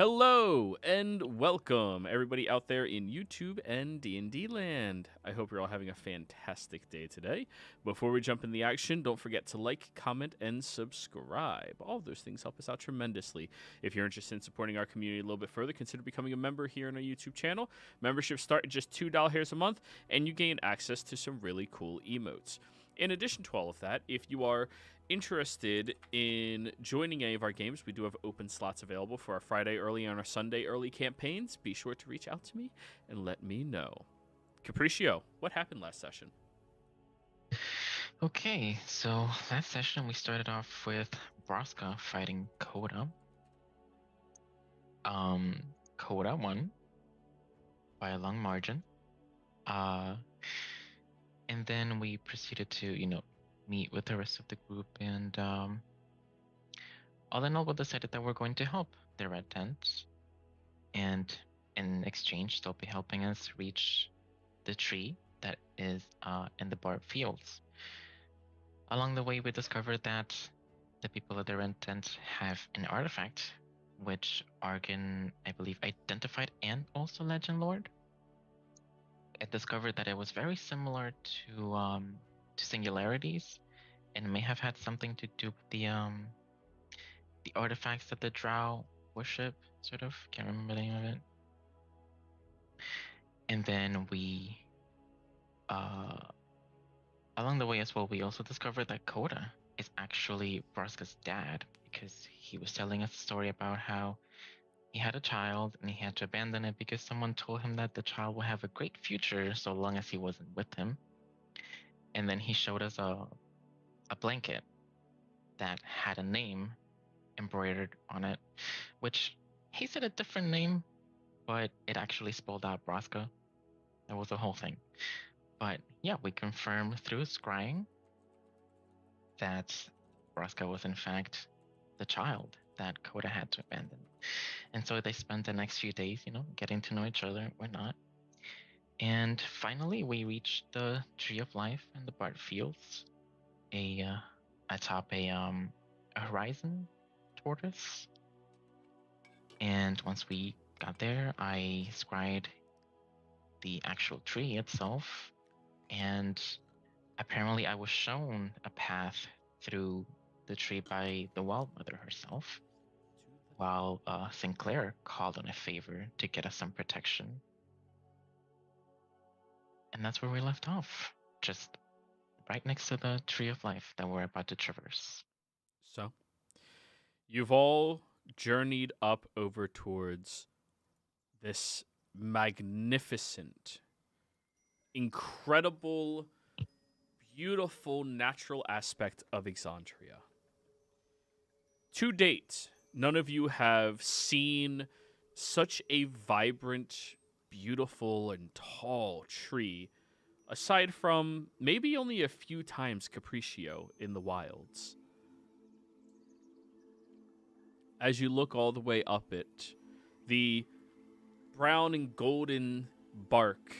Hello and welcome everybody out there in YouTube and D&D land. I hope you're all having a fantastic day today. Before we jump in the action, don't forget to like, comment, and subscribe. All of those things help us out tremendously. If you're interested in supporting our community a little bit further, consider becoming a member here on our YouTube channel. Memberships start at just $2 a month, and you gain access to some really cool emotes. In addition to all of that, if you are interested in joining any of our games, we do have open slots available for our Friday early and our Sunday early campaigns. Be sure to reach out to me and let me know. Capriccio, what happened last session? Okay, so last session we started off with Braska fighting Coda. Coda won by a long margin. And then we proceeded to, meet with the rest of the group, and all in all, we decided that we're going to help the Red Tent, and in exchange, they'll be helping us reach the tree that is in the Barb Fields. Along the way, we discovered that the people of the Red Tent have an artifact, which Argon, I believe, identified, and also Legend Lord. It discovered that it was very similar to Singularities, and may have had something to do with the artifacts that the Drow worship. Sort of, can't remember the name of it. And then we, along the way as well, we also discovered that Coda is actually Braska's dad, because he was telling us a story about how he had a child and he had to abandon it because someone told him that the child would have a great future so long as he wasn't with him. And then he showed us a blanket that had a name embroidered on it, which he said a different name, but it actually spelled out Braska. That was the whole thing. But yeah, we confirmed through scrying that Braska was in fact the child that Coda had to abandon. And so they spent the next few days, getting to know each other and whatnot. And finally, we reached the Tree of Life and the Bard Fields, atop a horizon tortoise. And once we got there, I scryed the actual tree itself, and apparently I was shown a path through the tree by the Wild Mother herself, while Sinclair called on a favor to get us some protection. And that's where we left off, just right next to the Tree of Life that we're about to traverse. So, you've all journeyed up over towards this magnificent, incredible, beautiful natural aspect of Exandria. To date, none of you have seen such a vibrant, beautiful, and tall tree, aside from maybe only a few times Capriccio in the wilds. As you look all the way up it, the brown and golden bark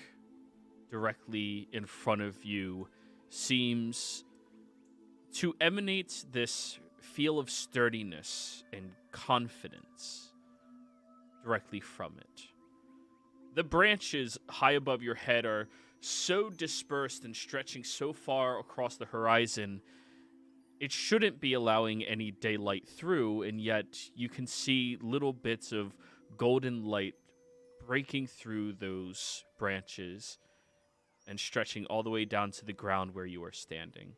directly in front of you seems to emanate this feel of sturdiness and confidence directly from it. The branches high above your head are so dispersed and stretching so far across the horizon, it shouldn't be allowing any daylight through, and yet you can see little bits of golden light breaking through those branches and stretching all the way down to the ground where you are standing.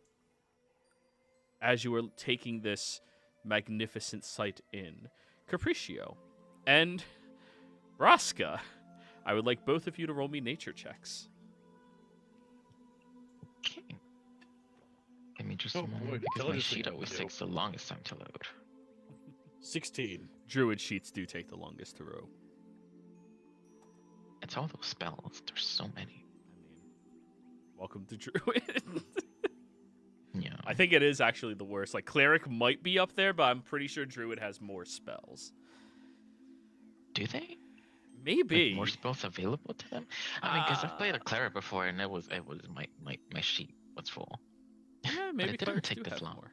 As you are taking this magnificent sight in, Capriccio and Braska, I would like both of you to roll me nature checks. Okay. Give me just Oh a moment boy, because my intelligence sheet thing always to do. takes the longest time to load. 16. Druid sheets do take the longest to row. It's all those spells. There's so many. I mean, welcome to Druid. Yeah. I think it is actually the worst. Like, Cleric might be up there, but I'm pretty sure Druid has more spells. Do they? Maybe. Like more spells available to them? I mean, because I've played a cleric before, and it was my sheet was full. Yeah, But maybe it didn't clerics take do this have long. more.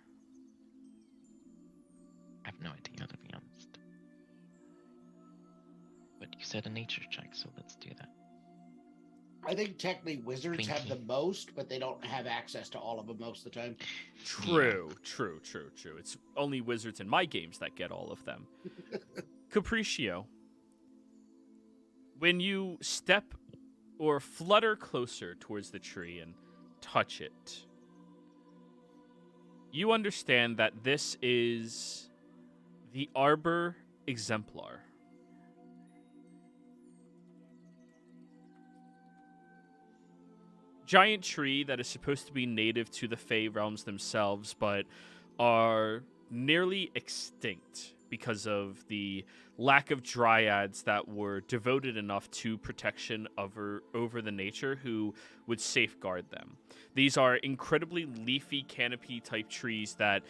I have no idea, to be honest. said a nature check, so let's do that. I think technically wizards have 20. the most, but they don't have access to all of them most of the time. True. It's only wizards in my games that get all of them. Capriccio, when you step or flutter closer towards the tree and touch it, you understand that this is the Arbor Exemplar. Giant tree that is supposed to be native to the Fey realms themselves, but are nearly extinct because of the lack of dryads that were devoted enough to protection over the nature who would safeguard them. These are incredibly leafy canopy type trees that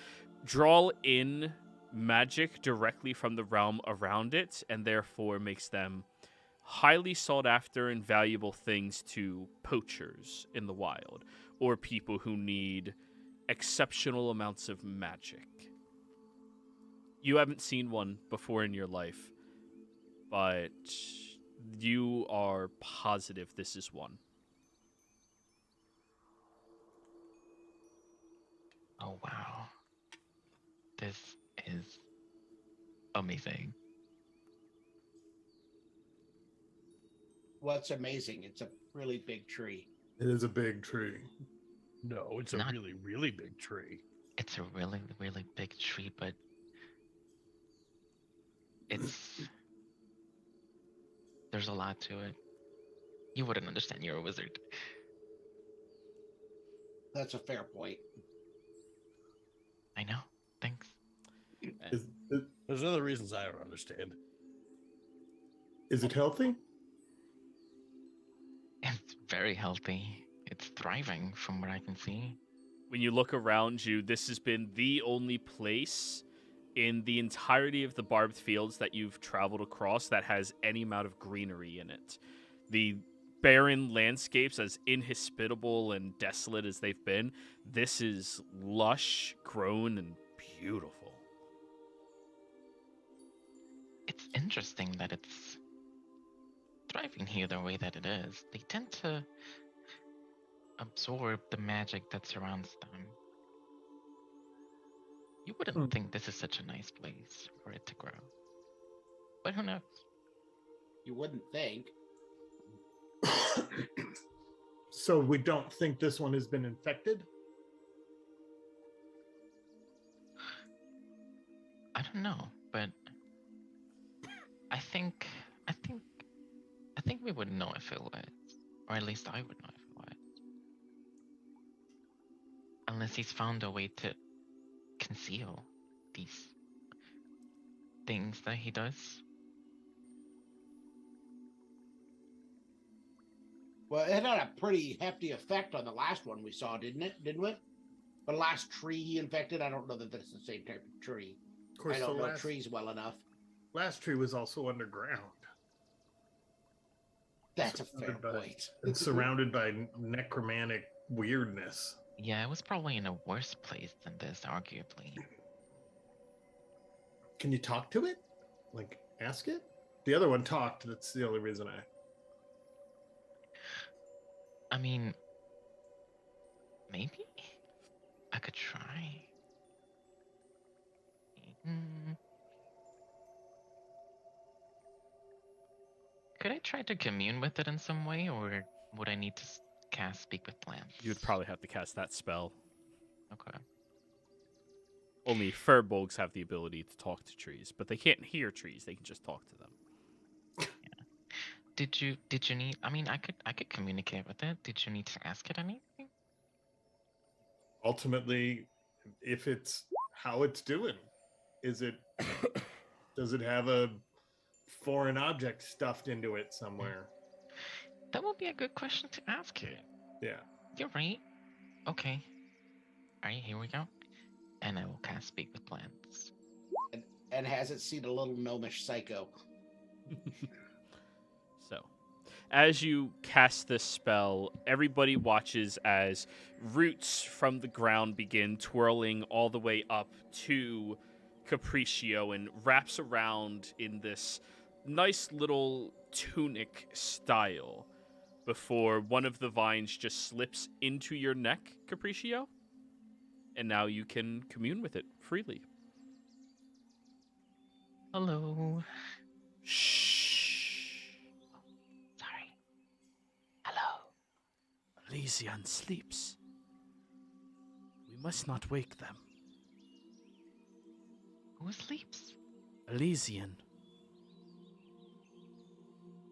draw in magic directly from the realm around it, and therefore makes them highly sought after and valuable things to poachers in the wild, or people who need exceptional amounts of magic. You haven't seen one before in your life, but you are positive this is one. Oh, wow. This is amazing. What's amazing, it's a really big tree. It is a big tree. No, it's a Not- really, really big tree. It's a really, really big tree, but there's a lot to it. You wouldn't understand, you're a wizard. That's a fair point. I know. Thanks. There's other reasons I don't understand. Is it healthy? It's very healthy. It's thriving from what I can see. When you look around you, this has been the only place in the entirety of the barbed fields that you've traveled across that has any amount of greenery in it. The barren landscapes, as inhospitable and desolate as they've been, this is lush, grown, and beautiful. It's interesting that it's thriving here the way that it is. They tend to absorb the magic that surrounds them. You wouldn't think this is such a nice place for it to grow. But who knows? You wouldn't think. So we don't think this one has been infected? I don't know, but I think we would know if it was. Or at least I would know if it was. Unless he's found a way to conceal these things that he does. Well, it had a pretty hefty effect on the last one we saw, didn't it? Didn't it? The last tree he infected, I don't know that that's the same type of tree. Of course, I don't the know trees well enough. last tree was also underground That's a fair Surrounded by- point. and surrounded by necromantic weirdness. Yeah, it was probably in a worse place than this, arguably. Can you talk to it? Like, ask it? The other one talked. That's the only reason I mean, maybe I could try. Could I try to commune with it in some way, or would I need to cast Speak with Plants? You would probably have to cast that spell. Okay. Only furbolgs have the ability to talk to trees, but they can't hear trees. They can just talk to them. Did you need? I mean, I could communicate with it. Did you need to ask it anything? ultimately, if it's how it's doing, is it does it have a foreign object stuffed into it somewhere? That would be a good question to ask it. Yeah. You're right. Okay. Alright, here we go. And I will cast Speak with Plants. And has it seen a little gnomish psycho? So, as you cast this spell, everybody watches as roots from the ground begin twirling all the way up to Capriccio and wraps around in this nice little tunic style before one of the vines just slips into your neck, Capriccio. And now you can commune with it freely. Hello. Shh. Sorry. Hello. Elysian sleeps. We must not wake them. Who sleeps? Elysian.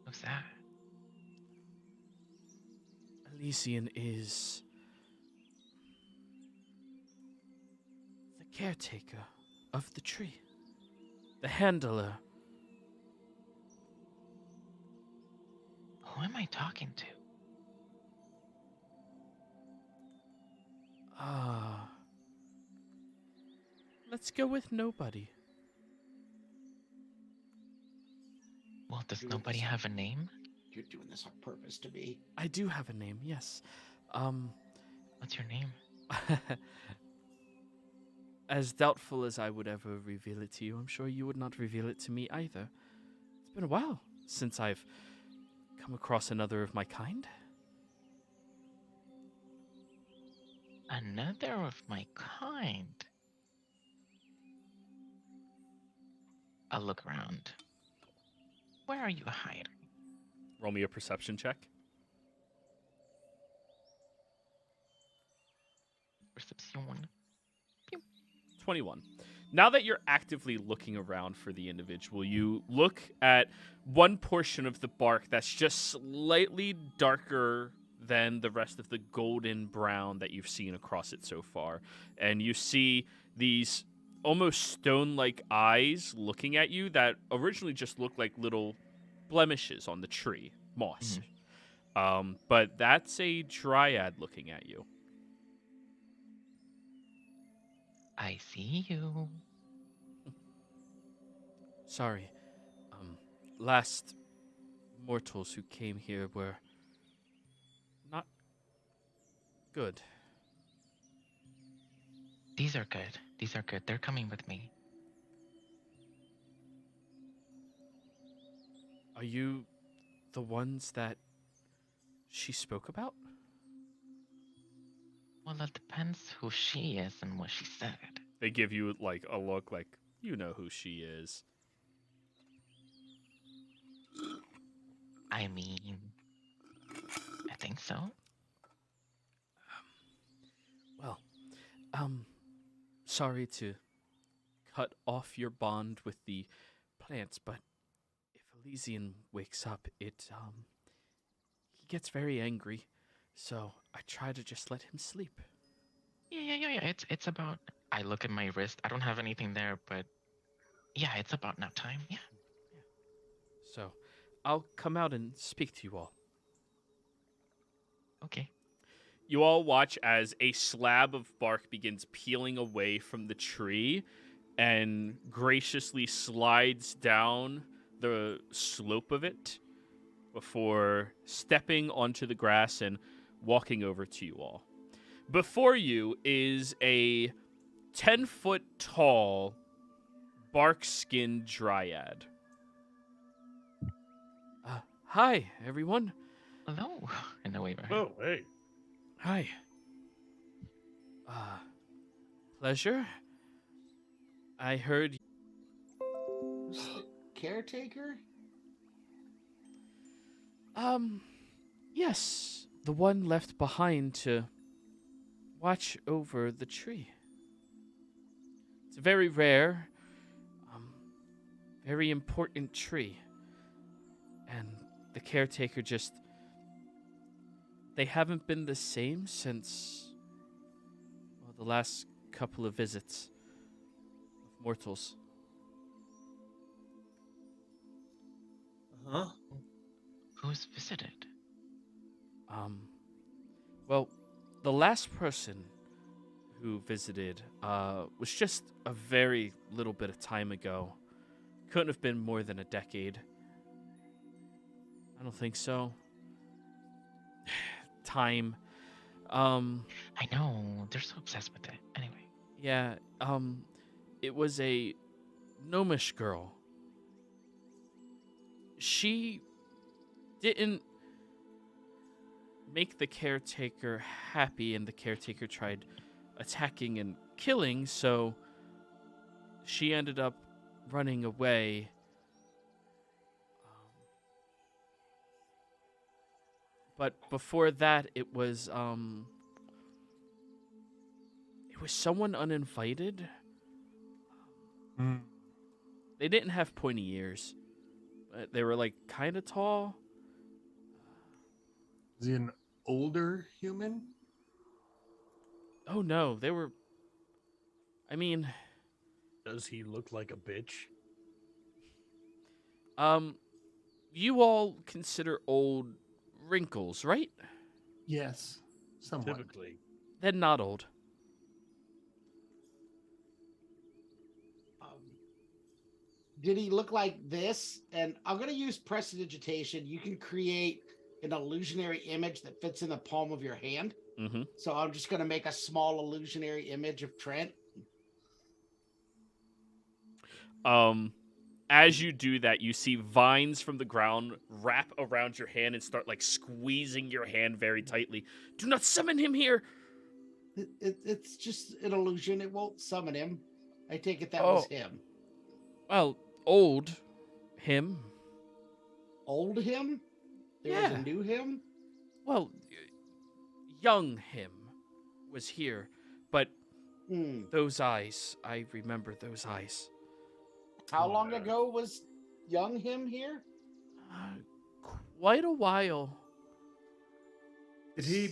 Who's that? Elysian is the caretaker of the tree. The handler. Who am I talking to? Let's go with nobody. Well, does Doing nobody this- have a name? You're doing this on purpose to me. I do have a name, yes. What's your name? As doubtful as I would ever reveal it to you, I'm sure you would not reveal it to me either. It's been a while since I've come across another of my kind. Another of my kind. I'll look around. Where are you hiding? Roll me a perception check. Perception. 21. Now that you're actively looking around for the individual, you look at one portion of the bark that's just slightly darker than the rest of the golden brown that you've seen across it so far. And you see these almost stone-like eyes looking at you that originally just look like little blemishes on the tree, moss. But that's a dryad looking at you. I see you. Sorry. Last mortals who came here were not good. These are good. These are good. They're coming with me. Are you the ones that she spoke about? Well, it depends who she is and what she said. They give you like a look like you know who she is. I mean, I think so. Well, sorry to cut off your bond with the plants, but if Elysian wakes up, he gets very angry. So I try to just let him sleep. Yeah. It's about. I look at my wrist. I don't have anything there, but yeah, it's about nap time. Yeah. So I'll come out and speak to you all. Okay. You all watch as a slab of bark begins peeling away from the tree and graciously slides down the slope of it before stepping onto the grass and walking over to you all. Before you is a 10-foot tall bark-skinned dryad. Hi, everyone. Hello. In the wave. Oh, hey. Hi. Pleasure. I heard. Who's the caretaker? Yes, the one left behind to watch over the tree. It's a very rare, very important tree. And the caretaker just. They haven't been the same since, well, the last couple of visits of mortals. Huh? Who's visited? Well, the last person who visited was just a very little bit of time ago. Couldn't have been more than a decade. I don't think so. Time. I know. They're so obsessed with it. Anyway. Yeah, it was a gnomish girl. she didn't make the caretaker happy, and the caretaker tried attacking and killing, so she ended up running away. But before that, it was someone uninvited. They didn't have pointy ears. But they were like kind of tall. Is he an older human? Oh no, they were. I mean, Does he look like a bitch? you all consider old wrinkles, right? Yes, somewhat. Typically. Then not old. Did he look like this? And I'm going to use prestidigitation. You can create an illusionary image that fits in the palm of your hand. Mm-hmm. So I'm just going to make a small illusionary image of Trent. As you do that, you see vines from the ground wrap around your hand and start like squeezing your hand very tightly. Do not summon him here. It's just an illusion. It won't summon him. I take it that was him. Well, old him. Old him? There was a new him? Well, young him was here, but those eyes, I remember those eyes. How long ago was young him here? Quite a while. Did he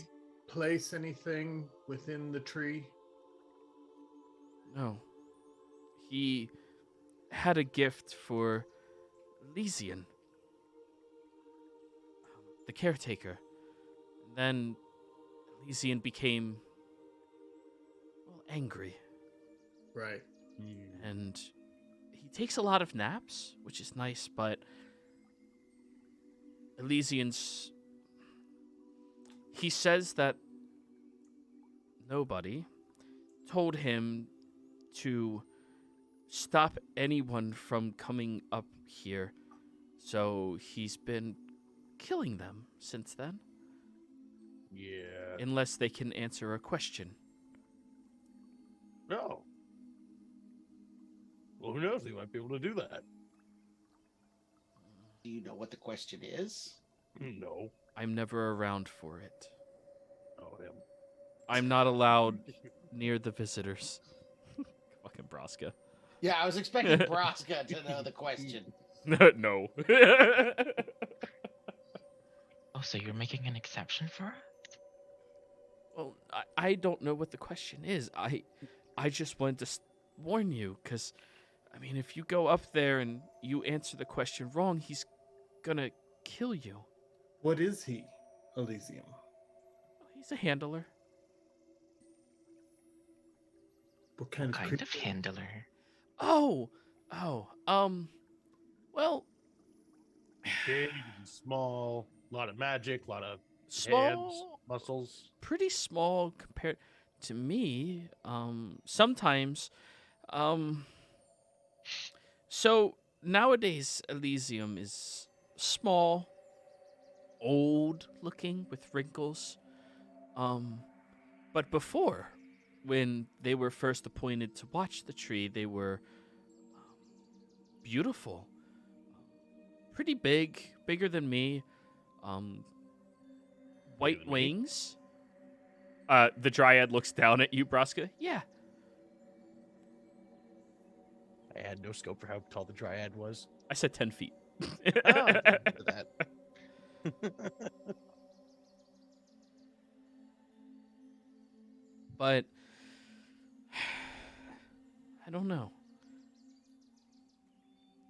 place anything within the tree? No. He had a gift for Elysian, the caretaker. Then Elysian became, well, angry. Right. And he takes a lot of naps, which is nice, but Elysian's... He says that nobody told him to stop anyone from coming up here, so he's been killing them since then. Yeah. Unless they can answer a question. No. Well, who knows? He might be able to do that. Do you know what the question is? No. I'm never around for it. Oh, him. I'm not allowed near the visitors. Fucking Braska. Yeah, I was expecting Braska to know the question. No. Oh, so you're making an exception for her? Well, I don't know what the question is. I just wanted to warn you, because, I mean, if you go up there and you answer the question wrong, he's gonna kill you. What is he, Elysium? He's a handler. What kind of Kind creature? of handler. Oh, well, Big, small, a lot of magic, a lot of small, hands, muscles. pretty small compared to me. Sometimes, so nowadays Elysium is small, old looking with wrinkles. But before, when they were first appointed to watch the tree, they were beautiful, pretty big, bigger than me. White than me? wings. The Dryad looks down at you, Braska. Yeah. I had no scope for how tall the Dryad was. I said 10 feet. Oh, that. But I don't know.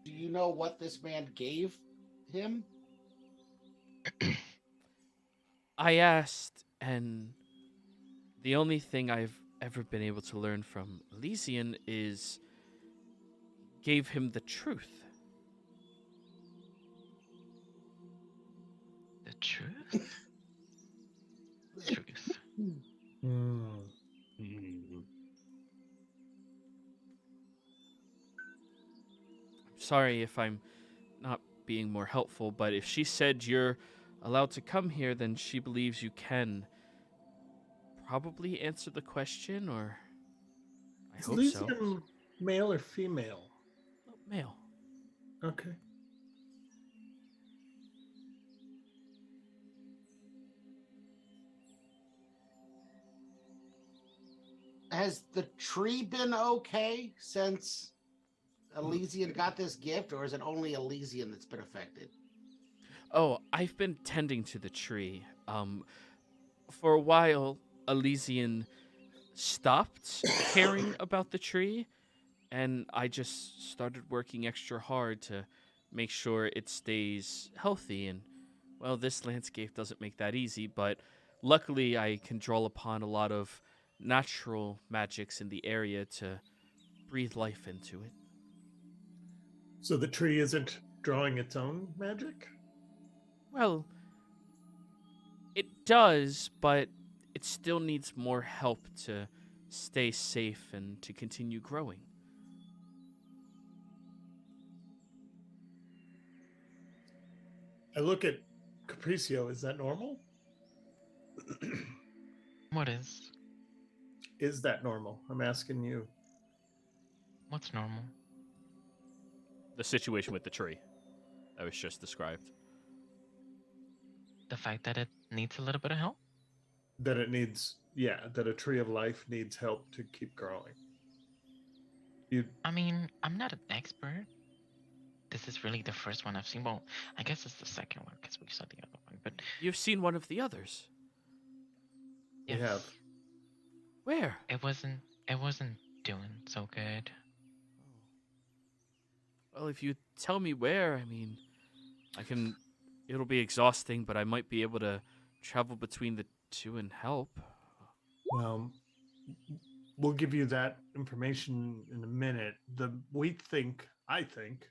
Do you know what this man gave him? I asked, and the only thing I've ever been able to learn from Elysian is gave him the truth. The truth? Truth. Hmm. Sorry if I'm not being more helpful, but if she said you're allowed to come here, then she believes you can probably answer the question, or I Is hope so. Elysium male or female? Oh, male. Okay. Has the tree been okay since Elysian got this gift, or is it only Elysian that's been affected? Oh, I've been tending to the tree. For a while, Elysian stopped caring about the tree, and I just started working extra hard to make sure it stays healthy. And, well, this landscape doesn't make that easy, but luckily I can draw upon a lot of natural magics in the area to breathe life into it. So the tree isn't drawing its own magic? Well, it does, but it still needs more help to stay safe and to continue growing. I look at Capriccio. Is that normal? What is? Is that normal? I'm asking you. What's normal? The situation with the tree that was just described. The fact that it needs a little bit of help? That it needs, that a tree of life needs help to keep growing. I mean, I'm not an expert. This is really the first one I've seen. Well, I guess it's the second one because we saw the other one. But You've seen one of the others. You have. Where? It wasn't doing so good. Well, if you tell me where, I mean, it'll be exhausting, but I might be able to travel between the two and help. Well, we'll give you that information in a minute. I think,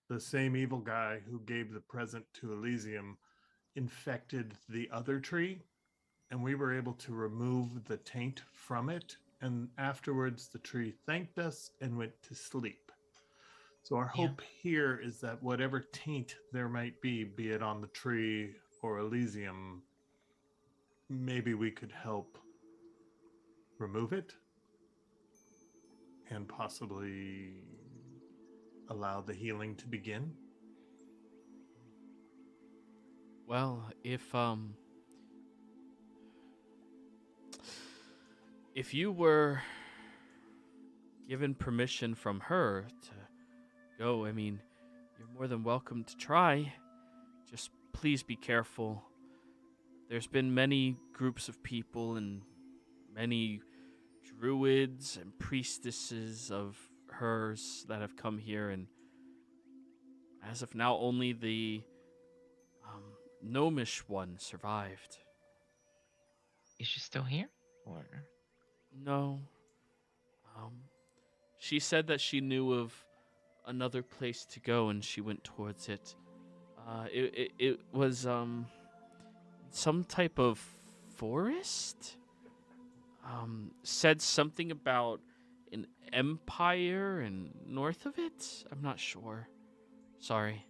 the same evil guy who gave the present to Elysium infected the other tree, and we were able to remove the taint from it. And afterwards, the tree thanked us and went to sleep. So our hope here is that whatever taint there might be it on the tree or Elysium, maybe we could help remove it and possibly allow the healing to begin. Well, if you were given permission from her to go, I mean, you're more than welcome to try. Just please be careful. There's been many groups of people and many druids and priestesses of hers that have come here, and as of now, only the gnomish one survived. Is she still here? Or No. She said that she knew of another place to go, and she went towards it. It was some type of forest. Said something about an empire and north of it. I'm not sure. Sorry.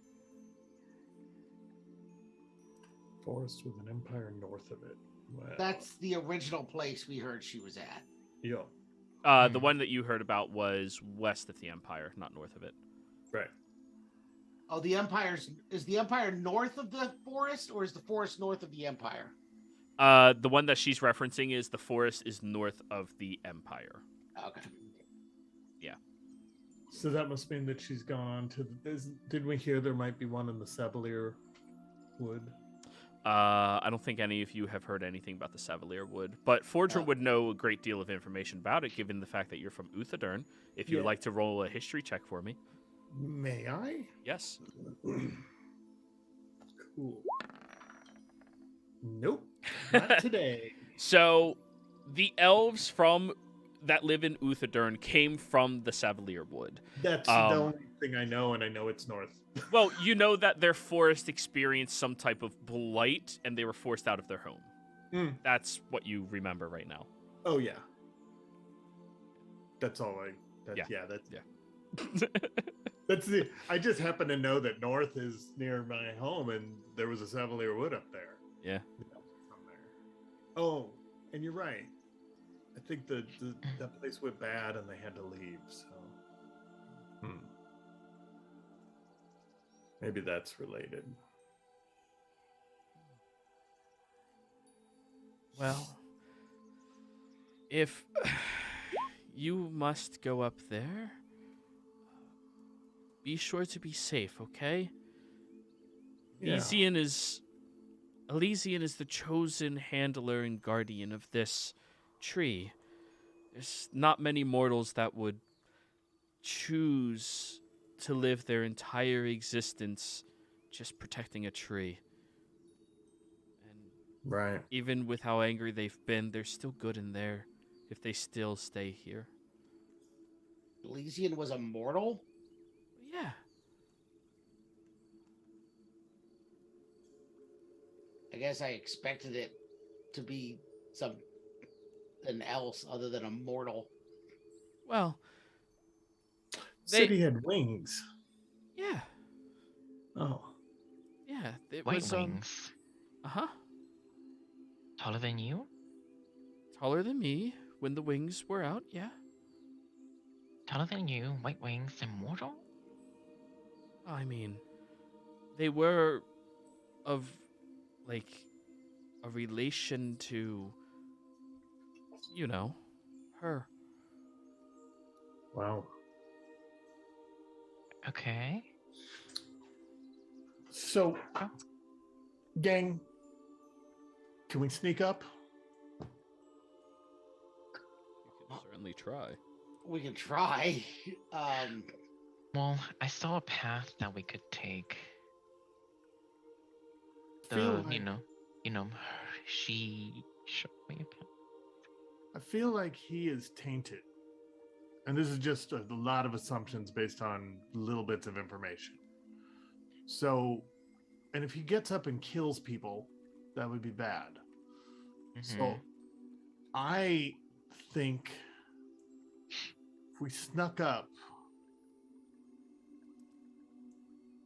Forest with an empire north of it. Well, That's the original place we heard she was at. yeah, The one that you heard about was west of the empire, not north of it. right. Oh, is the empire north of the forest, or is the forest north of the empire? The one that she's referencing is the forest is north of the empire. Okay. So that must mean that she's gone on to. Did we hear there might be one in the Savalier Wood? I don't think any of you have heard anything about the Savalier Wood, but Fordrum would know a great deal of information about it, given the fact that you're from Uthadern. If you'd like to roll a history check for me. May I? Yes. Cool. Nope, not today. So, the elves that live in Uthadern came from the Savalier Wood. That's the only thing I know, and I know it's north. Well, you know that their forest experienced some type of blight, and they were forced out of their home. That's what you remember right now. Oh yeah. That's all I. Yeah. That's. I just happen to know that north is near my home, and there was a Savalier Wood up there. Yeah. From there. Oh, and you're right. I think that place went bad, and they had to leave. So, maybe that's related. Well, if you must go up there, be sure to be safe, okay? Yeah. Elysian is the chosen handler and guardian of this tree. There's not many mortals that would choose to live their entire existence just protecting a tree. And Right. even with how angry they've been, there's still good in there if they still stay here. Elysian was immortal? Yeah. I guess I expected it to be something else other than immortal. Well, City had wings. yeah. Oh. Yeah. It White was wings. Uh-huh. Taller than you? Taller than me when the wings were out, yeah. Taller than you, white wings, immortal? I mean, they were of, like, a relation to, her. Wow. Okay. So, gang, can we sneak up? You can certainly try. We can try. Well, I saw a path that we could take. Feel like, She showed me a path. I feel like he is tainted. And this is just a lot of assumptions based on little bits of information. So, and if he gets up and kills people, that would be bad. So, I think if we snuck up,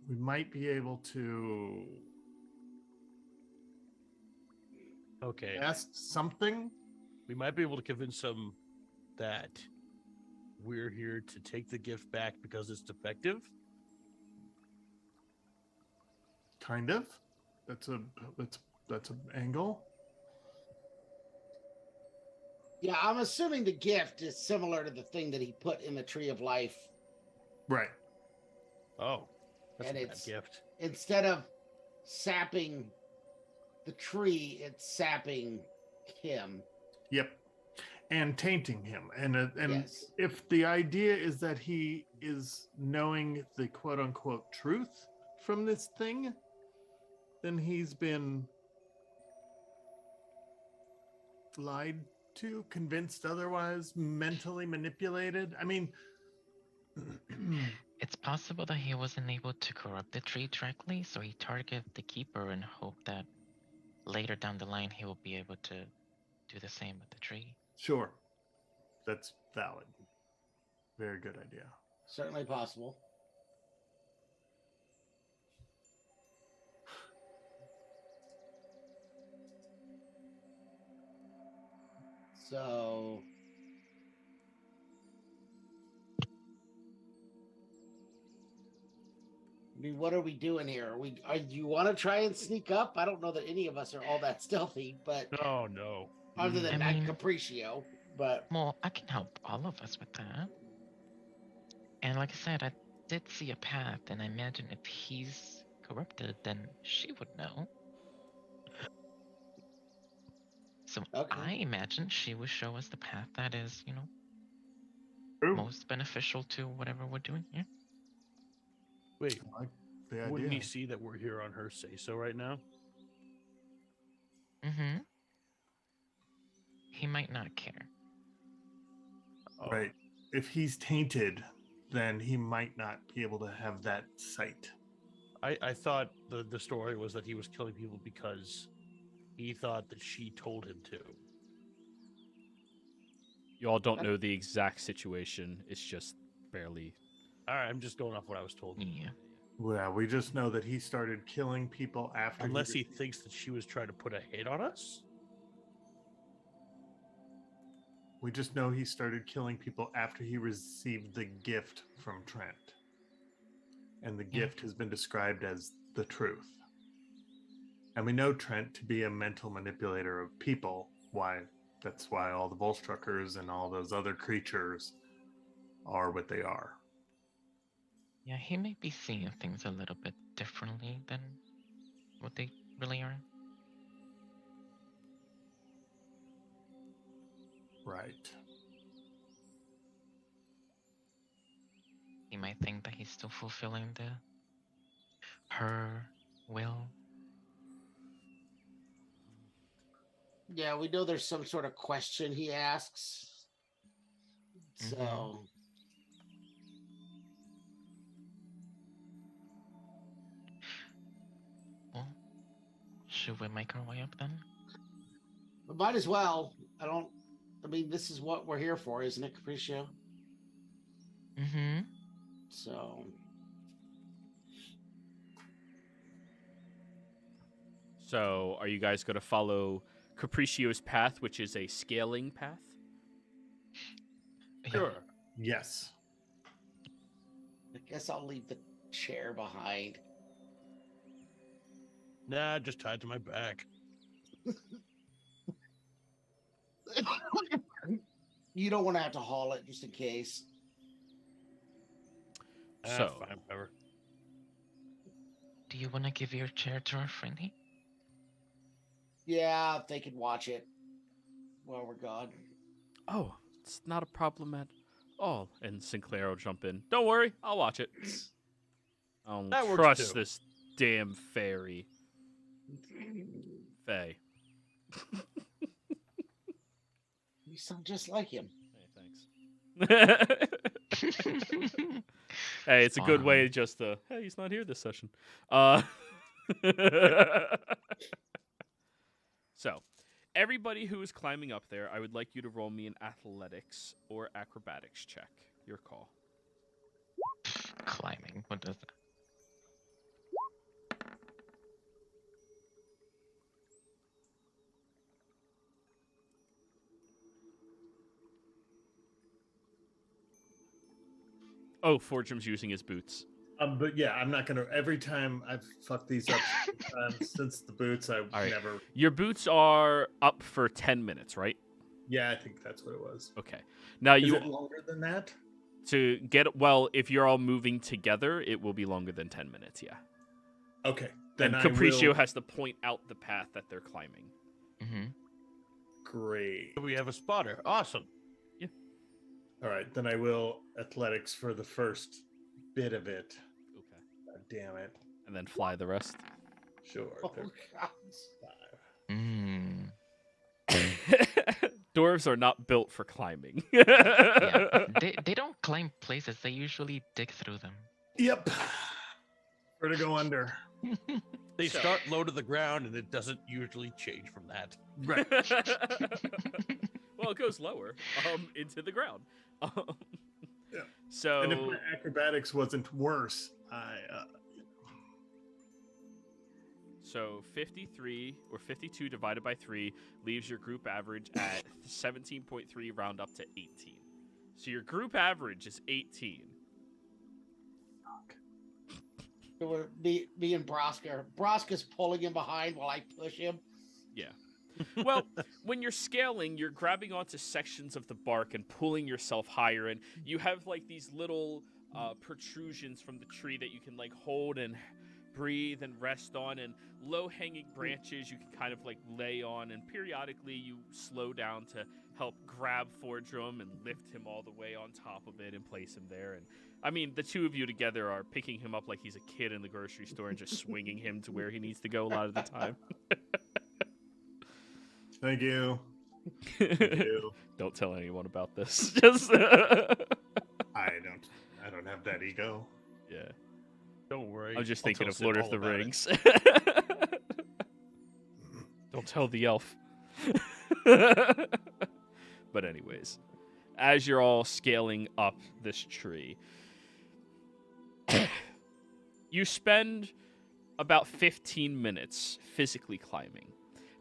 we might be able to ask something. We might be able to convince them that we're here to take the gift back because it's defective. Kind of. That's an angle. Yeah, I'm assuming the gift is similar to the thing that he put in the Tree of Life. Right. Oh, that's And a bad it's- gift. Instead of sapping the tree, it's sapping him. Yep. And tainting him. And Yes. if the idea is that he is knowing the quote unquote truth from this thing, then he's been lied to, convinced otherwise, mentally manipulated. I mean, It's possible that he wasn't able to corrupt the tree directly, so he targeted the keeper and hoped that later down the line he will be able to do the same with the tree. sure. That's valid. Very good idea. Certainly possible. So I mean, what are we doing here? Do you want to try and sneak up? I don't know that any of us are all that stealthy, but No. other than I mean- Capriccio, but Well, I can help all of us with that. And like I said, I did see a path, and I imagine if he's corrupted, then she would know. So Okay. I imagine she would show us the path that is, True. most beneficial to whatever we're doing here. Wait, I like the idea. wouldn't he see that we're here on her say-so right now? Mm-hmm. He might not care. Oh, Right. If he's tainted, then he might not be able to have that sight. I thought the story was that he was killing people because he thought that she told him to. You all don't know the exact situation. It's just barely. All right, I'm just going off what I was told. Yeah. Well, we just know that he started killing people after. Unless he thinks that she was trying to put a hit on us. We just know he started killing people after he received the gift from Trent. And the gift has been described as the truth. And we know Trent to be a mental manipulator of people. That's why all the Volstruckers and all those other creatures are what they are. Yeah, he may be seeing things a little bit differently than what they really are. Right. He might think that he's still fulfilling her will. Yeah, we know there's some sort of question he asks. So Well, should we make our way up then? we might as well. I mean, this is what we're here for, isn't it, Capriccio? Mm-hmm. So So, are you guys going to follow Capriccio's path, which is a scaling path? Sure. Yes. I guess I'll leave the chair behind. Nah, just tied to my back. You don't want to have to haul it just in case. So- Fine, whatever. Do you want to give your chair to our friendly? Yeah, if they could watch it while we're gone. Oh, it's not a problem at all. And Sinclair will jump in. Don't worry, I'll watch it. I That don't works trust too. this damn fairy. Faye. You sound just like him. Hey, thanks. Hey, it's a good way Fine. just to, hey, he's not here this session. So, everybody who is climbing up there, I would like you to roll me an athletics or acrobatics check. Your call. Climbing. What does that? Oh, Fortram's using his boots. But yeah, I'm not gonna. Every time I've fucked these up since the boots, I right. never. Your boots are up for 10 minutes, right? Yeah, I think that's what it was. Okay. Now Is you it longer than that? to get well, if you're all moving together, it will be longer than 10 minutes, yeah. Okay, And then Capriccio I will... has to point out the path that they're climbing. Mm-hmm. Great. We have a spotter. Awesome. All right, then I will athletics for the first bit of it. Okay. God damn it. And then fly the rest. Sure. Oh, 35. Mm. Dwarves are not built for climbing. Yeah. They don't climb places. They usually dig through them. Yep. Where to go under? They So- start low to the ground, and it doesn't usually change from that. Right. Well, it goes lower, into the ground. Yeah. So And if my acrobatics wasn't worse, So 53 or 52 divided by 3 leaves your group average at 17.3, round up to 18. So your group average is 18. It would be me and Broska. Broska's pulling him behind while I push him. Yeah. Well, when you're scaling, you're grabbing onto sections of the bark and pulling yourself higher, and you have like these little protrusions from the tree that you can like hold and breathe and rest on, and low-hanging branches you can kind of like lay on, and periodically you slow down to help grab Fordrum and lift him all the way on top of it and place him there. And I mean, the two of you together are picking him up like he's a kid in the grocery store and just swinging him to where he needs to go a lot of the time. thank you. Thank you. Don't tell anyone about this. Just I don't have that ego. yeah. Don't worry. I'm just I'll thinking tell of Sid Lord of all the about it. Rings. Don't tell the elf. But anyways, as you're all scaling up this tree, You spend about 15 minutes physically climbing.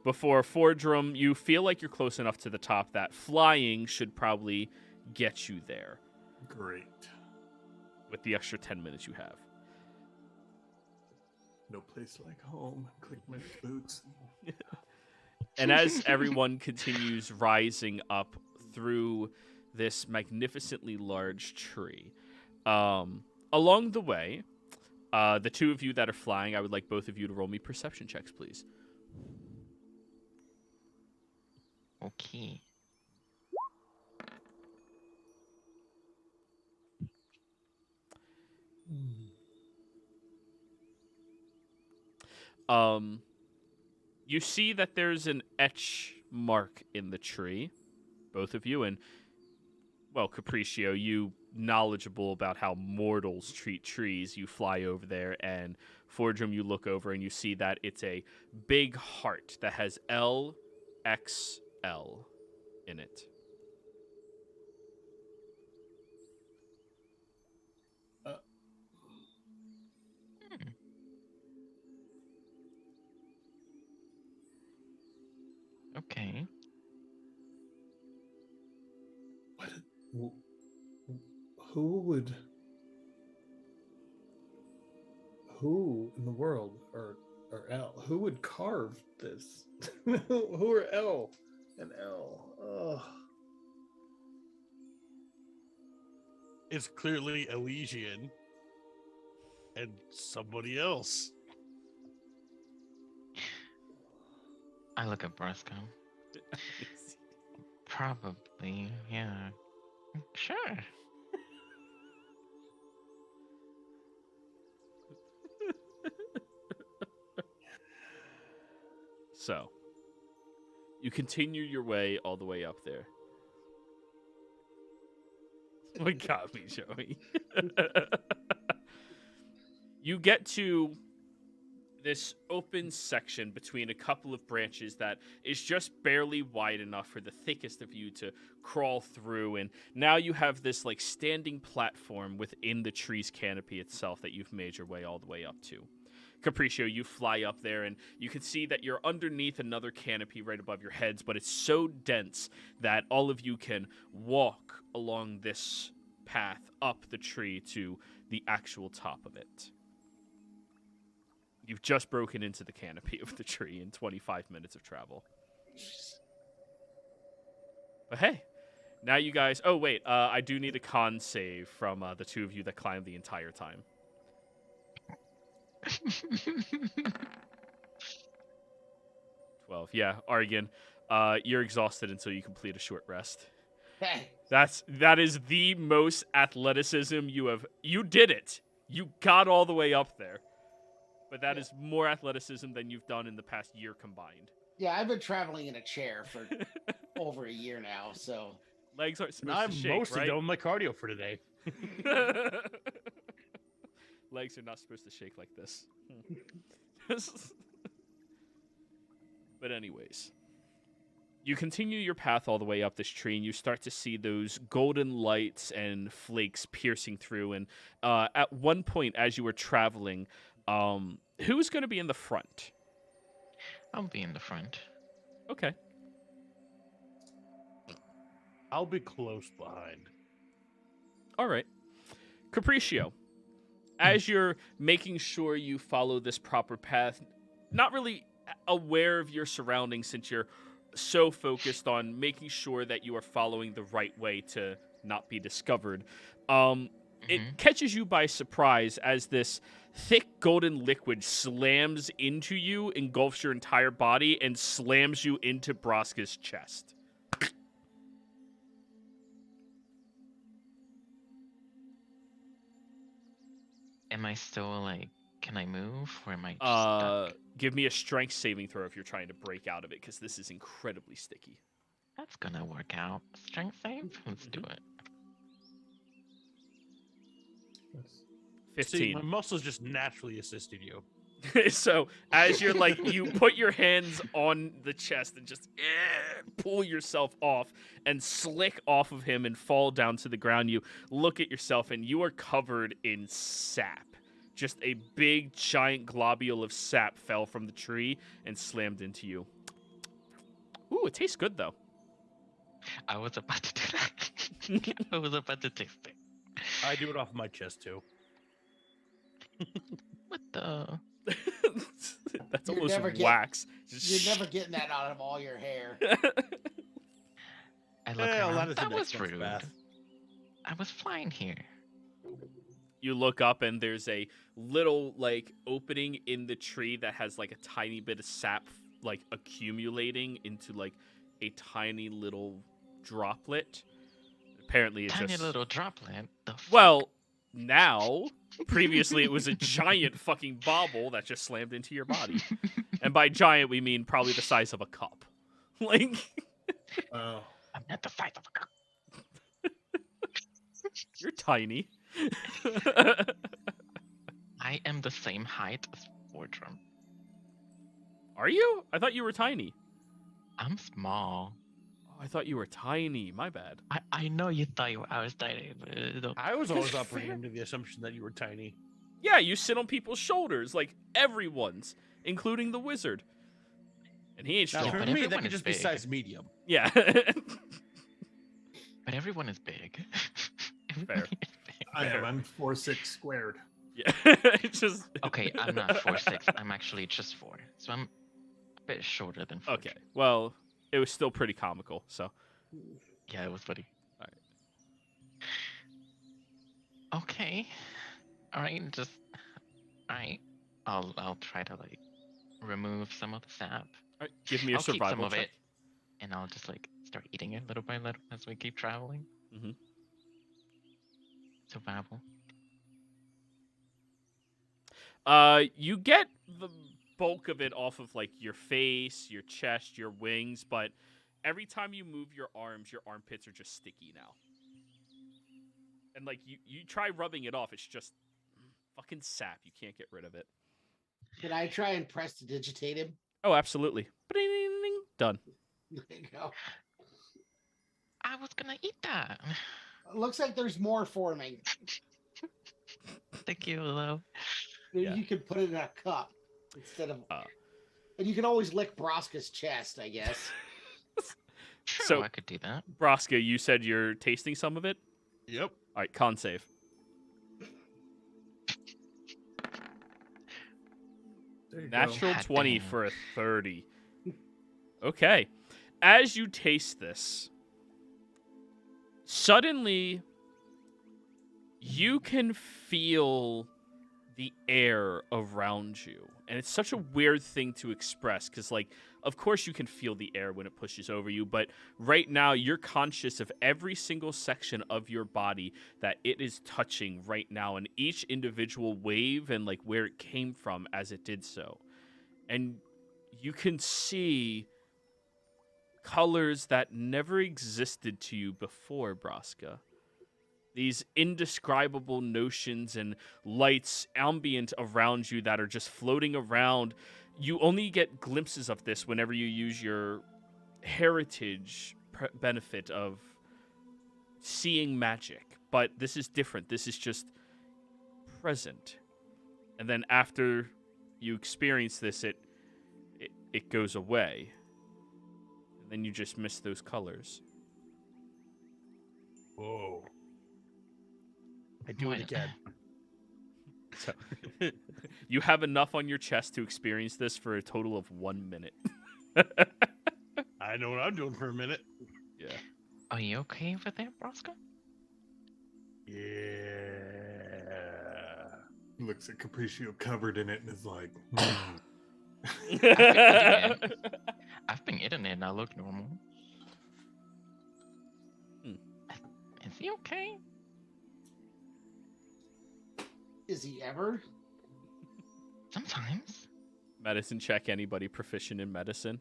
Before Fordrum, you feel like you're close enough to the top that flying should probably get you there. Great. With the extra 10 minutes you have. No place like home. Click my boots. And as everyone continues rising up through this magnificently large tree, along the way, the two of you that are flying, I would like both of you to roll me perception checks, please. Okay. You see that there's an etch mark in the tree, both of you, and, well, Capriccio, you knowledgeable about how mortals treat trees, you fly over there, and Fordrum, you look over and you see that it's a big heart that has LXL in it. Okay. What? Who in the world or L? Who would carve this? Who are L and L? Oh. It's clearly Elysian and somebody else. I look at Brusco. Probably, yeah. Sure. So, you continue your way all the way up there. What got me, Joey? You get to this open section between a couple of branches that is just barely wide enough for the thickest of you to crawl through, and now you have this like standing platform within the tree's canopy itself that you've made your way all the way up to. Capriccio, you fly up there, and you can see that you're underneath another canopy right above your heads, but it's so dense that all of you can walk along this path up the tree to the actual top of it. You've just broken into the canopy of the tree in 25 minutes of travel. But hey, now you guys... Oh, wait, I do need a con save from the two of you that climbed the entire time. 12. Yeah, Argan, you're exhausted until you complete a short rest. Hey, That is the most athleticism you have... You did it! You got all the way up there. But that is more athleticism than you've done in the past year combined. yeah, I've been traveling in a chair for over a year now, so... Legs aren't supposed I'm to shake, mostly right? done my cardio for today. Legs are not supposed to shake like this. But anyways, you continue your path all the way up this tree, and you start to see those golden lights and flakes piercing through. And at one point, as you were traveling, who's going to be in the front? I'll be in the front. Okay. I'll be close behind. All right. Capriccio, as you're making sure you follow this proper path, not really aware of your surroundings since you're so focused on making sure that you are following the right way to not be discovered, it catches you by surprise as this thick golden liquid slams into you, engulfs your entire body, and slams you into Broska's chest. Am I still like, can I move or am I just stuck? Give me a strength saving throw if you're trying to break out of it, because this is incredibly sticky. That's gonna work out. Strength save? Let's do it. 15. See, my muscles just naturally assisted you. So as you're like, you put your hands on the chest and just pull yourself off and slick off of him and fall down to the ground. You look at yourself and you are covered in sap. just a big, giant globule of sap fell from the tree and slammed into you. Ooh, it tastes good, though. I was about to do that. I was about to taste it. I do it off my chest too. What the? That's You're almost never wax. You're never getting that out of all your hair. I look Well, around. that is the That was next month's rude. bath. I was flying here. You look up and there's a little like opening in the tree that has like a tiny bit of sap like accumulating into like a tiny little droplet. Apparently it's Tiny just little droplet. The f- well, now previously it was a giant fucking bobble that just slammed into your body. And by giant we mean probably the size of a cup. Like Oh, I'm not the size of a cup. you're tiny. I am the same height as Fortrum. Are you? I thought you were tiny. I'm small. Oh, I thought you were tiny. My bad. I know you thought I was tiny, but I was always That's operating fair. under the assumption that you were tiny. Yeah, you sit on people's shoulders, like everyone's, including the wizard. And he ain't Now, strong. Yeah, for but me, that everyone could is just be big. size medium. Yeah. but everyone is big. Fair. Everybody is big. I am. I'm 4'6" squared. Yeah. It's just Okay, I'm not 4'6". I'm actually just 4, so I'm a bit shorter than 4. Okay. Well, it was still pretty comical, so. Yeah, it was funny. Alright. Okay. All right, just all right. I'll try to like remove some of the sap. Alright, give me a I'll keep survival some of check. it, and I'll just like start eating it little by little as we keep traveling. Mhm. Survival. You get the bulk of it off of like your face, your chest, your wings, but every time you move your arms, your armpits are just sticky now. And like you try rubbing it off, it's just fucking sap. You can't get rid of it. Can I try and prestidigitate him? Oh, absolutely. Ding, done. There you go. I was gonna eat that. It looks like there's more forming. Thank you, though. Yeah. You could put it in a cup instead of. Uh. And you can always lick Broska's chest, I guess. True, So- I could do that. Broska, you said you're tasting some of it? Yep. All right, con save. There you Natural God 20 damn. for a 30. Okay. As you taste this, suddenly you can feel the air around you. And it's such a weird thing to express because, like, of course you can feel the air when it pushes over you, but right now you're conscious of every single section of your body that it is touching right now and each individual wave and, like, where it came from as it did so. And you can see colors that never existed to you before, Broska. These indescribable notions and lights ambient around you that are just floating around. You only get glimpses of this whenever you use your heritage benefit of seeing magic. But this is different. This is just present. And then after you experience this, it goes away. And then you just miss those colors. Whoa. I do it What? again. So, you have enough on your chest to experience this for a total of 1 minute. I know what I'm doing for a minute. Yeah. Are you okay over there, Broska? Yeah. He looks at Capriccio covered in it and is like, I've been eating it and I look normal. Hmm. Is he okay? Is he ever? Sometimes. Medicine check. Anybody proficient in medicine?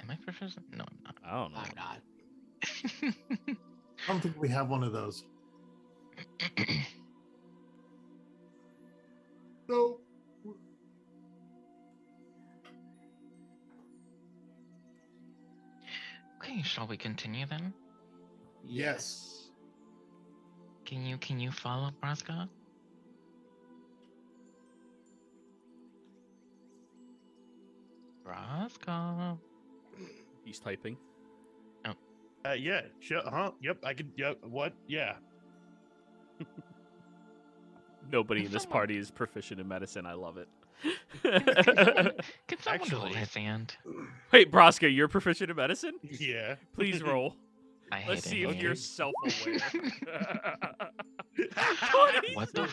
Am I proficient? No, I'm I don't know. I'm not. not. I don't think we have one of those. No. Okay, shall we continue then? Yes. Can you follow Broska? Braska. He's typing. Yeah. Sure. Huh? Yep. I could. Yep. What? Yeah. Nobody in this Someone- party is proficient in medicine. I love it. Can someone hold Actually- his hand? Wait, Braska, you're proficient in medicine? Yeah. Please roll. I hate Let's it see if here. you're self-aware. What the?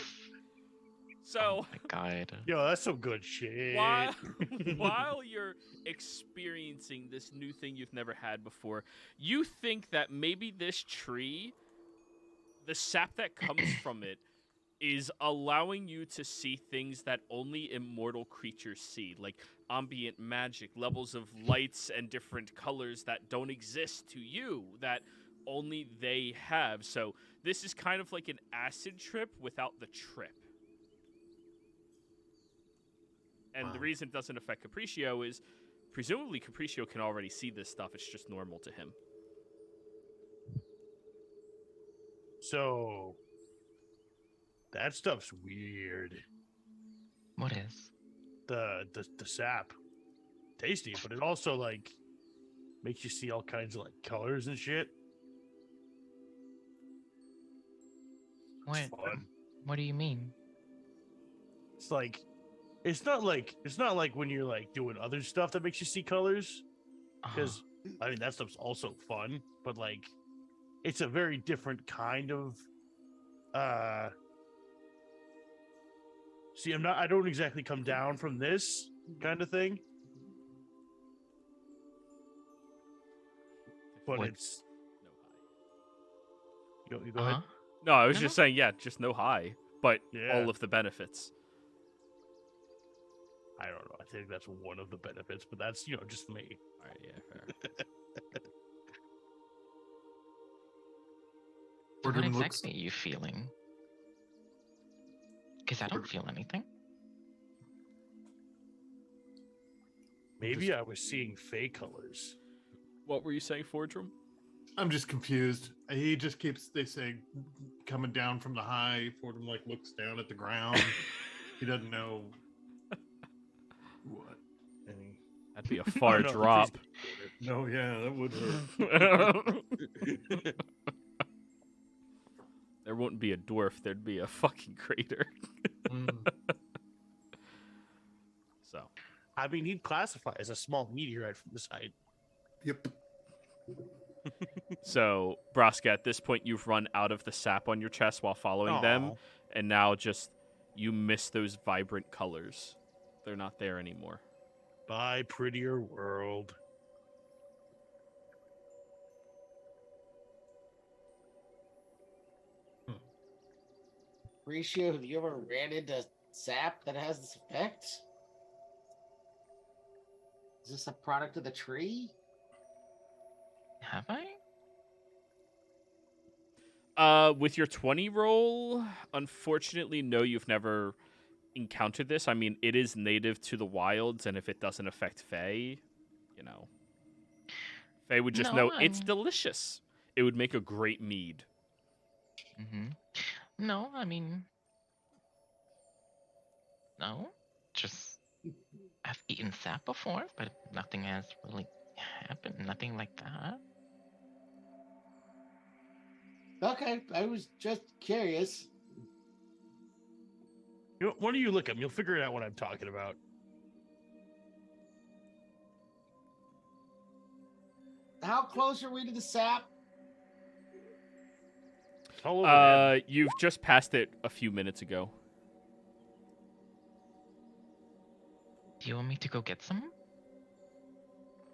So, Oh my god. Yo, that's some good shit. while you're experiencing this new thing you've never had before, you think that maybe this tree, the sap that comes from it, is allowing you to see things that only immortal creatures see, like ambient magic, levels of lights and different colors that don't exist to you, that only they have. So this is kind of like an acid trip without the trip. And the Wow. reason it doesn't affect Capriccio is presumably Capriccio can already see this stuff. It's just normal to him. So that stuff's weird. What is? The sap, tasty, but it also like makes you see all kinds of like colors and shit. What? Fun. What do you mean? It's like it's not like when you're like doing other stuff that makes you see colors, because I mean that stuff's also fun, but like it's a very different kind of see, I don't exactly come down from this kind of thing, but What? it's No high. you go ahead. Uh-huh. No, I was No, just no. saying, yeah, just no high, but Yeah. all of the benefits. I don't know. I think that's one of the benefits, but that's just me. All right, yeah, fair. So what Gordon looks- exactly are you feeling? Because I don't feel anything. Maybe I was seeing fey colors. What were you saying, Fordrum? I'm just confused. He just keeps, they say, coming down from the high. Fordham like looks down at the ground. He doesn't know what any. That'd be a far no, drop. No, yeah, that would hurt. There wouldn't be a dwarf. There'd be a fucking crater. So, I mean, he'd classify as a small meteorite from this height. Yep. so Braska, at this point, you've run out of the sap on your chest while following them, Aw. and now just you miss those vibrant colors. They're not there anymore. Bye, prettier world. Ratio, have you ever ran into sap that has this effect? Is this a product of the tree? Have I? With your 20 roll, unfortunately, no, you've never encountered this. I mean, it is native to the wilds, and if it doesn't affect Fae, Fae would just No, know I it's mean- delicious. It would make a great mead. Mm-hmm. No, I mean, no. Just I've eaten sap before, but nothing has really happened. Nothing like that. Okay, I was just curious. Why don't you look at him? You'll figure it out what I'm talking about. How close are we to the sap? It's all over him. You've just passed it a few minutes ago. Do you want me to go get some?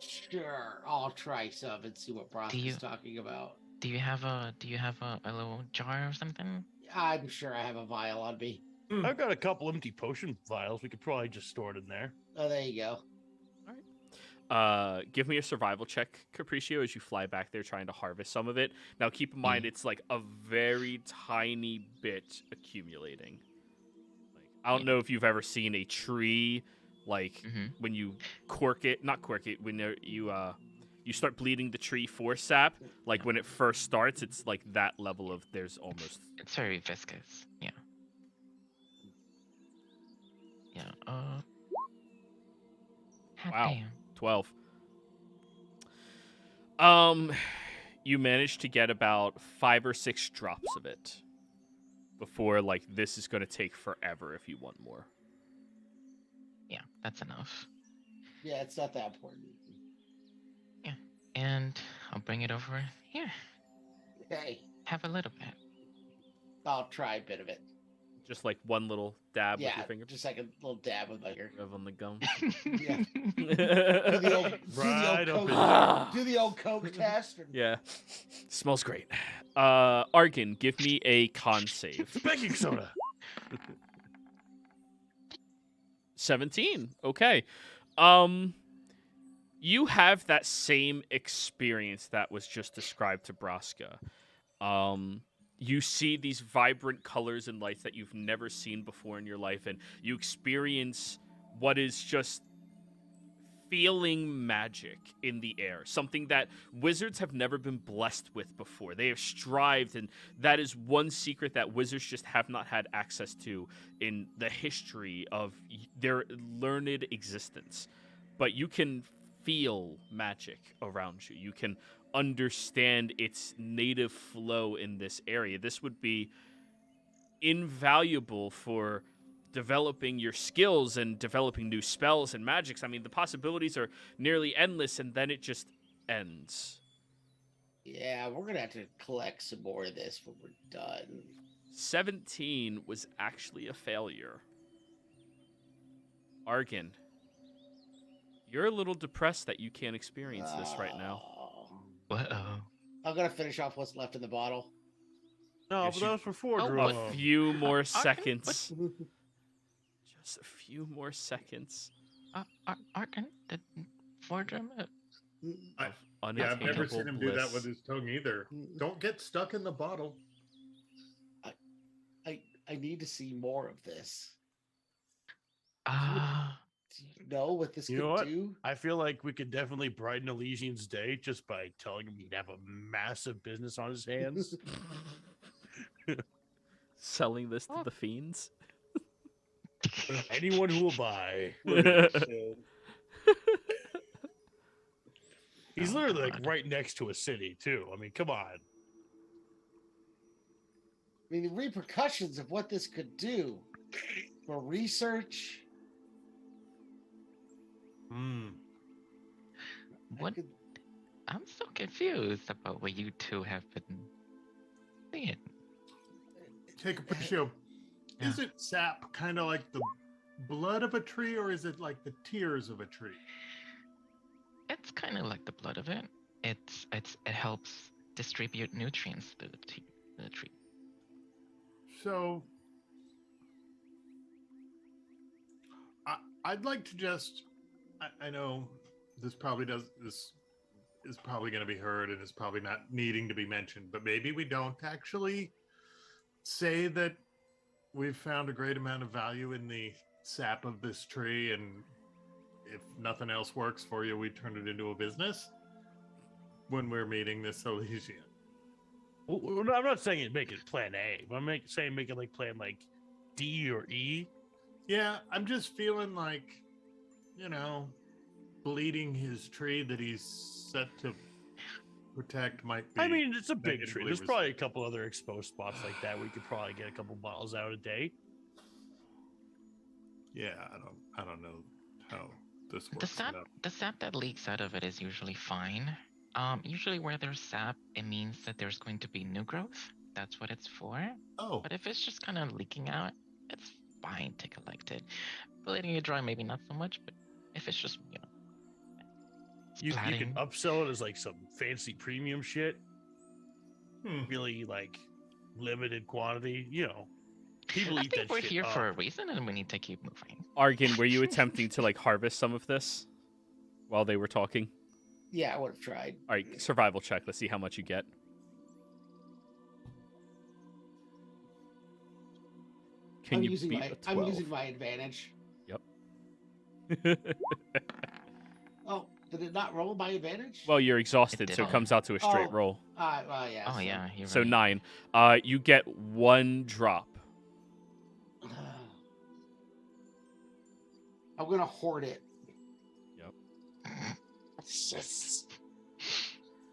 Sure, I'll try some and see what Brock you- is talking about. Do you have a little jar or something? I'm sure I have a vial on me. I've got a couple empty potion vials. We could probably just store it in there. Oh, there you go. Give me a survival check, Capriccio, as you fly back there trying to harvest some of it. Now, keep in mind, it's like a very tiny bit accumulating. Like, I don't know if you've ever seen a tree, like Mm-hmm. when you not cork it, when you start bleeding the tree for sap. Like when it first starts, it's like that level of there's almost. It's very viscous. Yeah. Yeah. God Wow. damn. 12. You managed to get about 5 or 6 drops of it before, like, this is going to take forever if you want more. Yeah, that's enough. Yeah, it's not that important. Yeah, and I'll bring it over here. Hey, Have a little bit. I'll try a bit of it. Just like one little dab with Yeah, your finger. just like a little dab with my finger. Rub on the gum. Yeah. Do the old, Right up in there. do the old Coke test. And, Yeah. Smells great. Argan, give me a con save. baking soda. 17. Okay. You have that same experience that was just described to Braska. You see these vibrant colors and lights that you've never seen before in your life, and you experience what is just feeling magic in the air, something that wizards have never been blessed with before. They have strived, and that is one secret that wizards just have not had access to in the history of their learned existence. But you can feel magic around you. You can understand its native flow in this area. This would be invaluable for developing your skills and developing new spells and magics. I mean, the possibilities are nearly endless, and then it just ends. yeah, we're gonna have to collect some more of this when we're done. 17 was actually a failure. Argan, you're a little depressed that you can't experience this right now. Oh. Uh-oh. I'm gonna finish off what's left in the bottle. No, Yes, but you- that was before Oh, Drew. A few more Argan, seconds. Just a few more seconds Arkan, the Fordrum. of Yeah, I've unattainable never seen him do that bliss. with his tongue either. Don't get stuck in the bottle. I need to see more of this. Ah, Do you know what this You could know what? do? I feel like we could definitely brighten Elysian's day just by telling him he'd have a massive business on his hands. Selling this to the fiends. Anyone who will buy. We're gonna chill. He's Oh, literally like God. right next to a city too. I mean, come on. I mean, the repercussions of what this could do for research. Hmm. I what? could- I'm so confused about what you two have been seeing. Take a Patricio. Yeah. Is it sap kind of like the blood of a tree, or is it like the tears of a tree? It's kind of like the blood of it. It helps distribute nutrients to the tree. So I'd like to just I know this is probably going to be heard and is probably not needing to be mentioned, but maybe we don't actually say that we've found a great amount of value in the sap of this tree, and if nothing else works for you, we turn it into a business when we're meeting this Elysian. Well, I'm not saying it make it plan A, but I'm saying make it like plan like D or E. Yeah, I'm just feeling like, bleeding his tree that he's set to protect might be. I mean, it's a big tree. negatively There's received. probably a couple other exposed spots like that. We could probably get a couple bottles out a day. Yeah, I don't know how this The works. sap, enough. the sap that leaks out of it is usually fine. Usually where there's sap, it means that there's going to be new growth. That's what it's for. Oh, But if it's just kind of leaking out, it's fine to collect it. But letting it dry, maybe not so much. But if it's just, You can splatting, upsell it as like some fancy premium shit. Really like limited quantity. People I eat think that we're shit here up. for a reason, and we need to keep moving. Argan, were you attempting to like harvest some of this while they were talking? Yeah, I would have tried. All right, survival check. Let's see how much you get. Can I'm you using beat my a I'm 12? using my advantage. Yep. Oh, did it not roll my advantage? Well, you're exhausted, so it didn't. comes out to a straight Oh. roll. Well, yeah. Oh yeah, you're So right. 9. You get 1 drop. I'm gonna hoard it. Yep.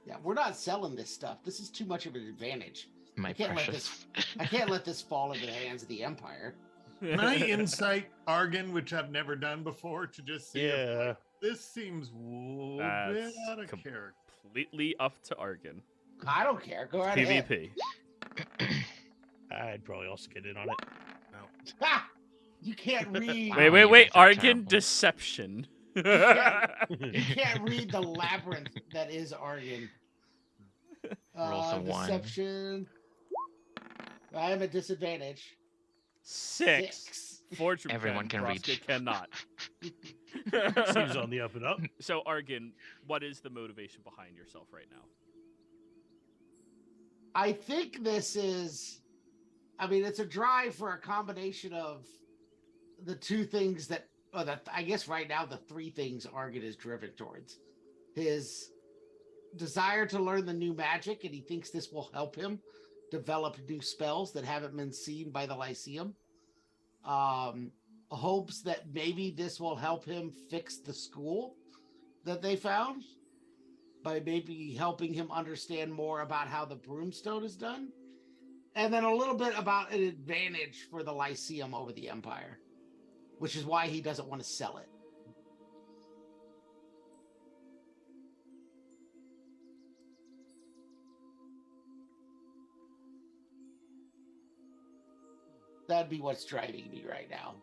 Yeah, we're not selling this stuff. This is too much of an advantage. My I can't precious. I can't let this fall into the hands of the Empire. Can I insight Argon, which I've never done before, to just see if Yeah. this seems a little bit That's out of character? completely up to Argon. I don't care. Go right ahead. PvP. I'd probably also get in on it. Ha! You can't read. Wow, Wait, you guys are Argon terrible. deception. You can't read the labyrinth that is Argon. Rolls a 1. Deception. I have a disadvantage. 6. Fortune Everyone can read. Broska cannot. Seems on the up and up. So, Argon, what is the motivation behind yourself right now? I think this is. I mean, it's a drive for a combination of the two things that. I guess right now the three things Argon is driven towards. His desire to learn the new magic, and he thinks this will help him develop new spells that haven't been seen by the Lyceum. Hopes that maybe this will help him fix the school that they found by maybe helping him understand more about how the broomstone is done. And then a little bit about an advantage for the Lyceum over the Empire, which is why he doesn't want to sell it. That'd be what's driving me right now.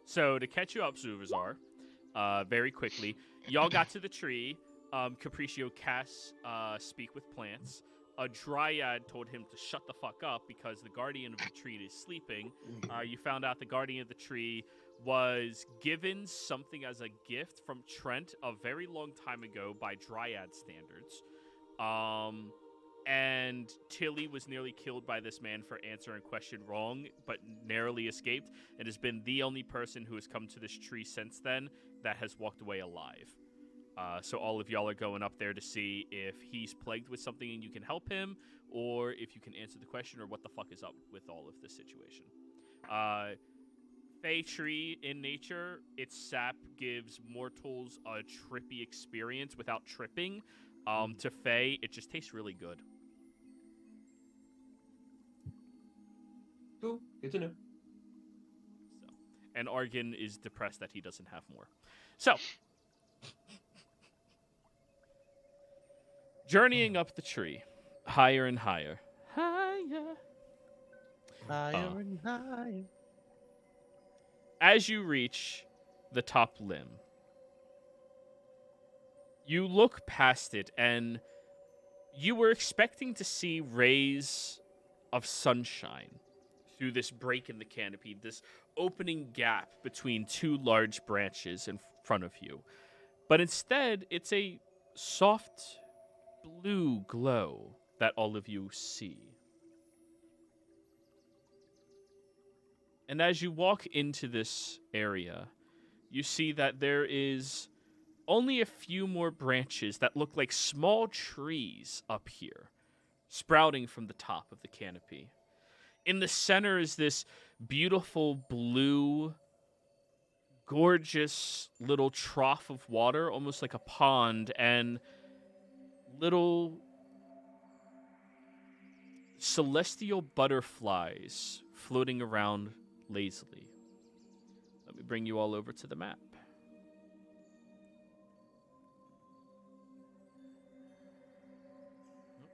So, to catch you up, Zuvazar, very quickly, y'all got to the tree. Capriccio casts Speak with Plants. A dryad told him to shut the fuck up because the guardian of the tree is sleeping. You found out the guardian of the tree was given something as a gift from Trent a very long time ago by dryad standards. And Tilly was nearly killed by this man for answering question wrong, but narrowly escaped, and has been the only person who has come to this tree since then that has walked away alive. So all of y'all are going up there to see if he's plagued with something and you can help him, or if you can answer the question, or what the fuck is up with all of this situation. Fey tree in nature, its sap gives mortals a trippy experience without tripping. To Fey, it just tastes really good. Cool. Good to know. So, and Argon is depressed that he doesn't have more. So, journeying up the tree, higher and higher. Higher. Higher and higher. As you reach the top limb, you look past it, and you were expecting to see rays of sunshine through this break in the canopy, this opening gap between two large branches in front of you. But instead, it's a soft blue glow that all of you see. And as you walk into this area, you see that there is only a few more branches that look like small trees up here, sprouting from the top of the canopy. In the center is this beautiful blue, gorgeous little trough of water, almost like a pond, and little celestial butterflies floating around lazily. Let me bring you all over to the map.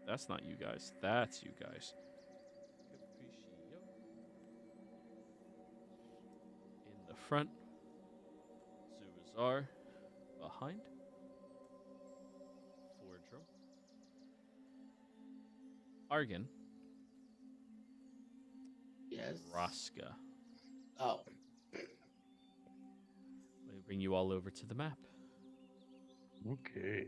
That's not you guys. That's you guys. In the front. Zuvazar behind. Thordrum. Argon. Yes. Roska. Oh. Let me bring you all over to the map. Okay.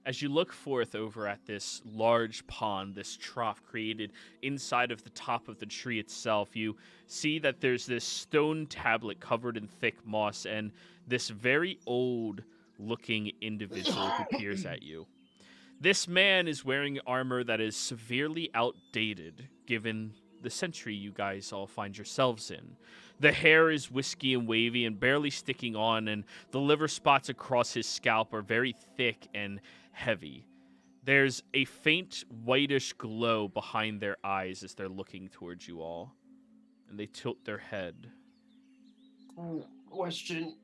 As you look forth over at this large pond, this trough created inside of the top of the tree itself, you see that there's this stone tablet covered in thick moss and this very old-looking individual who peers at you. This man is wearing armor that is severely outdated, given the century you guys all find yourselves in. The hair is wispy and wavy and barely sticking on, and the liver spots across his scalp are very thick and heavy. There's a faint whitish glow behind their eyes as they're looking towards you all, and they tilt their head. Question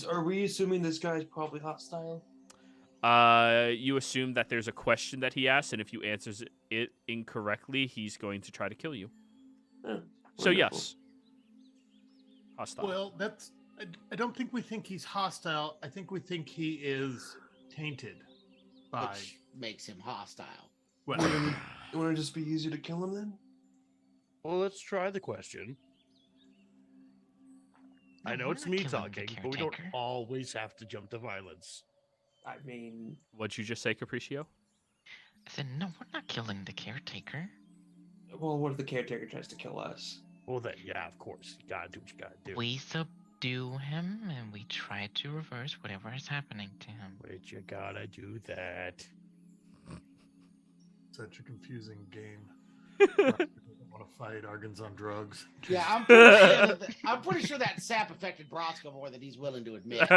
are we assuming this guy's probably hostile? You assume that there's a question that he asks, and if you answers it incorrectly, he's going to try to kill you. So yes, hostile. Well, I don't think we think he's hostile. I think we think he is tainted by. Which makes him hostile. Well, Wouldn't it just be easier to kill him then? Well, let's try the question. I know we're it's not me killing the talking, but we don't caretaker. always have to jump to violence. I mean, What'd you just say, Capriccio? I said, no, we're not killing the caretaker. well, what if the caretaker tries to kill us? Well, then, yeah, of course. You gotta do what you gotta do. We subdue him and we try to reverse whatever is happening to him. Wait, you gotta do that. such a confusing game. Doesn't want to fight. Argan's on drugs. Yeah, I'm pretty sure that sap affected Brosco more than he's willing to admit.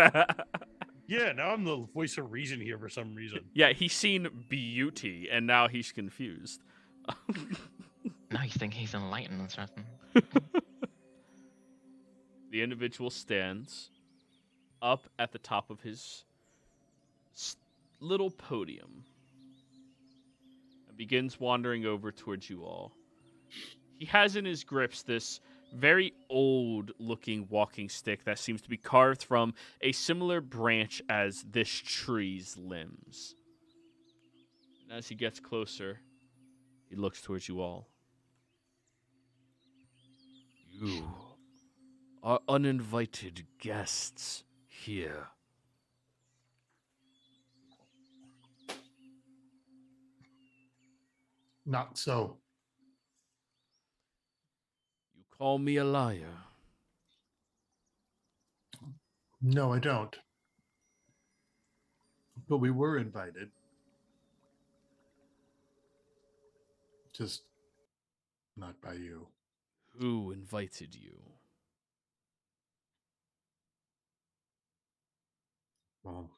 Yeah, now I'm the voice of reason here for some reason. Yeah, he's seen beauty, and now he's confused. Now you think he's enlightened or something. The individual stands up at the top of his little podium and begins wandering over towards you all. He has in his grips this very old-looking walking stick that seems to be carved from a similar branch as this tree's limbs. And as he gets closer, he looks towards you all. You are uninvited guests here. Not so. You call me a liar. No, I don't. But we were invited. Just not by you. Who invited you? Well,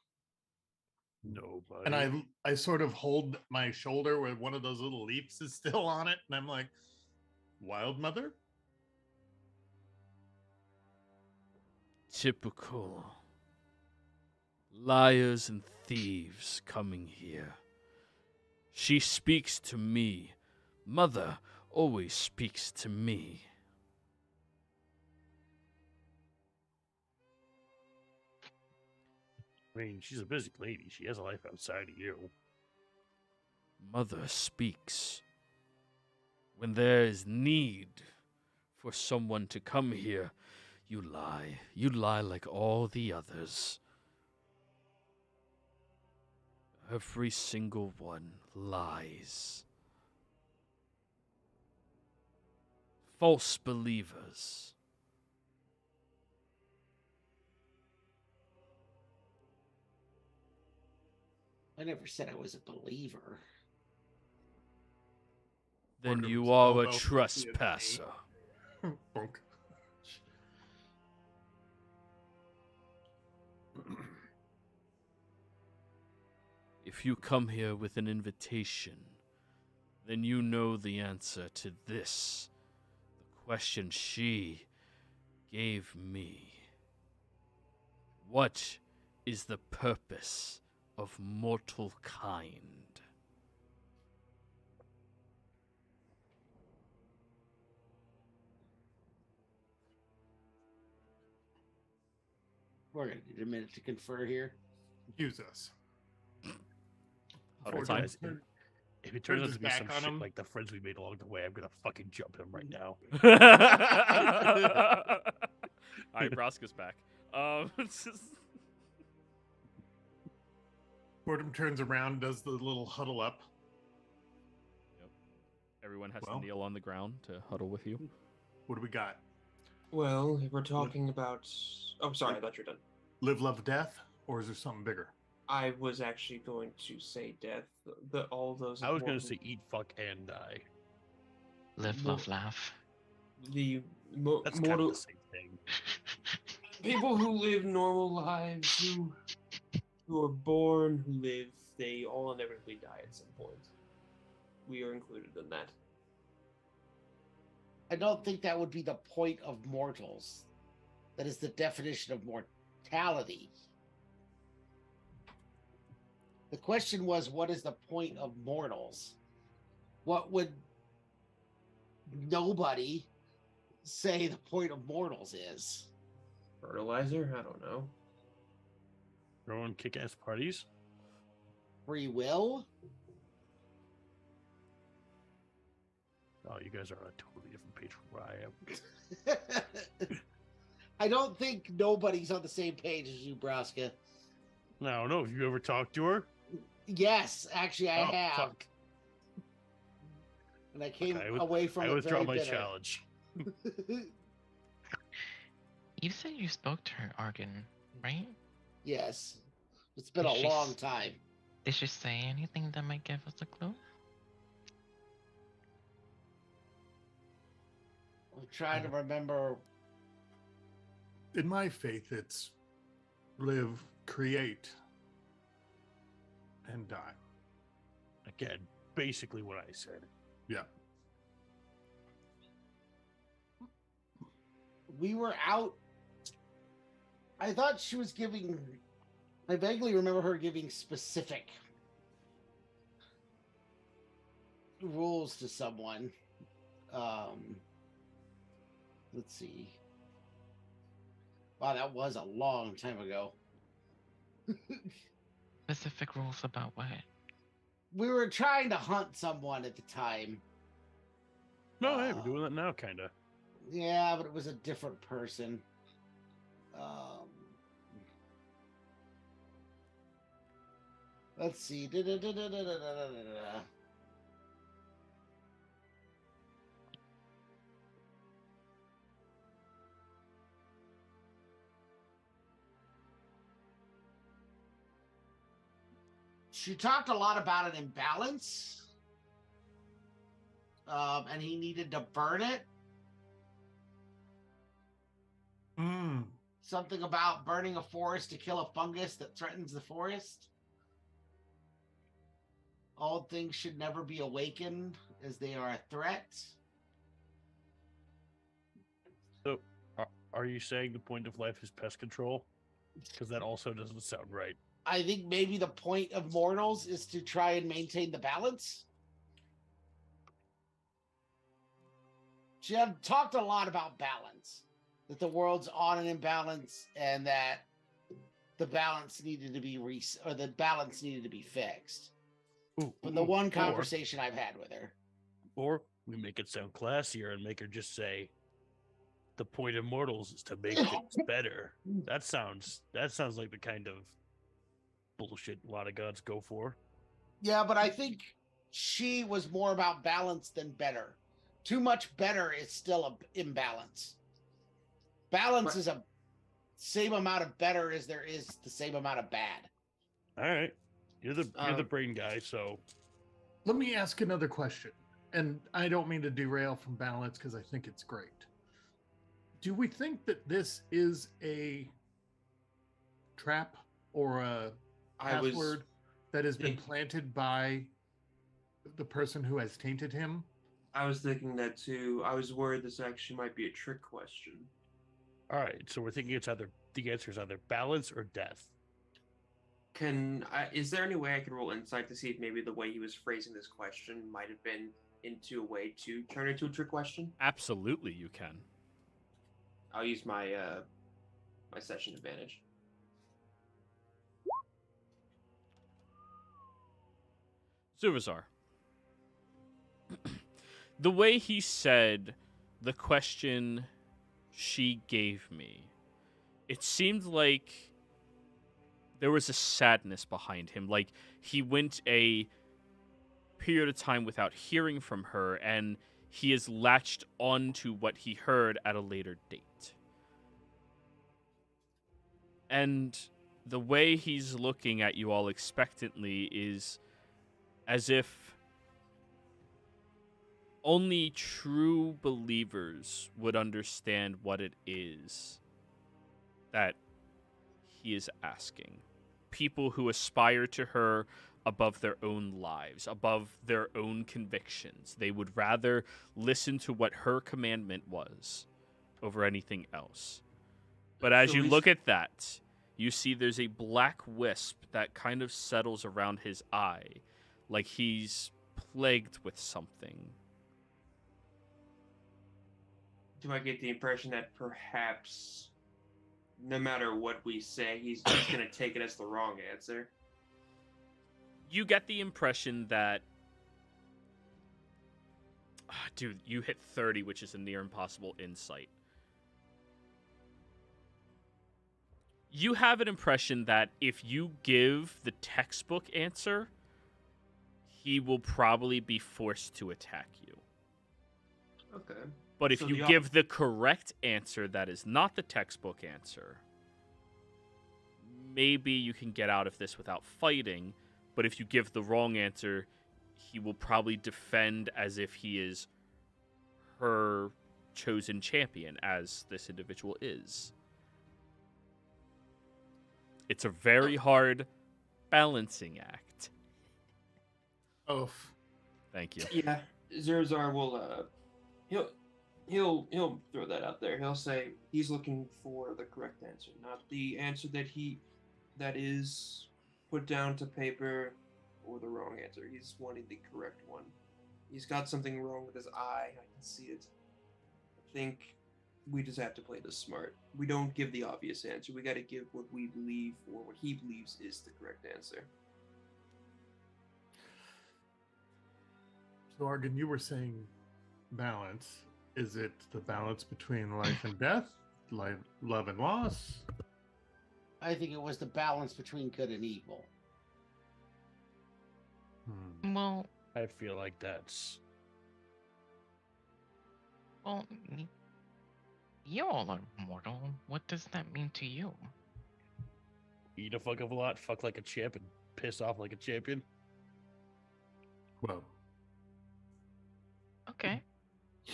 Nobody. and I sort of hold my shoulder where one of those little leaves is still on it, and I'm like, Wild Mother? Typical. Liars and thieves coming here. She speaks to me. Mother always speaks to me. I mean, she's a busy lady. She has a life outside of you. Mother speaks. When there is need for someone to come here, you lie. You lie like all the others. Every single one lies. False believers. I never said I was a believer. Then Order you was are a elbow, trespasser. Bonk. If you come here with an invitation, then you know the answer to this. The question she gave me. What is the purpose of mortal kind? We're gonna need a minute to confer here. Use us. Huddle Or time. guys, if it turns out his to be back some on shit him. like the friends we made along the way, I'm gonna fucking jump him right now. All right, Brosco's back. Gordon turns around, does the little huddle up. Everyone has Well. to kneel on the ground to huddle with you. What do we got? Well, if we're talking about... Oh, sorry, I thought you were done. Live, love, death? Or is there something bigger? I was actually going to say death. All those. I was gonna important- say eat, fuck, and die. Live, love, laugh. The That's kind of mortal the same thing. people who live normal lives, who are born, who live, they all inevitably die at some point. We are included in that. I don't think that would be the point of mortals. That is the definition of mortality. The question was, what is the point of mortals? What would nobody say the point of mortals is? Fertilizer? I don't know. Throwing kick-ass parties. Free will? Oh, you guys are on a totally different page from where I am. I don't think nobody's on the same page as you, Braska. No, I don't know. Have you ever talked to her? Yes, actually, I Oh, have. fuck. And I came Okay, away from I it withdraw very my bitter. challenge. You said you spoke to her, Argon, right? Yes. It's been Did a she long time. Did she say anything that might give us a clue? I'm trying to remember. In my faith, it's live, create, and die. Again, basically what I said. Yeah. We were out. I thought she was giving. I vaguely remember her giving specific rules to someone. Let's see. Wow, that was a long time ago. Specific rules about what? We were trying to hunt someone at the time. No, hey, we're doing that now, kind of. Yeah, but it was a different person. Let's see. She talked a lot about an imbalance. And he needed to burn it. Something about burning a forest to kill a fungus that threatens the forest. All things should never be awakened as they are a threat. So, are you saying the point of life is pest control? Because that also doesn't sound right. I think maybe the point of mortals is to try and maintain the balance. She had talked a lot about balance, that the world's on an imbalance and that the balance needed to be the balance needed to be fixed. From the one conversation I've had with her. Or we make it sound classier and make her just say, the point of mortals is to make things better. That sounds like the kind of bullshit a lot of gods go for. Yeah, but I think she was more about balance than better. Too much better is still an imbalance. Balance is a same amount of better as there is the same amount of bad. All right. You're the brain guy, so Let me ask another question. And I don't mean to derail from balance because I think it's great. Do we think that this is a trap or a password that has been planted by the person who has tainted him? I was thinking that too. I was worried this actually might be a trick question. all right. So we're thinking the answer is either balance or death. Is there any way I could roll insight to see if maybe the way he was phrasing this question might have been into a way to turn it into a trick question? Absolutely, you can. I'll use my my session advantage. Zuvazar. The way he said the question she gave me, it seemed like there was a sadness behind him. Like he went a period of time without hearing from her, and he is latched onto what he heard at a later date. And the way he's looking at you all expectantly is as if only true believers would understand what it is that he is asking. People who aspire to her above their own lives, above their own convictions. They would rather listen to what her commandment was over anything else. But as So you he's- look at that, you see there's a black wisp that kind of settles around his eye, like he's plagued with something. Do I get the impression that perhaps, no matter what we say, he's just gonna take it as the wrong answer? You get the impression that... Dude, you hit 30, which is a near impossible insight. You have an impression that if you give the textbook answer, he will probably be forced to attack you. Okay. But if So you the give the correct answer that is not the textbook answer, maybe you can get out of this without fighting. But if you give the wrong answer, he will probably defend as if he is her chosen champion, as this individual is. It's a very hard balancing act. Oh, Thank you. Yeah, Zerzar will he'll throw that out there. He'll say he's looking for the correct answer, not the answer that is put down to paper or the wrong answer. He's wanting the correct one. He's got something wrong with his eye. I can see it. I think we just have to play this smart. We don't give the obvious answer. We got to give what we believe or what he believes is the correct answer. so Argon, you were saying balance. Is it the balance between life and death, love and loss? I think it was the balance between good and evil. Well, I feel like that's you all are mortal. What does that mean to you? eat a fuck of a lot, fuck like a champ, and piss off like a champion. Well, Okay.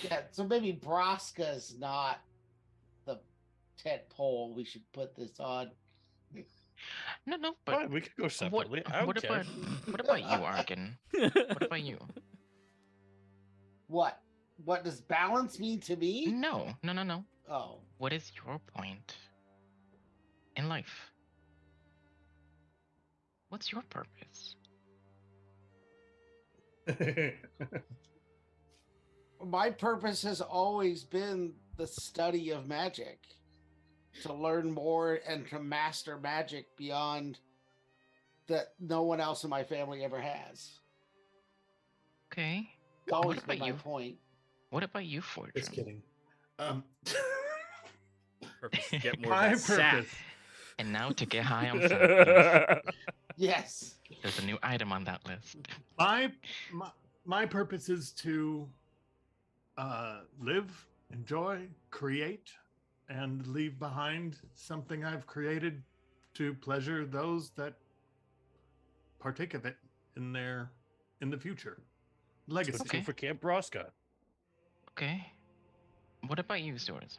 Yeah, so maybe Braska's not the tent pole we should put this on. No, but Fine, we could go separately. I don't what care. about you, Arkin? What about you? What? What does balance mean to me? No. Oh, What is your point in life? What's your purpose? my purpose has always been the study of magic, to learn more and to master magic beyond that no one else in my family ever has. Okay. It's always What been about my you? point. What about you, Fortune? just kidding. Purpose to get more My of that sap. purpose. And now to get high on sap. Yes. There's a new item on that list. My purpose is to live, enjoy, create, and leave behind something I've created to pleasure those that partake of it in the future. Legacy. So two for Camp Braska. Okay. What about you, Zorazar?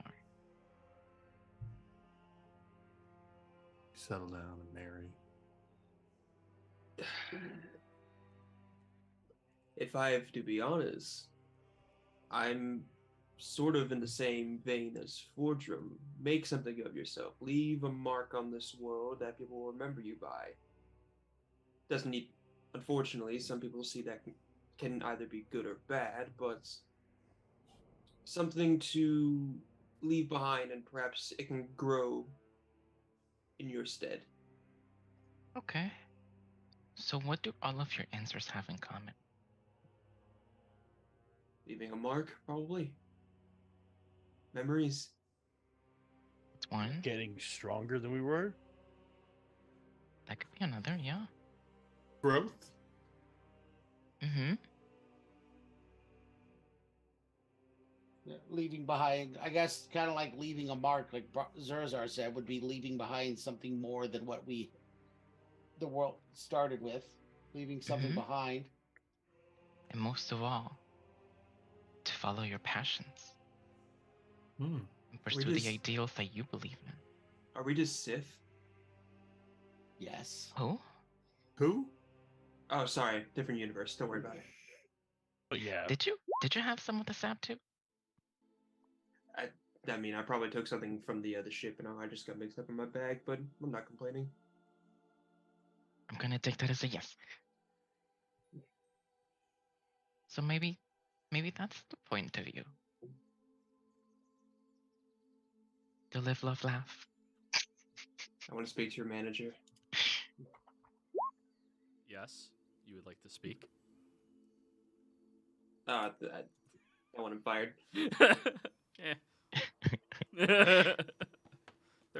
Settle down and marry. If I have to be honest, I'm sort of in the same vein as Fordrum. Make something of yourself. Leave a mark on this world that people will remember you by. Doesn't need, unfortunately, some people see that can either be good or bad, but something to leave behind and perhaps it can grow in your stead. Okay. So what do all of your answers have in common? Leaving a mark, probably. Memories. It's one. Getting stronger than we were. That could be another, yeah. Growth. Mm-hmm. Yeah, leaving behind, I guess, kind of like leaving a mark, like Zerzar said, would be leaving behind something more than what the world started with, leaving something Mhm. behind. And most of all, follow your passions Hmm. and pursue the just- ideals that you believe in. Are we just Sith? Yes. Who? Who? Oh, sorry, different universe. Don't worry about it. But yeah, Did you have some of the sap too? I mean, I probably took something from the ship, and I just got mixed up in my bag. But I'm not complaining. I'm gonna take that as a yes. So maybe that's the point of view. To live, love, laugh. I want to speak to your manager. Yes, you would like to speak. I want him fired. Eh. They're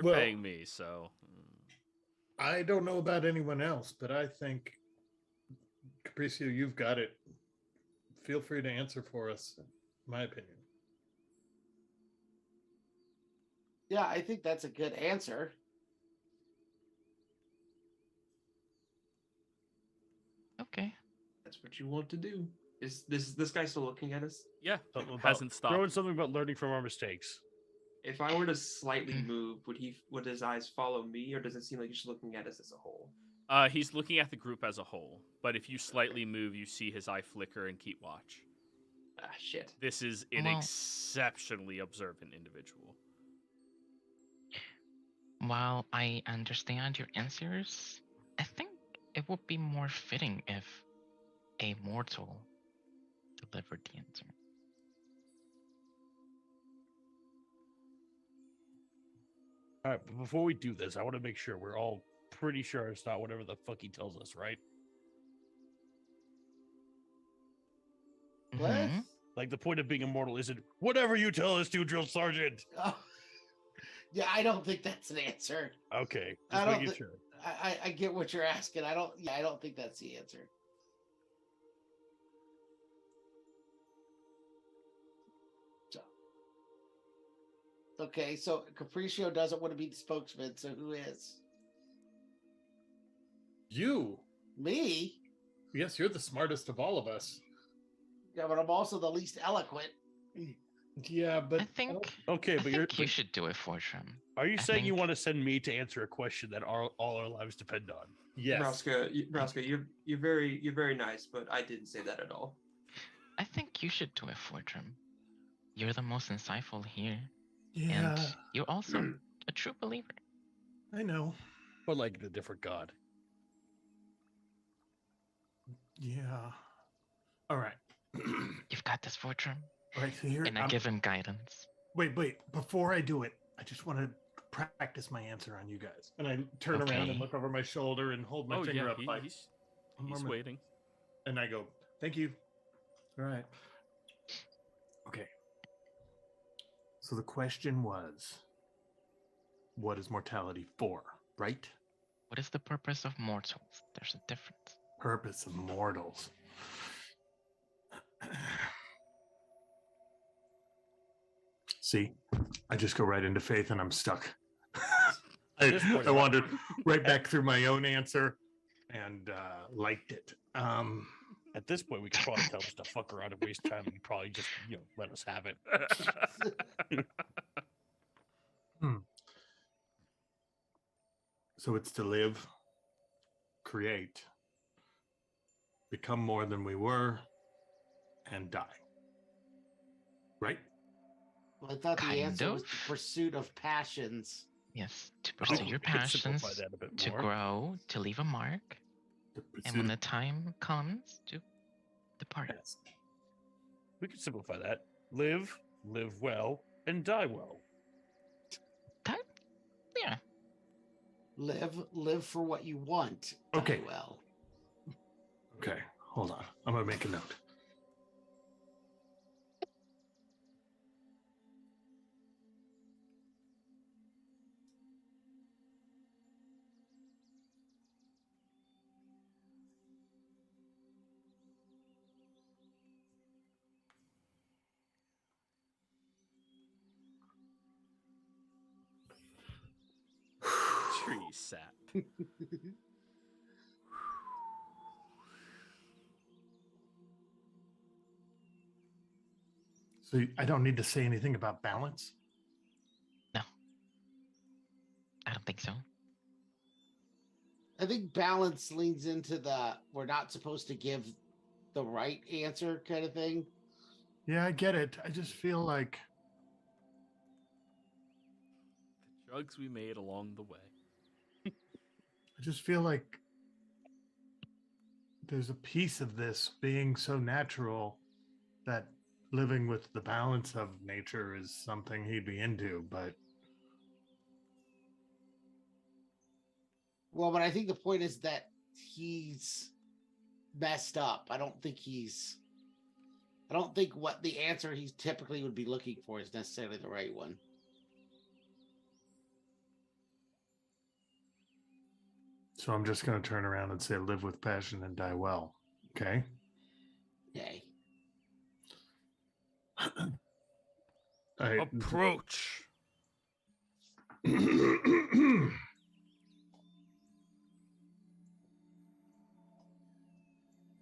Well- paying me, so. I don't know about anyone else, but I think, Capriccio, you've got it. Feel free to answer for us, in my opinion. Yeah, I think that's a good answer. Okay. That's what you want to do. Is this guy still looking at us? Yeah, something about hasn't stopped. throwing something about learning from our mistakes. If I were to slightly Mm. move, would his eyes follow me, or does it seem like he's looking at us as a whole? He's looking at the group as a whole, but if you slightly move, you see his eye flicker and keep watch. Ah, shit. This is an Well- exceptionally observant individual. While I understand your answers, I think it would be more fitting if a mortal delivered the answer. All right, but before we do this, I want to make sure we're all pretty sure it's not whatever the fuck he tells us, right? What? Mhm. Like the point of being immortal isn't whatever you tell us to, drill sergeant. Oh. Yeah, I don't think that's an answer. Okay, I just don't making thi- sure. I get what you're asking. I don't think that's the answer. So, okay, so Capriccio doesn't want to be the spokesman, so who is? You? Me? Yes, you're the smartest of all of us. Yeah, but I'm also the least eloquent. Yeah, but I think Okay, I but you're. think you should do it, Fortune. Are you I saying you think- want to send me to answer a question that all our lives depend on? yes. Raska, you're very nice, but I didn't say that at all. I think you should do it, Fortune. You're the most insightful here, Yeah, and you're also a true believer. I know. But like the different god. Yeah. All right. You've got this, Fortune, All right, so here. and I give him guidance. Wait. Before I do it, I just want to practice my answer on you guys. And I turn around and Okay. look over my shoulder and hold my Oh finger yeah, up like, he's "One he's moment." waiting. And I go, thank you. All right. Okay. So the question was, what is mortality for, right? What is the purpose of mortals? There's a difference. Purpose of mortals. See, I just go right into faith and I'm stuck. this point, I wandered right back through my own answer and liked it. At this point, we could probably tell him just to fuck around and waste time, and he'd probably just let us have it. So it's to live, create, become more than we were, and die. Right? Well, I thought the Kind answer was of. the pursuit of passions. Yes, to We pursue could- your we could simplify passions, that a bit to more. grow, to leave a mark, The and pursuit when of the time comes, to depart. happiness. We could simplify that. Live well, and die well. That, yeah. Live for what you want. Die Okay. well. Okay, hold on. I'm gonna make a note. Tree sap. So I don't need to say anything about balance? No. I don't think so. I think balance leans into the we're not supposed to give the right answer kind of thing. Yeah, I get it. I just feel like The drugs we made along the way. there's a piece of this being so natural that living with the balance of nature is something he'd be into, but Well, but I think the point is that he's messed up. I don't think what the answer he typically would be looking for is necessarily the right one. so I'm just going to turn around and say live with passion and die well. Okay? Okay. Approach.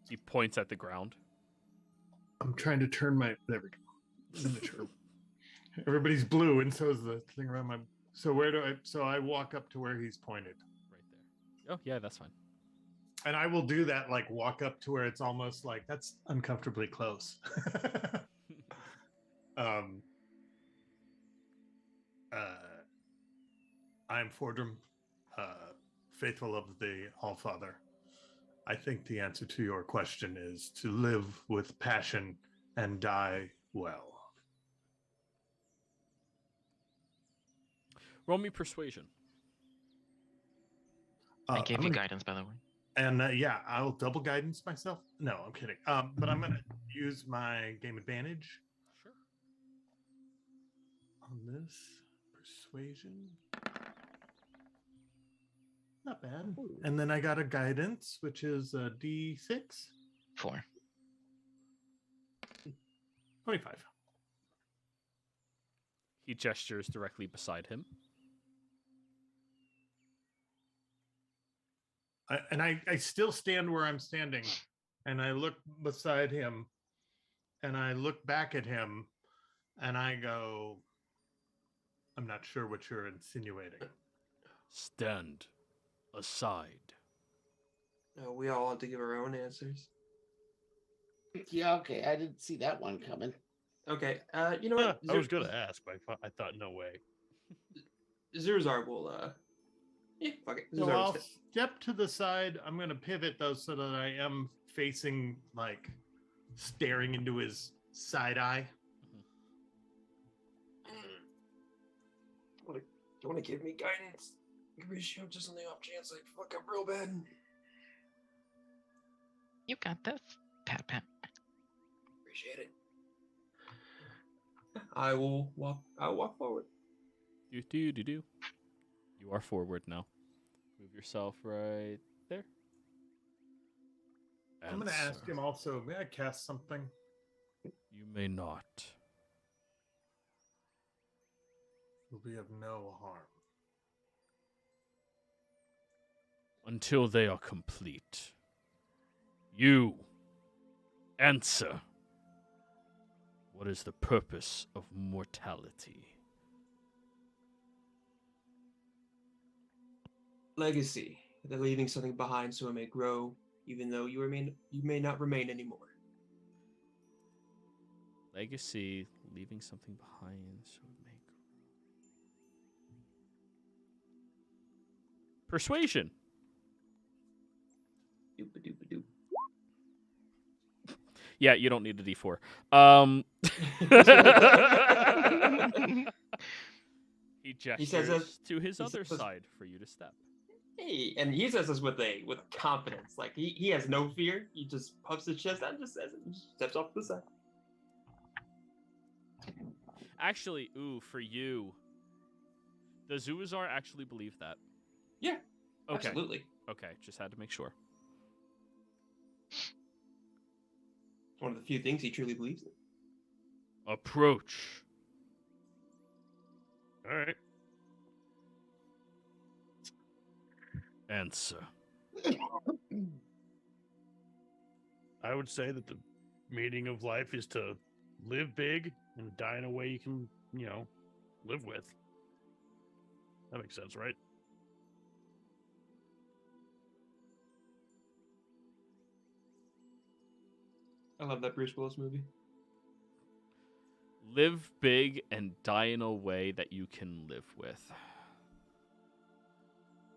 He points at the ground. I'm trying to turn my. There we go. Miniature. Everybody's blue, and so is the thing around my. So where do I? So I walk up to where he's pointed, Right there. Oh, yeah, that's fine. and I will do that. Like walk up to where it's almost like that's uncomfortably close. I'm Fordrum, faithful of the Allfather. I think the answer to your question is to live with passion and die well. Roll me persuasion. I gave I'm you gonna- guidance, by the way. And yeah, I'll double guidance myself. No, I'm kidding. But I'm going to use my game advantage Sure. on this persuasion. Not bad. And then I got a guidance, which is a D6. 4. 25. He gestures directly beside him. I still stand where I'm standing, and I look beside him, and I look back at him, and I go, I'm not sure what you're insinuating. Stand aside. We all have to give our own answers. Yeah, okay. I didn't see that one coming. Okay. You know what? I was gonna ask, but I thought no way. Zurzar will. Yeah, fuck it. So Zurzar will I'll step- step to the side. I'm going to pivot, though, so that I am facing, like, staring into his side eye. Do you want to give me guidance? Horatio, just on the off chance I fuck up real bad. You got this. Pat, pat. Appreciate it. I'll walk forward. Do. You are forward now. Move yourself right there. I'm going to ask him also, may I cast something? You may not. Will be of no harm. Until they are complete. You answer. What is the purpose of mortality? Legacy. They're leaving something behind so it may grow, even though you may not remain anymore. Legacy, leaving something behind so it may grow. Persuasion. Doop-a-doop-a-doop. Yeah, you don't need a D4. He gestures says that- to his he other says- side for you to step. Hey, and he says this with confidence. Like he has no fear. He just puffs his chest out and just says it. And just steps off to the side. Actually, for you, does Zuazar actually believe that? Yeah, Okay. absolutely. Okay, just had to make sure. It's one of the few things he truly believes in. Approach. All right. Answer. I would say that the meaning of life is to live big and die in a way you can, live with. That makes sense, right? I love that Bruce Willis movie. Live big and die in a way that you can live with.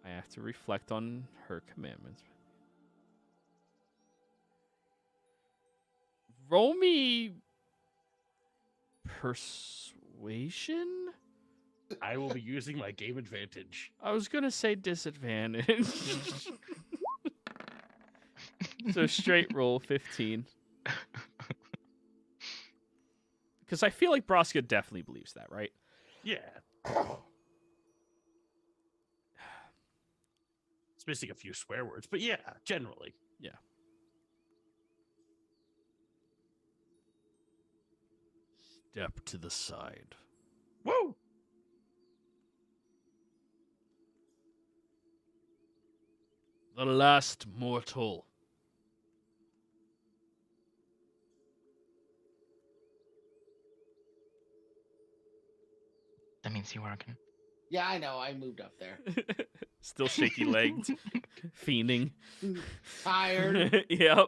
I have to reflect on her commandments. Roll me persuasion? I will be using my game advantage. I was going to say disadvantage. So straight roll 15. Because I feel like Broska definitely believes that, right? Yeah. It's missing a few swear words, but yeah, generally. Yeah. Step to the side. Woo! The last mortal. That means you working. Yeah, I know. I moved up there. Still shaky legged, fiending. Tired, Yep.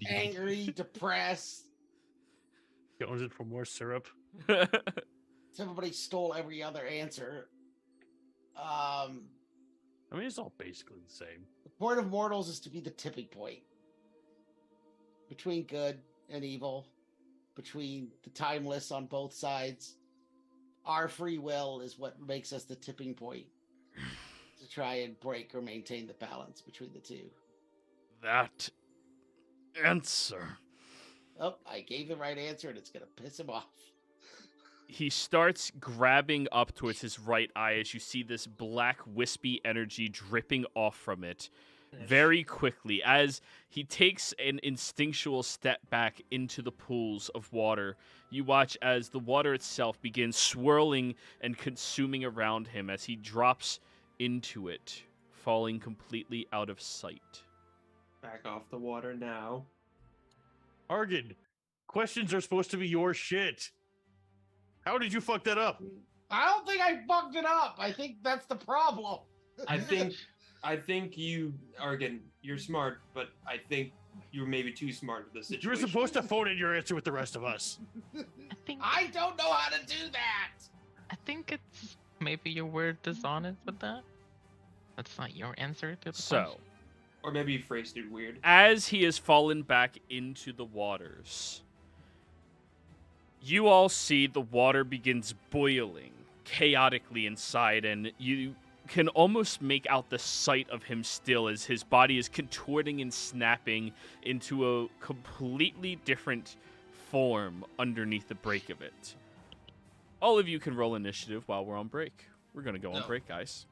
angry, depressed. Jonesing for more syrup. Everybody stole every other answer. I mean, it's all basically the same. The point of mortals is to be the tipping point between good and evil, between the timeless on both sides. Our free will is what makes us the tipping point to try and break or maintain the balance between the two. That answer. Oh, I gave the right answer and it's going to piss him off. He starts grabbing up towards his right eye as you see this black wispy energy dripping off from it very quickly as he takes an instinctual step back into the pools of water. You watch as the water itself begins swirling and consuming around him as he drops into it, falling completely out of sight. Back off the water now. Argon, questions are supposed to be your shit. How did you fuck that up? I don't think I fucked it up. I think that's the problem. I think you, Argon, you're smart, but I think you were maybe too smart for this situation. You were supposed to phone in your answer with the rest of us. I don't know how to do that. I think it's maybe you were dishonest with that. That's not your answer to the So, question. Or maybe you phrased it weird. as he has fallen back into the waters, you all see the water begins boiling chaotically inside, and you can almost make out the sight of him still as his body is contorting and snapping into a completely different form underneath the break of it. All of you can roll initiative while we're on break. We're going to go on No. break, guys.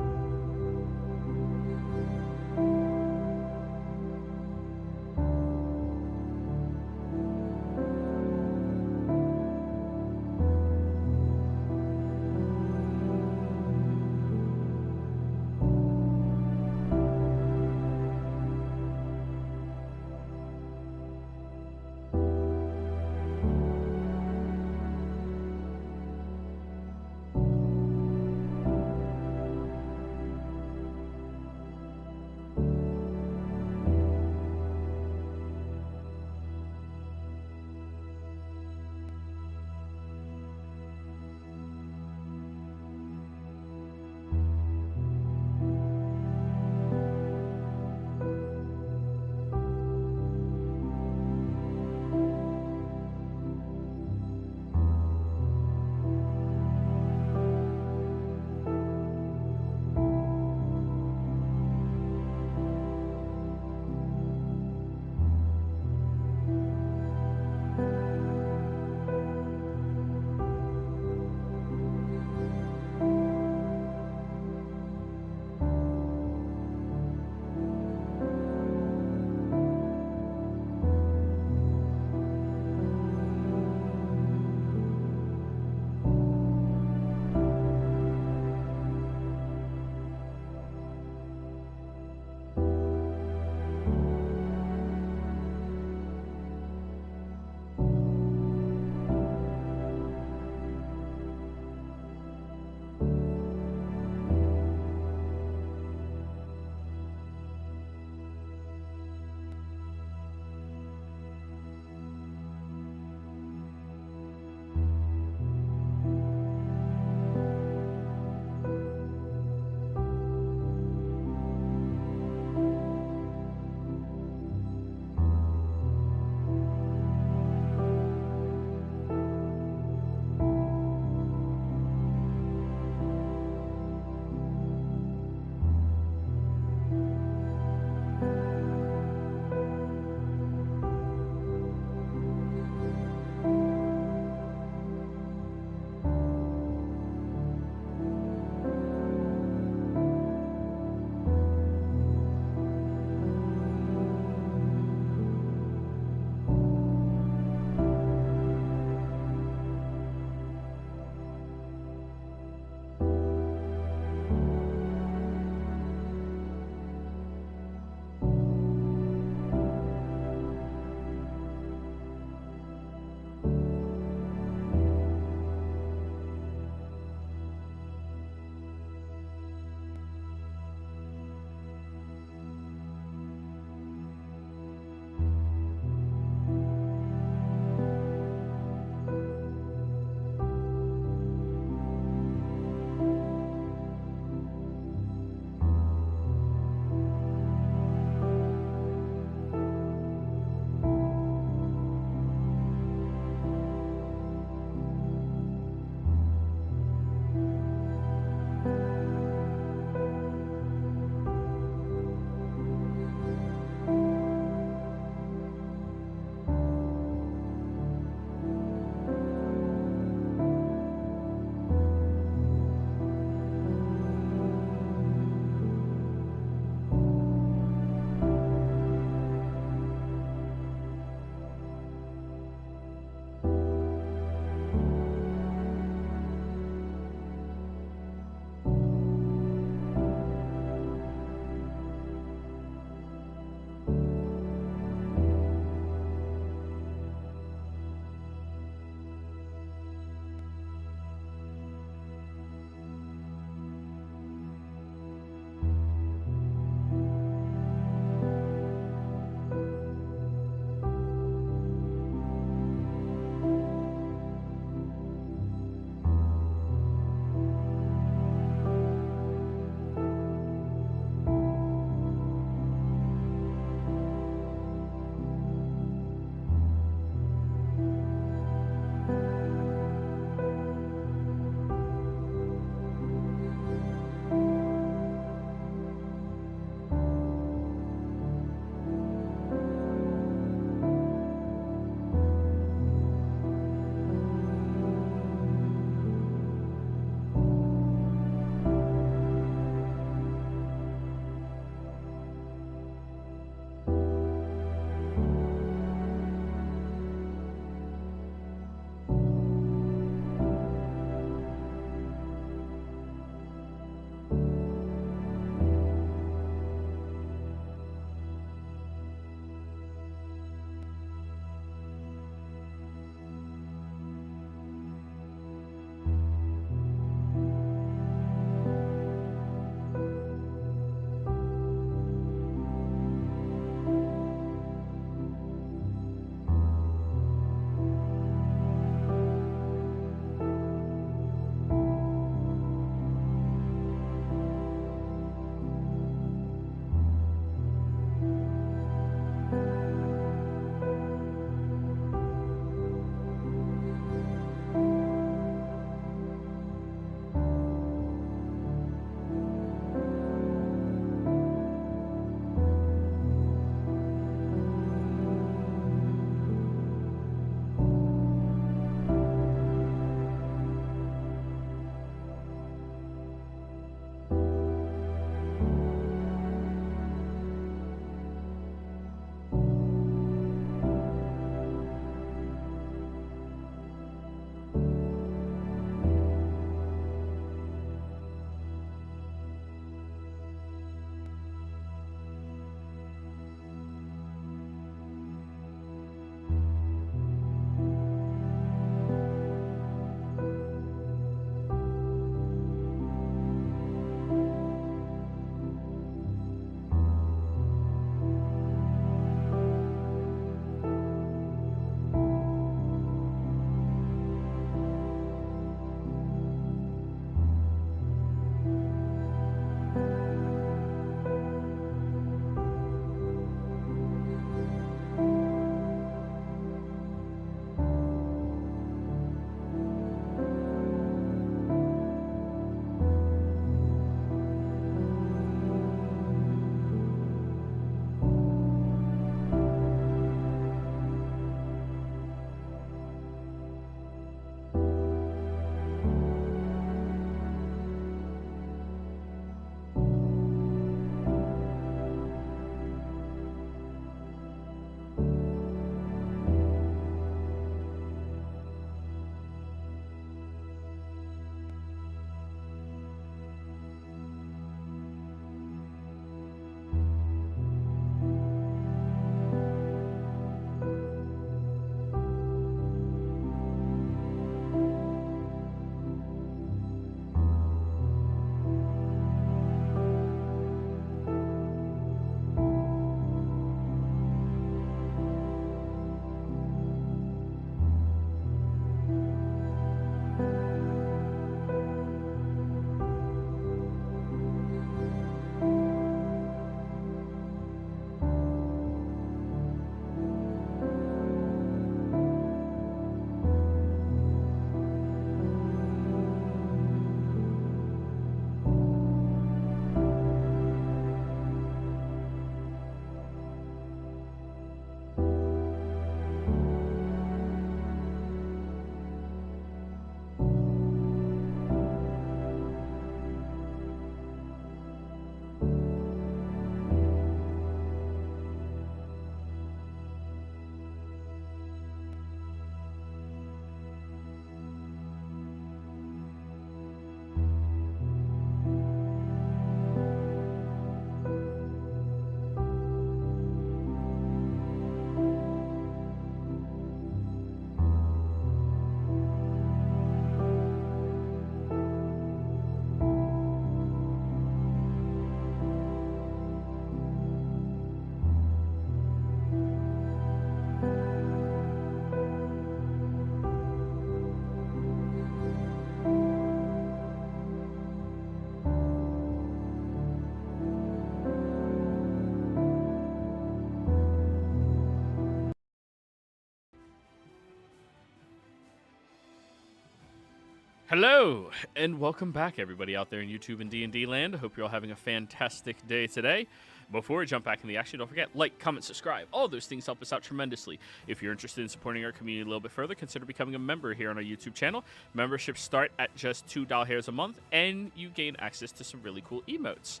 Hello, and welcome back, everybody out there in YouTube and D&D land. I hope you're all having a fantastic day today. Before we jump back in the action, don't forget, like, comment, subscribe. All those things help us out tremendously. If you're interested in supporting our community a little bit further, consider becoming a member here on our YouTube channel. Memberships start at just $2 a month, and you gain access to some really cool emotes.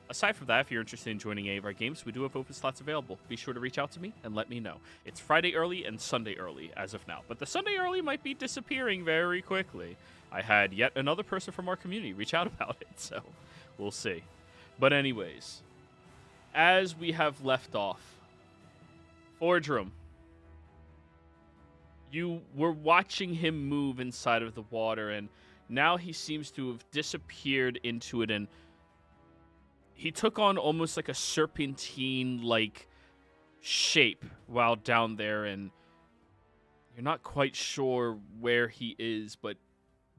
Aside from that, if you're interested in joining any of our games, we do have open slots available. Be sure to reach out to me and let me know. It's Friday early and Sunday early as of now, but the Sunday early might be disappearing very quickly. I had yet another person from our community reach out about it, so we'll see. But anyways, as we have left off, Fordrum, you were watching him move inside of the water, and now he seems to have disappeared into it, and he took on almost like a serpentine-like shape while down there, and you're not quite sure where he is, but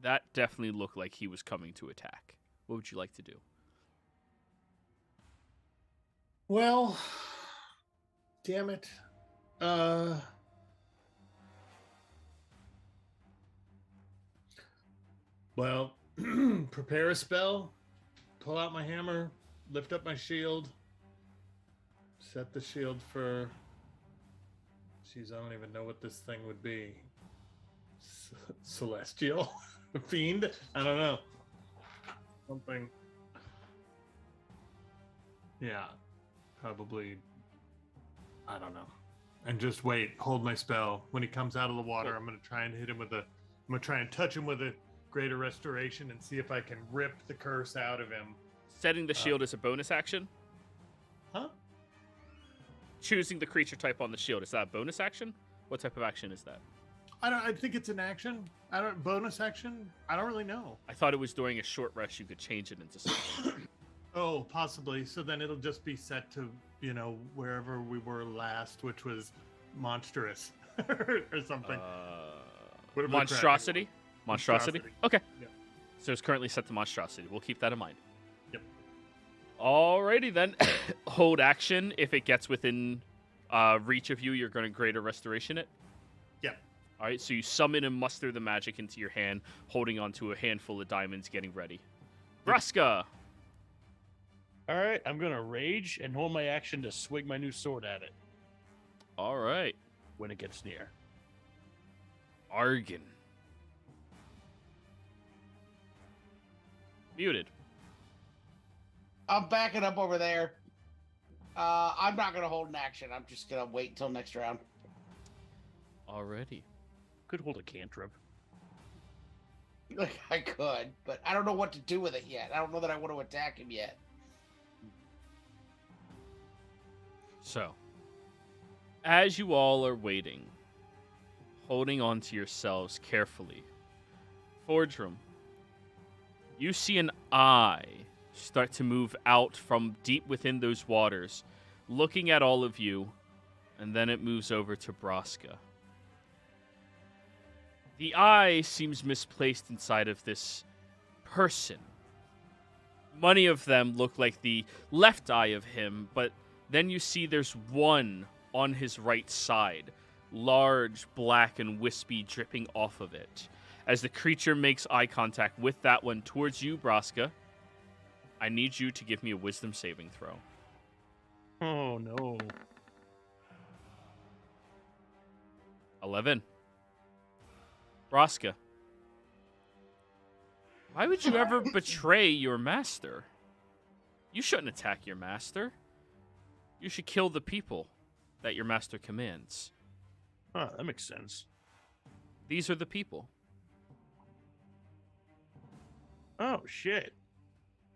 that definitely looked like he was coming to attack. What would you like to do? Well, damn it. Well, prepare a spell, pull out my hammer, lift up my shield, set the shield for... Jeez, I don't even know what this thing would be. Celestial? Fiend? I don't know. Something. Yeah, probably. I don't know. And just wait, hold my spell. When he comes out of the water, I'm going to try and hit him with a... I'm going to try and touch him with a greater restoration and see if I can rip the curse out of him. Setting the shield is a bonus action? Huh? Choosing the creature type on the shield, is that a bonus action? What type of action is that? I think it's an action. Bonus action? I don't really know. I thought it was during a short rest you could change it into something. Oh, possibly. So then it'll just be set to, wherever we were last, which was monstrous or something. Monstrosity? Monstrosity? Okay. Yeah. So it's currently set to monstrosity. We'll keep that in mind. Yep. Alrighty then. Hold action. If it gets within reach of you, you're going to greater restoration it. Yep. All right, so you summon and muster the magic into your hand, holding onto a handful of diamonds, getting ready. Vraska! All right, I'm going to rage and hold my action to swing my new sword at it All right. when it gets near. Argon. Muted. I'm backing up over there. I'm not gonna hold an action. I'm just gonna wait until next round. Alrighty. Could hold a cantrip. Like I could, but I don't know what to do with it yet. I don't know that I want to attack him yet. So, as you all are waiting, holding on to yourselves carefully, Fordrum, you see an eye start to move out from deep within those waters, looking at all of you, and then it moves over to Vraska. The eye seems misplaced inside of this person. Many of them look like the left eye of him, but then you see there's one on his right side, large, black, and wispy, dripping off of it. As the creature makes eye contact with that one towards you, Vraska, I need you to give me a wisdom saving throw. Oh, no. 11. Vraska, why would you ever betray your master? You shouldn't attack your master. You should kill the people that your master commands. Huh, that makes sense. These are the people. Oh, shit.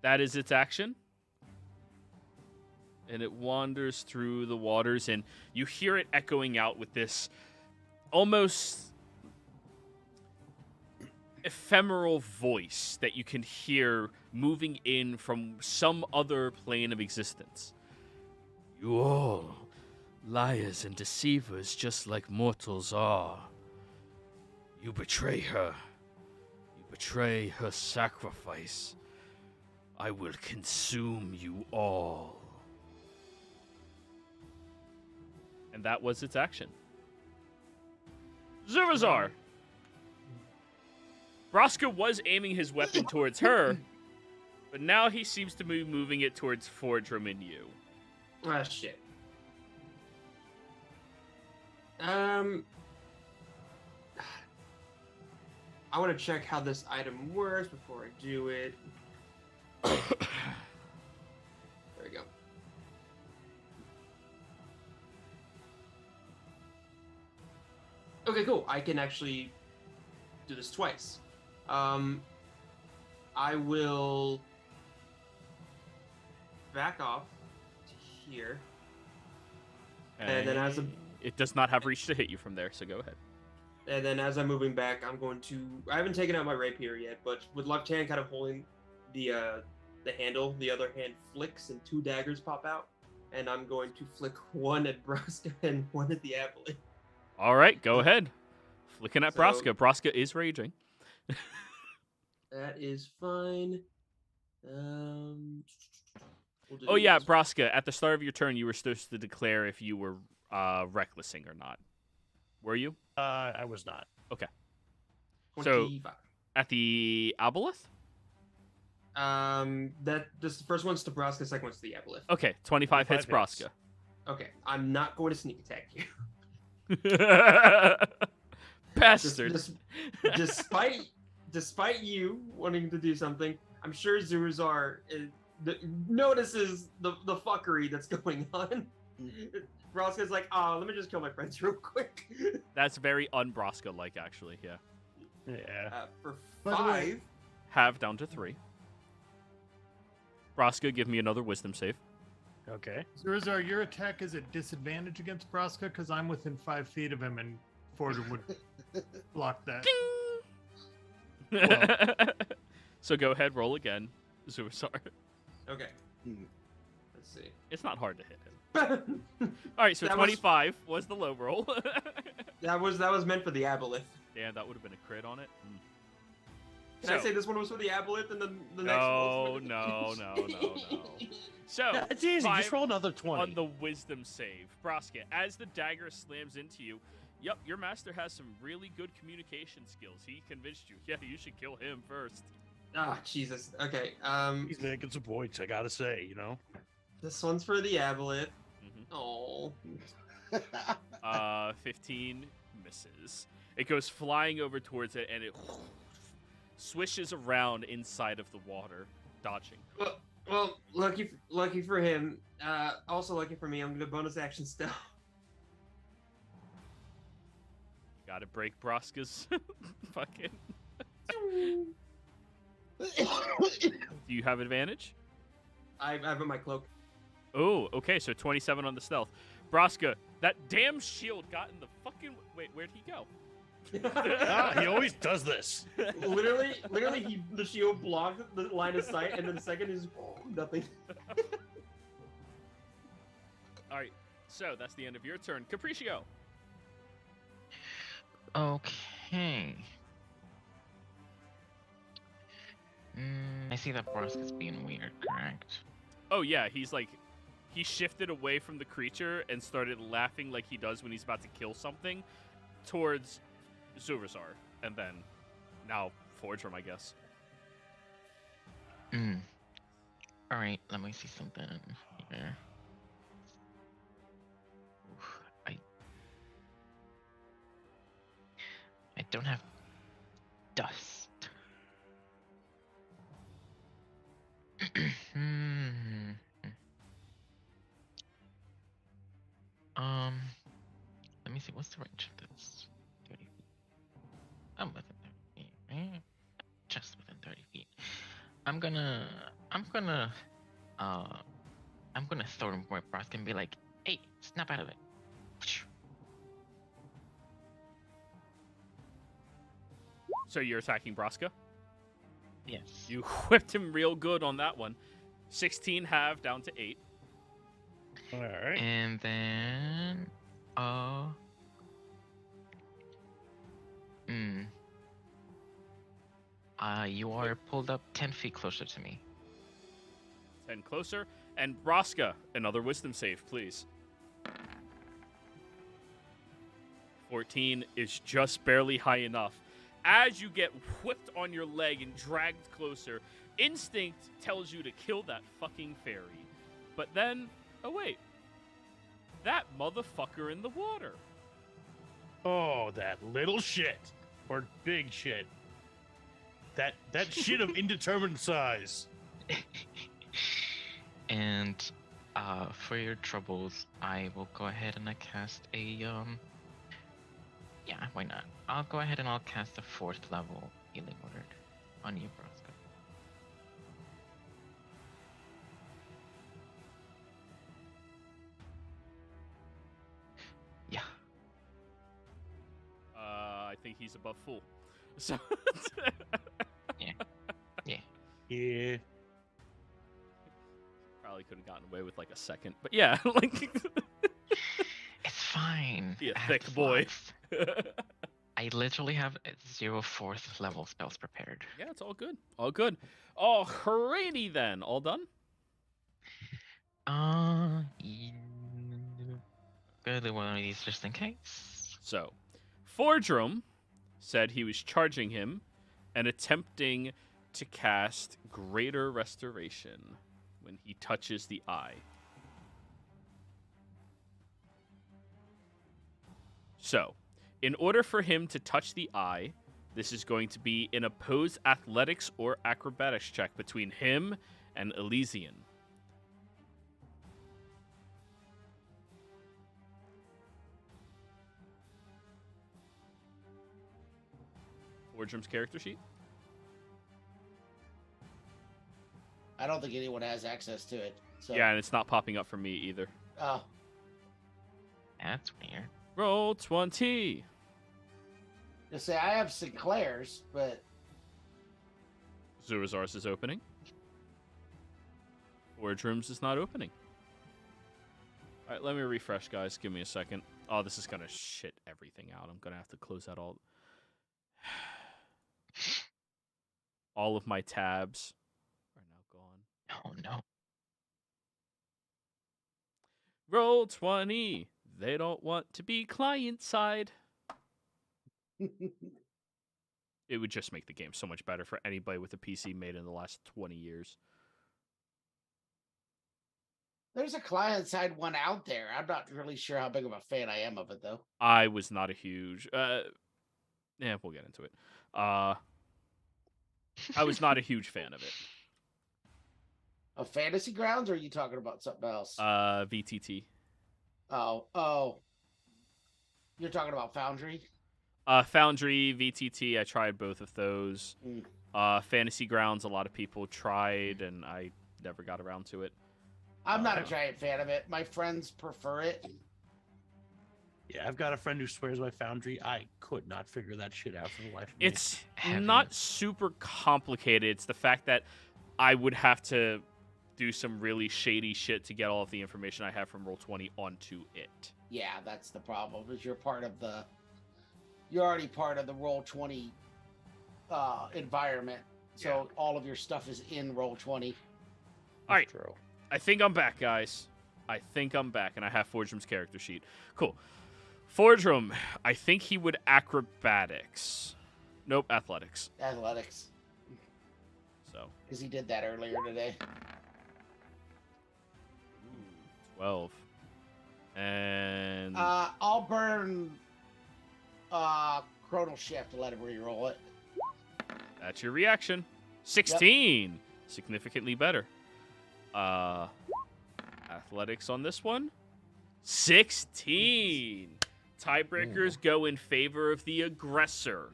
That is its action. And it wanders through the waters, and you hear it echoing out with this almost ephemeral voice that you can hear moving in from some other plane of existence. You all, liars and deceivers just like mortals are. You betray her. You betray her sacrifice. I will consume you all. And that was its action. Zurazar! Broska was aiming his weapon towards her, but now he seems to be moving it towards Fordrum and you. Ah, shit. I want to check how this item works before I do it. There we go. Okay, cool. I can actually do this twice. I will back off to here. And then as a- It does not have reach to hit you from there, so go ahead. And then as I'm moving back, I'm going to... I haven't taken out my rapier yet, but with left hand kind of holding the handle, the other hand flicks and 2 daggers pop out. And I'm going to flick one at Braska and one at the Abilene. All right, go ahead. Flicking at So- Broska. Broska is raging. That is fine. We'll do Oh yeah, this. Broska, at the start of your turn, you were supposed to declare if you were recklessing or not. Were you? I was not. So- 25. At the Aboleth? This the first one's to Braska, the second one's to the Aboleth. Okay, 25 hits 25 hits. Okay, I'm not going to sneak attack you. Broska. Bastard. Despite you wanting to do something, I'm sure Zurazar notices the fuckery that's going on. Braska's like, oh, let me just kill my friends real quick. That's very un-Broska-like, actually, yeah. Yeah. For By the way- 5. Have down to 3. Broska, give me another wisdom save. Okay. Zurazar, your attack is at disadvantage against Braska because I'm within 5 feet of him and Fordham would block that. So go ahead, roll again. Zurazar. Okay. Let's see. It's not hard to hit him. All right, so That was- 25 was the low roll. That was meant for the Aboleth. Damn, that would have been a crit on it. Can I say this one was for the Aboleth and then the next No, one? no. So, Yeah, it's easy. 5 Just roll another 20. on the wisdom save. Broska, as the dagger slams into you, yep, your master has some really good communication skills. He convinced you. Yeah, you should kill him first. Ah, Jesus. Okay. He's making some points, I gotta say, you know? This one's for the Aboleth. Mhm. Oh. 15 misses. It goes flying over towards it, and it swishes around inside of the water, dodging. Well, lucky for him. Also lucky for me. I'm gonna bonus action stealth. Gotta break Broska's fucking... Do you have advantage? I've got my cloak. Oh, okay, so 27 on the stealth. Broska, that damn shield got in the fucking... Wait, where'd he go? He always does this. literally, the shield blocked the line of sight, and then the second is nothing. All right, so that's the end of your turn. Capriccio. Okay. I see that Broska's being weird, correct? Oh, yeah, he's like... He shifted away from the creature and started laughing like he does when he's about to kill something towards Zurazar. And then now Fordrum, I guess. Alright, let me see something here. Oof, I don't have dust. Let me see, what's the range of this? 30 feet. I'm within 30 feet, right? Just within 30 feet. I'm gonna throw him where Broska and be like, hey, snap out of it. So you're attacking Broska? Yes. You whipped him real good on that one. 16 half down to 8. All right. And then, you are pulled up 10 feet closer to me. 10 closer. And Broska, another wisdom save, please. 14 is just barely high enough. as you get whipped on your leg and dragged closer, instinct tells you to kill that fucking fairy. But then, oh wait, that motherfucker in the water. Oh, that little shit. Or big shit. That shit of indeterminate size. And for your troubles, I will go ahead and I cast a yeah, why not? I'll go ahead and I'll cast a 4th level healing word on you, Braska. Yeah. I think he's above full. So Yeah. probably could have gotten away with like a second, but yeah, like It's fine. be a I have thick boy. slots. I literally have 0 4th level spells prepared. Yeah, it's all good. All good. Alrighty then. All done? Go to one of these just in case. So, Fordrum said he was charging him and attempting to cast Greater Restoration when he touches the eye. So, in order for him to touch the eye, this is going to be an opposed athletics or acrobatics check between him and Elysian. Fordrum's character sheet. I don't think anyone has access to it. So Yeah, and it's not popping up for me either. Oh, That's weird. Roll 20. to say I have Sinclair's, but Zurazar's is opening. Fordrum's is not opening. All right, let me refresh, guys. Give me a second. Oh, this is going to shit everything out. I'm going to have to close out all of my tabs are now gone. Oh no. Roll 20. They don't want to be client side. It would just make the game so much better for anybody with a PC made in the last 20 years. there's a client side one out there. I'm not really sure how big of a fan I am of it though. I was not a huge... yeah, we'll get into it. I was not a huge fan of it. Of Fantasy Grounds, or are you talking about something else? VTT. Oh. You're talking about Foundry? Foundry, VTT, I tried both of those. Mm. Fantasy Grounds, a lot of people tried, and I never got around to it. I'm not a giant fan of it. My friends prefer it. Yeah, I've got a friend who swears by Foundry. I could not figure that shit out for the life of me. It's Heavy. not super complicated. It's the fact that I would have to do some really shady shit to get all of the information I have from Roll20 onto it. Yeah, that's the problem. Is you're already part of the Roll20 environment. So all of your stuff is in Roll20. All right. True. I think I'm back, guys. I think I'm back, and I have Fordrum's character sheet. Cool. Fordrum, I think he would acrobatics. Nope, athletics. Athletics. So, Because he did that earlier today. 12. And I'll burn Chronal Shift to let him re-roll it. that's your reaction. 16. Significantly better. Athletics on this one. 16. Tiebreakers go in favor of the aggressor.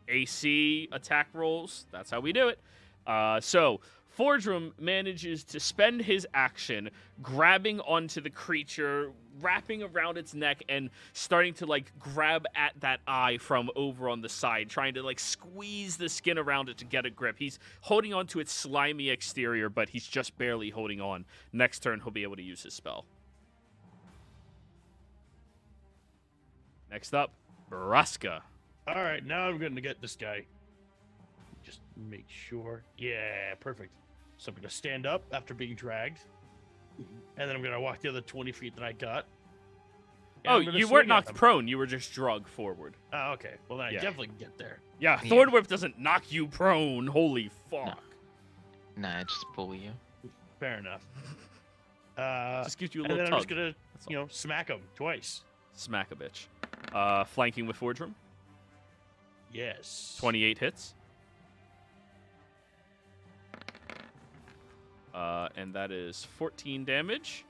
AC attack rolls. That's how we do it. So Fordrum manages to spend his action grabbing onto the creature, wrapping around its neck, and starting to like grab at that eye from over on the side, trying to like squeeze the skin around it to get a grip. He's holding on to its slimy exterior, but he's just barely holding on. Next turn, he'll be able to use his spell. Next up, Braska. All right, now I'm going to get this guy. Just make sure. Yeah, perfect. So I'm going to stand up after being dragged. And then I'm going to walk the other 20 feet that I got. Yeah, Oh, I'm gonna you swing weren't at knocked him. prone. You were just drugged forward. Oh, okay. Well, then I Yeah. definitely can get there. Yeah, Yeah. Thorn Whip doesn't knock you prone. Holy fuck. Nah, I just pull you. Fair enough. Just gives you a And little then I'm tug. just gonna, That's all. smack him twice. Smack a bitch. Flanking with Fordrum. Yes. 28 hits. And that is 14 damage.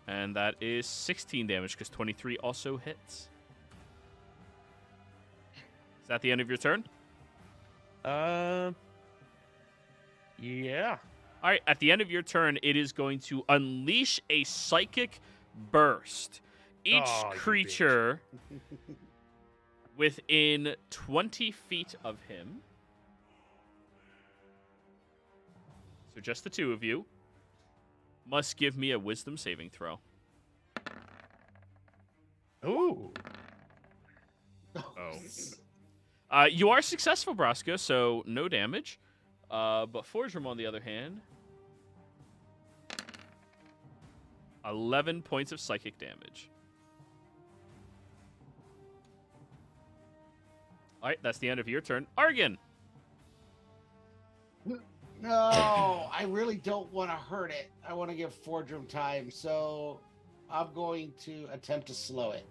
And that is 16 damage because 23 also hits. Is that the end of your turn? Yeah. All right, at the end of your turn, it is going to unleash a psychic burst. Each Oh, you bitch. creature within 20 feet of him, so just the two of you, must give me a wisdom saving throw. Ooh. Oh. You are successful, Braska, so no damage. But Fordrum, on the other hand, 11 points of psychic damage. All right, that's the end of your turn. Argon! No, I really don't want to hurt it. I want to give Fordrum time, so I'm going to attempt to slow it.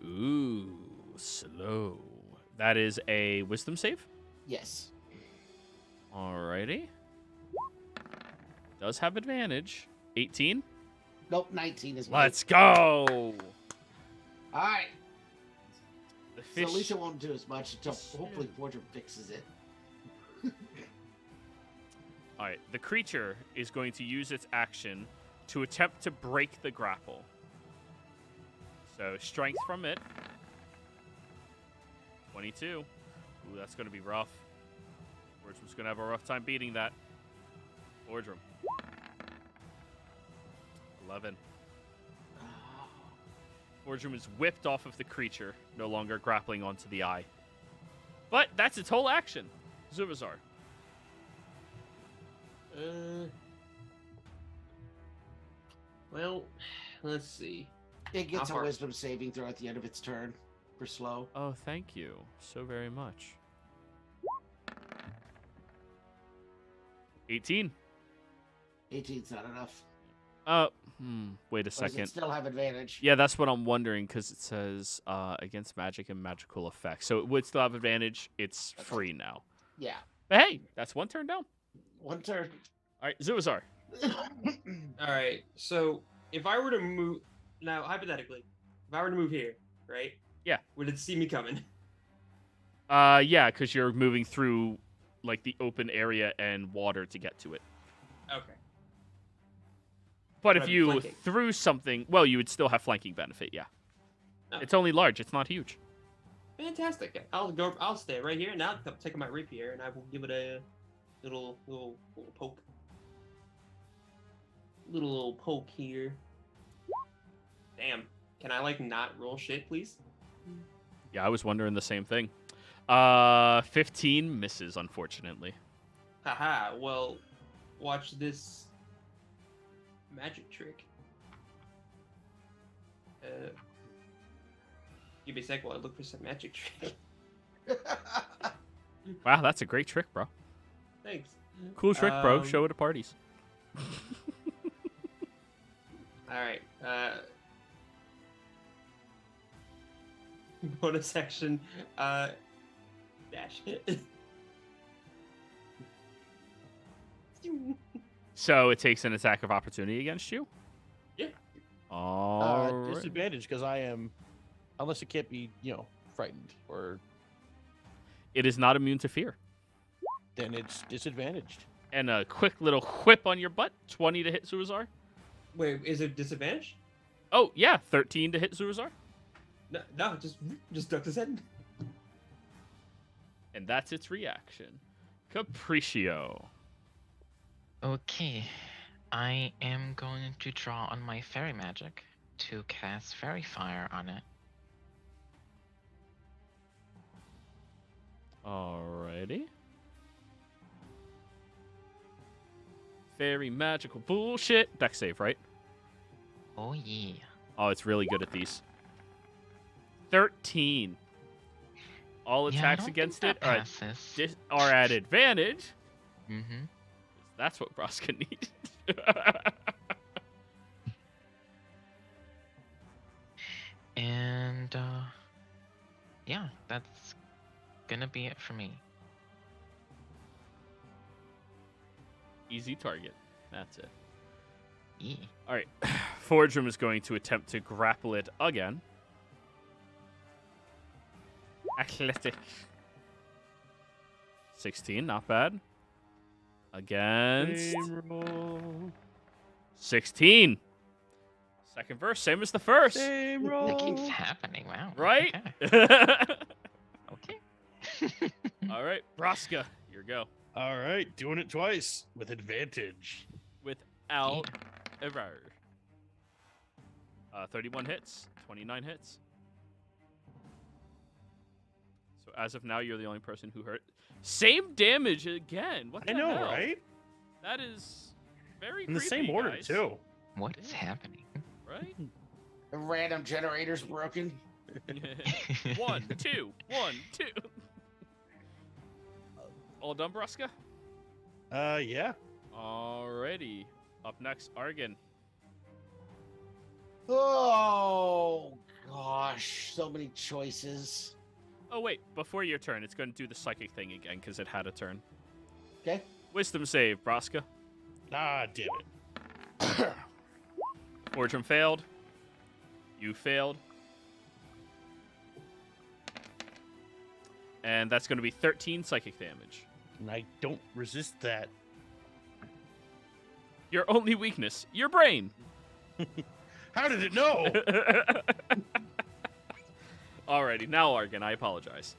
Ooh, slow. That is a wisdom save? Yes. Alrighty. Does have advantage. 18? Nope, 19 is my. Let's go! All right. The So fish... at least it won't do as much until hopefully Fordrum fixes it. Alright, the creature is going to use its action to attempt to break the grapple. So, strength from it. 22. Ooh, that's going to be rough. Fordrum's going to have a rough time beating that. Fordrum. 11. Fordrum is whipped off of the creature, no longer grappling onto the eye. But that's its whole action. Zuvazar. Well, let's see. It gets How a far? wisdom saving throw at the end of its turn for slow. Oh, thank you so very much. 18. 18's not enough. Wait a Or does second. it still have advantage? Yeah, that's what I'm wondering because it says against magic and magical effects. So it would still have advantage. It's free now. Yeah. But hey, that's one turn down. One turn. All right, Zuvazar. All right. So if I were to move now, hypothetically, if I were to move here, right? Yeah. Would it see me coming? Yeah, because you're moving through like the open area and water to get to it. Okay. But Would if I be you flanking? threw something, well, you would still have flanking benefit. Yeah. Oh. It's only large. It's not huge. Fantastic. I'll stay right here, and I'll take my rapier, and I will give it a little poke. Little poke here. Damn. Can I not roll shit, please? Yeah, I was wondering the same thing. 15 misses, unfortunately. Haha. Well, watch this magic trick. Give me a sec while I look for some magic trick. Wow, that's a great trick, bro. Thanks. Cool trick, bro. Um, Show it at parties. All right. Bonus action. Dash hit. So it takes an attack of opportunity against you? Yeah. All right. Disadvantage because I am, unless it can't be, frightened, or It is not immune to fear. then it's disadvantaged. And a quick little whip on your butt. 20 to hit Zuvazar. Wait, is it disadvantage? Oh, yeah. 13 to hit Zuvazar. No, just ducked his head. And that's its reaction. Capriccio. Okay, I am going to draw on my fairy magic to cast fairy fire on it. Alrighty. Very magical bullshit. Dex save, right? Oh yeah. Oh, it's really good at these. 13. All Yeah, I attacks don't against think it that passes. are at advantage. Mm-hmm. That's what Braska needs. And yeah, that's gonna be it for me. Easy target. That's it. Yeah. All right. Fordrum is going to attempt to grapple it again. Athletic. 16, not bad. Against Same roll. 16. Second verse, same as the first. Same It keeps roll. happening. Wow. Right? Okay. All right, Braska, your go. All right, doing it twice with advantage. Without error. 31 hits, 29 hits. So as of now, you're the only person who hurt. Same damage again. What the I know, hell? right? That is very In the creepy, same order, guys. too. What is happening? Right? The random generator's broken. 1, 2, 1, 2. All done, Braska? Yeah. Alrighty. Up next, Argon. Oh gosh, so many choices. Oh, wait. Before your turn, it's going to do the psychic thing again because it had a turn. Okay. Wisdom save, Braska. Ah, damn it. Fordrum failed. You failed. And that's going to be 13 psychic damage. And I don't resist that. Your only weakness, your brain. How did it know? Alrighty, now Argon, I apologize.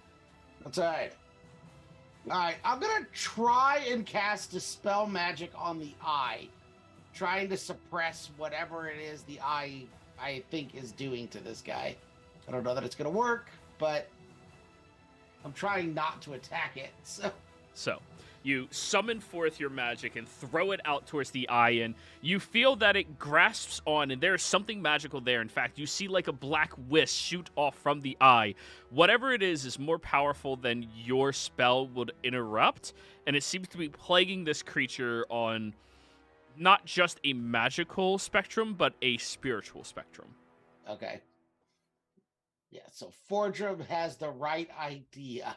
That's all right. All right, I'm gonna try and cast Dispel Magic on the eye, trying to suppress whatever it is the eye I think is doing to this guy. I don't know that it's gonna work, but I'm trying not to attack it. So, you summon forth your magic and throw it out towards the eye, and you feel that it grasps on, and there's something magical there. In fact, you see like a black wisp shoot off from the eye. Whatever it is more powerful than your spell would interrupt, and it seems to be plaguing this creature on not just a magical spectrum, but a spiritual spectrum. Okay. Yeah, so Fordrum has the right idea.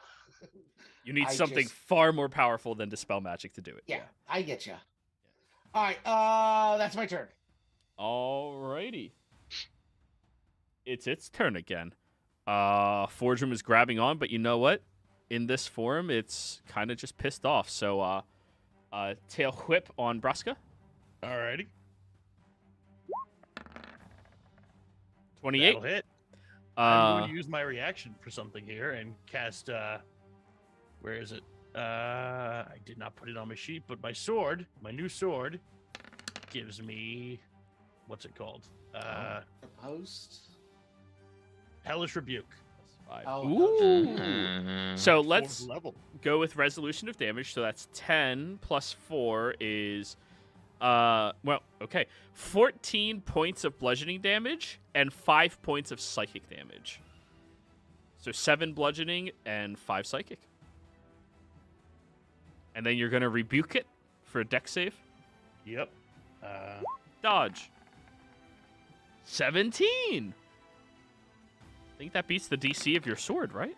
You need I something just- far more powerful than Dispel Magic to do it. Yeah, I get you. All right, that's my turn. Alrighty. It's its turn again. Fordrum is grabbing on, but you know what? In this form, it's kind of just pissed off. So, tail whip on Braska. Alrighty. 28. That'll hit. I'm Uh, going to use my reaction for something here and cast, where is it? I did not put it on my sheet, but my sword, my new sword, gives me, what's it called? The post. Hellish Rebuke. +5. Oh, Ooh. Mm. So Fourth let's level. go with resolution of damage. So that's 10 plus 4 is, well, okay, 14 points of bludgeoning damage and 5 points of psychic damage. So 7 bludgeoning and 5 psychic. And then you're going to rebuke it for a dex save. Yep. Dodge. 17. I think that beats the DC of your sword, right?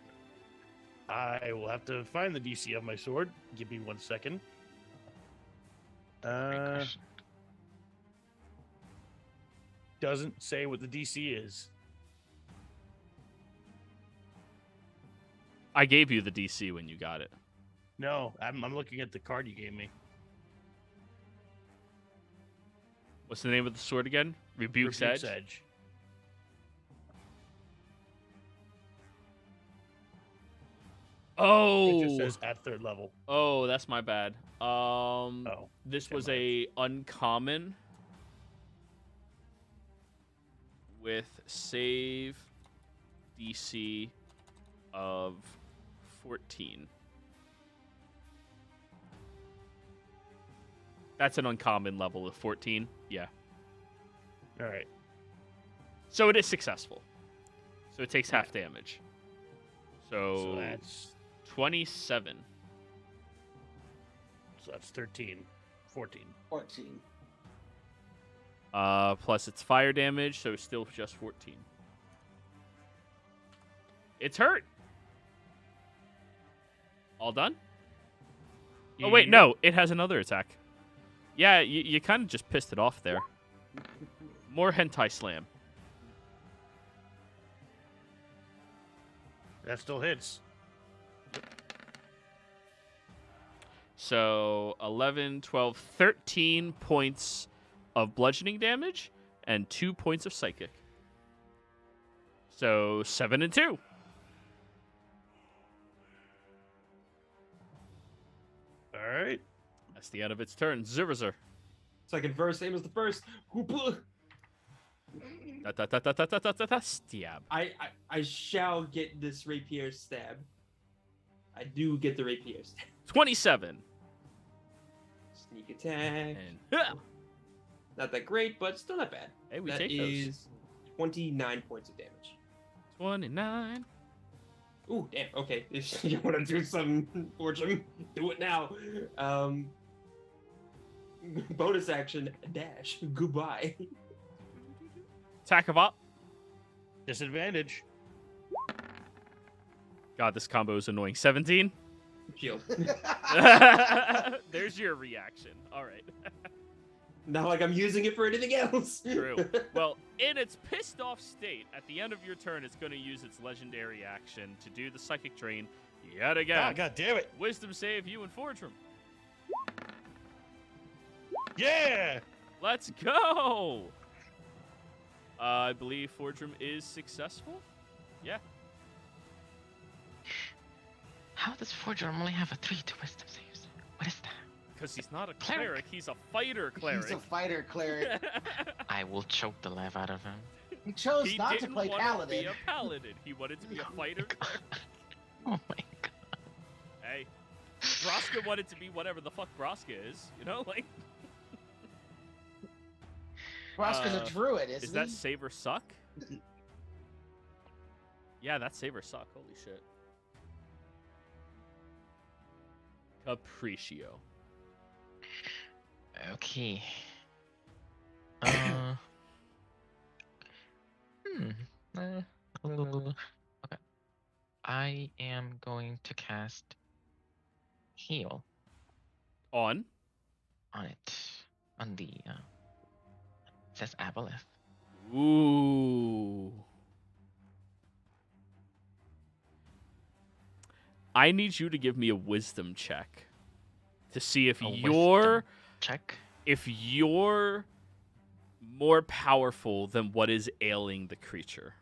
I will have to find the DC of my sword. Give me 1 second. Great question. Doesn't say what the DC is. I gave you the DC when you got it. No, I'm looking at the card you gave me. What's the name of the sword again? Rebuke's Edge. Edge. Oh, It just says at 3rd level. oh, that's my bad. Oh, This never was mind. a uncommon with save DC of 14. That's an uncommon level of 14. Yeah. All right. So it is successful. So it takes half damage. So So that's 27. 13, 14. 14. Plus it's fire damage, so still just 14. It's hurt. All done? Oh, wait, no. It has another attack. Yeah, you kind of just pissed it off there. More hentai slam. That still hits. So 11, 12, 13 points of bludgeoning damage and 2 points of psychic. So 7 and 2. All right. That's the end of its turn. Zurizer. Second verse, same as the first. Stab. I shall get this rapier stab. I do get the rapier stab. 27. Sneak attack. And Not that great, but still not bad. hey, we That take those. is 29 points of damage. 29. Ooh, damn. Okay, if you want to do some fortune, do it now. Bonus action, dash. Goodbye. Attack of op. Disadvantage. God, this combo is annoying. 17. Shield. There's your reaction. All right. Not like I'm using it for anything else. True. Well, in its pissed off state, at the end of your turn, it's going to use its legendary action to do the psychic drain yet again. Ah, God damn it. Wisdom save you and Fordrum. Yeah. Let's go. I believe Fordrum is successful. Yeah. How does Forger only have a 3 to wisdom saves? What is that? Because he's not a Cleric. cleric, he's a fighter cleric. He's a fighter cleric. I will choke the life out of him. He chose He not to didn't play want paladin. to be a paladin. He wanted to be a fighter cleric. Oh my god. Hey, Braska wanted to be whatever the fuck Braska is. You know, like. Roska's a druid, isn't Is that he? save or suck? Yeah, that's save or suck. Holy shit. Capriccio. Okay. Okay. I am going to cast heal On. on it. On the it says Aboleth. Ooh. I need you to give me a wisdom check to see if A you're Check. more powerful than what is ailing the creature.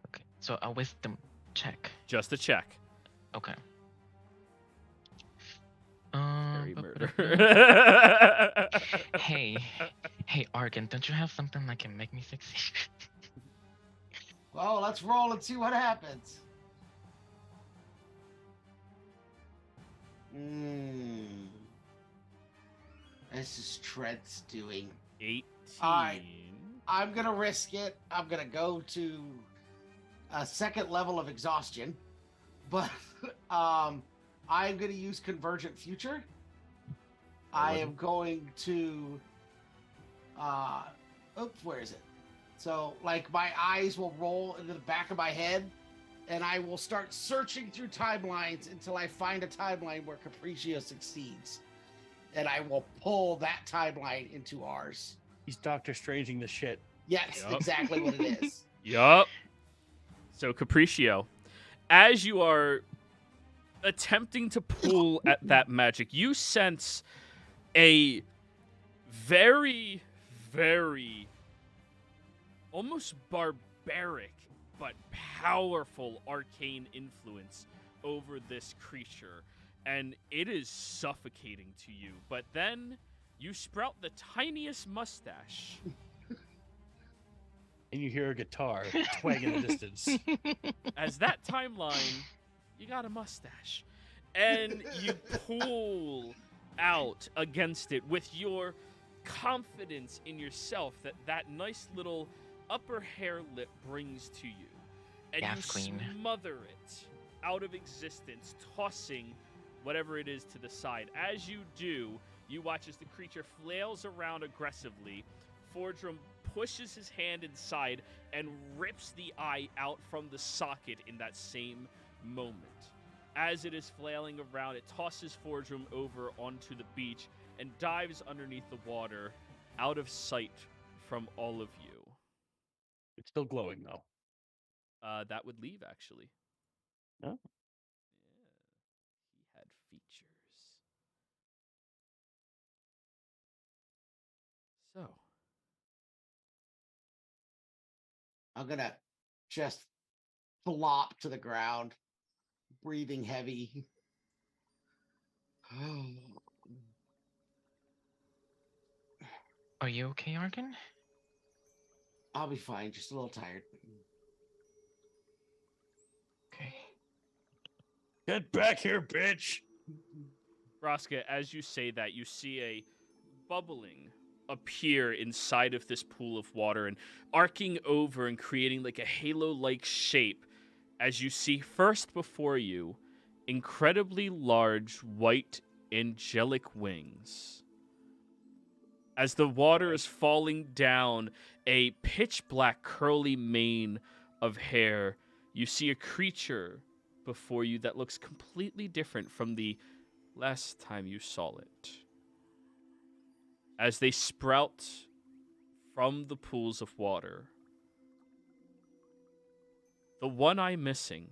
Okay. So a wisdom check. Just a check. Okay. Harry bu- murder. bu- bu- Hey, Argan, don't you have something that can make me succeed? Well, let's roll and see what happens. This is Tread's doing. 18. Alright. I'm gonna risk it. I'm gonna go to a second level of exhaustion, but I'm gonna use Convergent Future. I am going to. Where is it? So, like, my eyes will roll into the back of my head, and I will start searching through timelines until I find a timeline where Capriccio succeeds, and I will pull that timeline into ours. He's Doctor Stranging the shit. Yes, Yup. exactly what it is. Yup. So, Capriccio, as you are attempting to pull at that magic, you sense a very, very almost barbaric but powerful arcane influence over this creature, and it is suffocating to you. But then you sprout the tiniest mustache. And you hear a guitar twang in the distance. As that timeline, you got a mustache. And you pull out against it with your confidence in yourself that nice little upper hair lip brings to you, and Gas you queen. smother it out of existence, tossing whatever it is to the side. As you do, you watch as the creature flails around aggressively. Fordrum pushes his hand inside and rips the eye out from the socket in that same moment. As it is flailing around, it tosses Fordrum over onto the beach and dives underneath the water, out of sight from all of you. It's still glowing though. That would leave, actually. Oh. Yeah, he had features. So, I'm gonna just flop to the ground, breathing heavy. Are you okay, Arkin? I'll be fine, just a little tired. Okay. Get back here, bitch! Vraska, as you say that, you see a bubbling appear inside of this pool of water and arcing over and creating like a halo-like shape as you see first before you incredibly large white angelic wings. As the water is falling down a pitch black curly mane of hair, you see a creature before you that looks completely different from the last time you saw it. As they sprout from the pools of water, the one eye missing,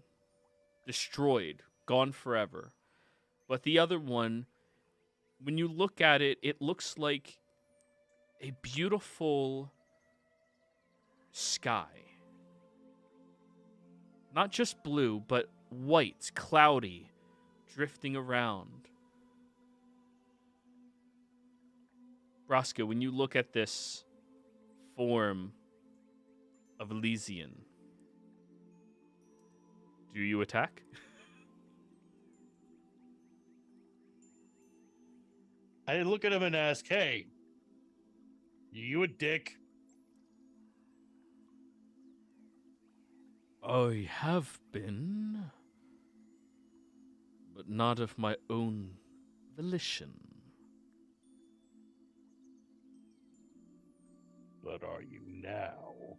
destroyed, gone forever. But the other one, when you look at it, it looks like a beautiful sky. Not just blue, but white, cloudy, drifting around. Vraska, when you look at this form of Elysian, do you attack? I look at him and ask, hey, you a dick? I have been, but not of my own volition. But are you now?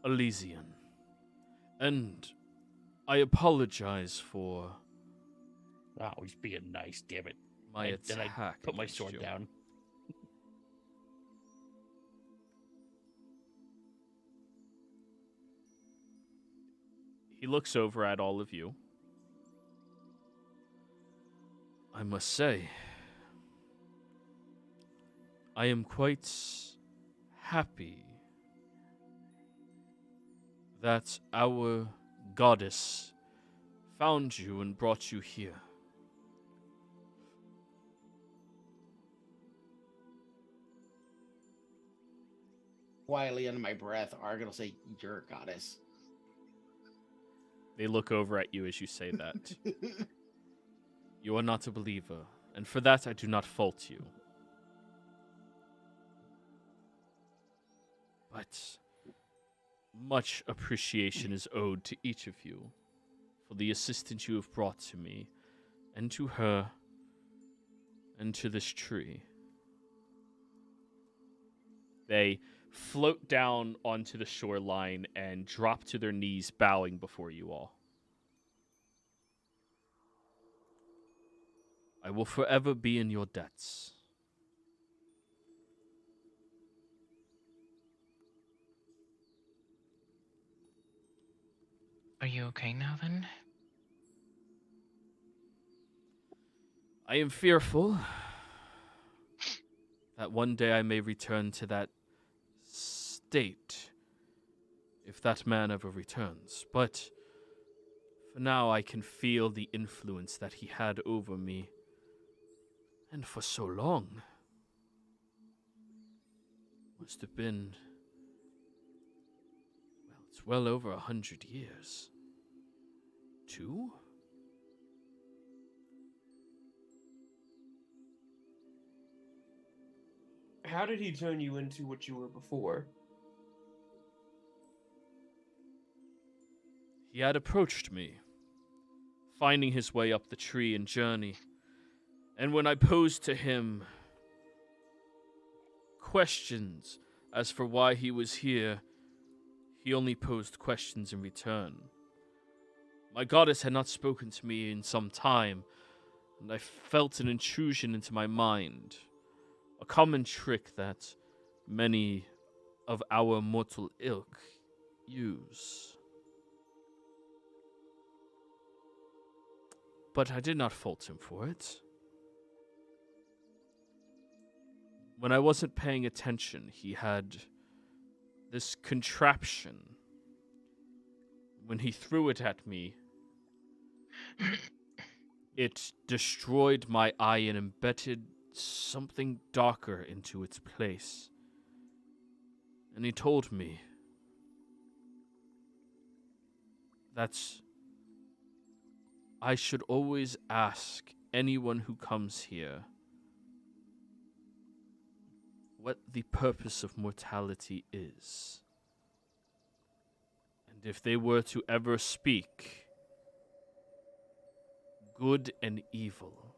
Elysian. And I apologize for Oh, he's being nice, damn it. my Then I attack. put my against sword you. down. He looks over at all of you. I must say, I am quite happy that our goddess found you and brought you here. Quietly under my breath, Argon will say, "You're a goddess." They look over at you as you say that. You are not a believer, and for that I do not fault you. But much appreciation is owed to each of you for the assistance you have brought to me, and to her, and to this tree. They float down onto the shoreline and drop to their knees, bowing before you all. I will forever be in your debts. Are you okay now then? I am fearful that one day I may return to that state, if that man ever returns. But for now, I can feel the influence that he had over me, and for so long. Must have been, well, it's well over 100 years. 2? How did he turn you into what you were before? He had approached me, finding his way up the tree and journey, and when I posed to him questions as for why he was here, he only posed questions in return. My goddess had not spoken to me in some time, and I felt an intrusion into my mind, a common trick that many of our mortal ilk use. But I did not fault him for it. When I wasn't paying attention, he had this contraption. When he threw it at me, it destroyed my eye and embedded something darker into its place. And he told me that I should always ask anyone who comes here what the purpose of mortality is. And if they were to ever speak good and evil,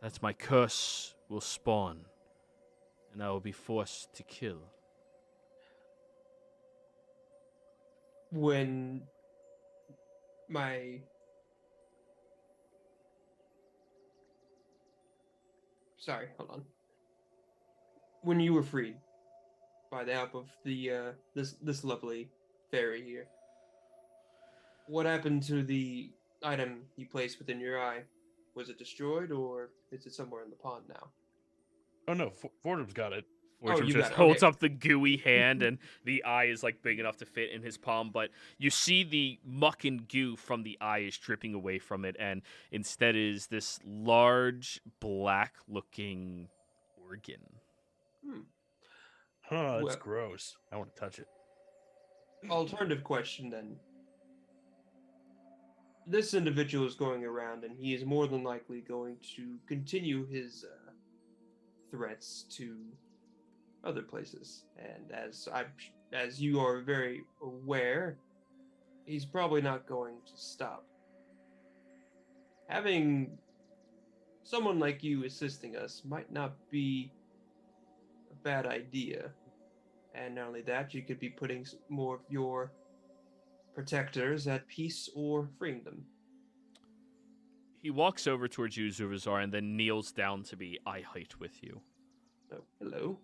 that my curse will spawn, and I will be forced to kill. When my sorry, hold on. When you were freed by the help of the this lovely fairy here, what happened to the item you placed within your eye? Was it destroyed, or is it somewhere in the pond now? Oh no, Fordham's got it. Fortune you just got it, holds okay. up the gooey hand, and the eye is like big enough to fit in his palm, but you see the muck and goo from the eye is dripping away from it, and instead is this large black looking organ. Huh, that's Well- gross. I want to touch it. Alternative question then. This individual is going around, and he is more than likely going to continue his threats to other places. And as you are very aware, he's probably not going to stop. Having someone like you assisting us might not be a bad idea. And not only that, you could be putting more of your protectors at peace or freeing them. He walks over towards you, Zuvazar, and then kneels down to be eye height with you. Oh, hello.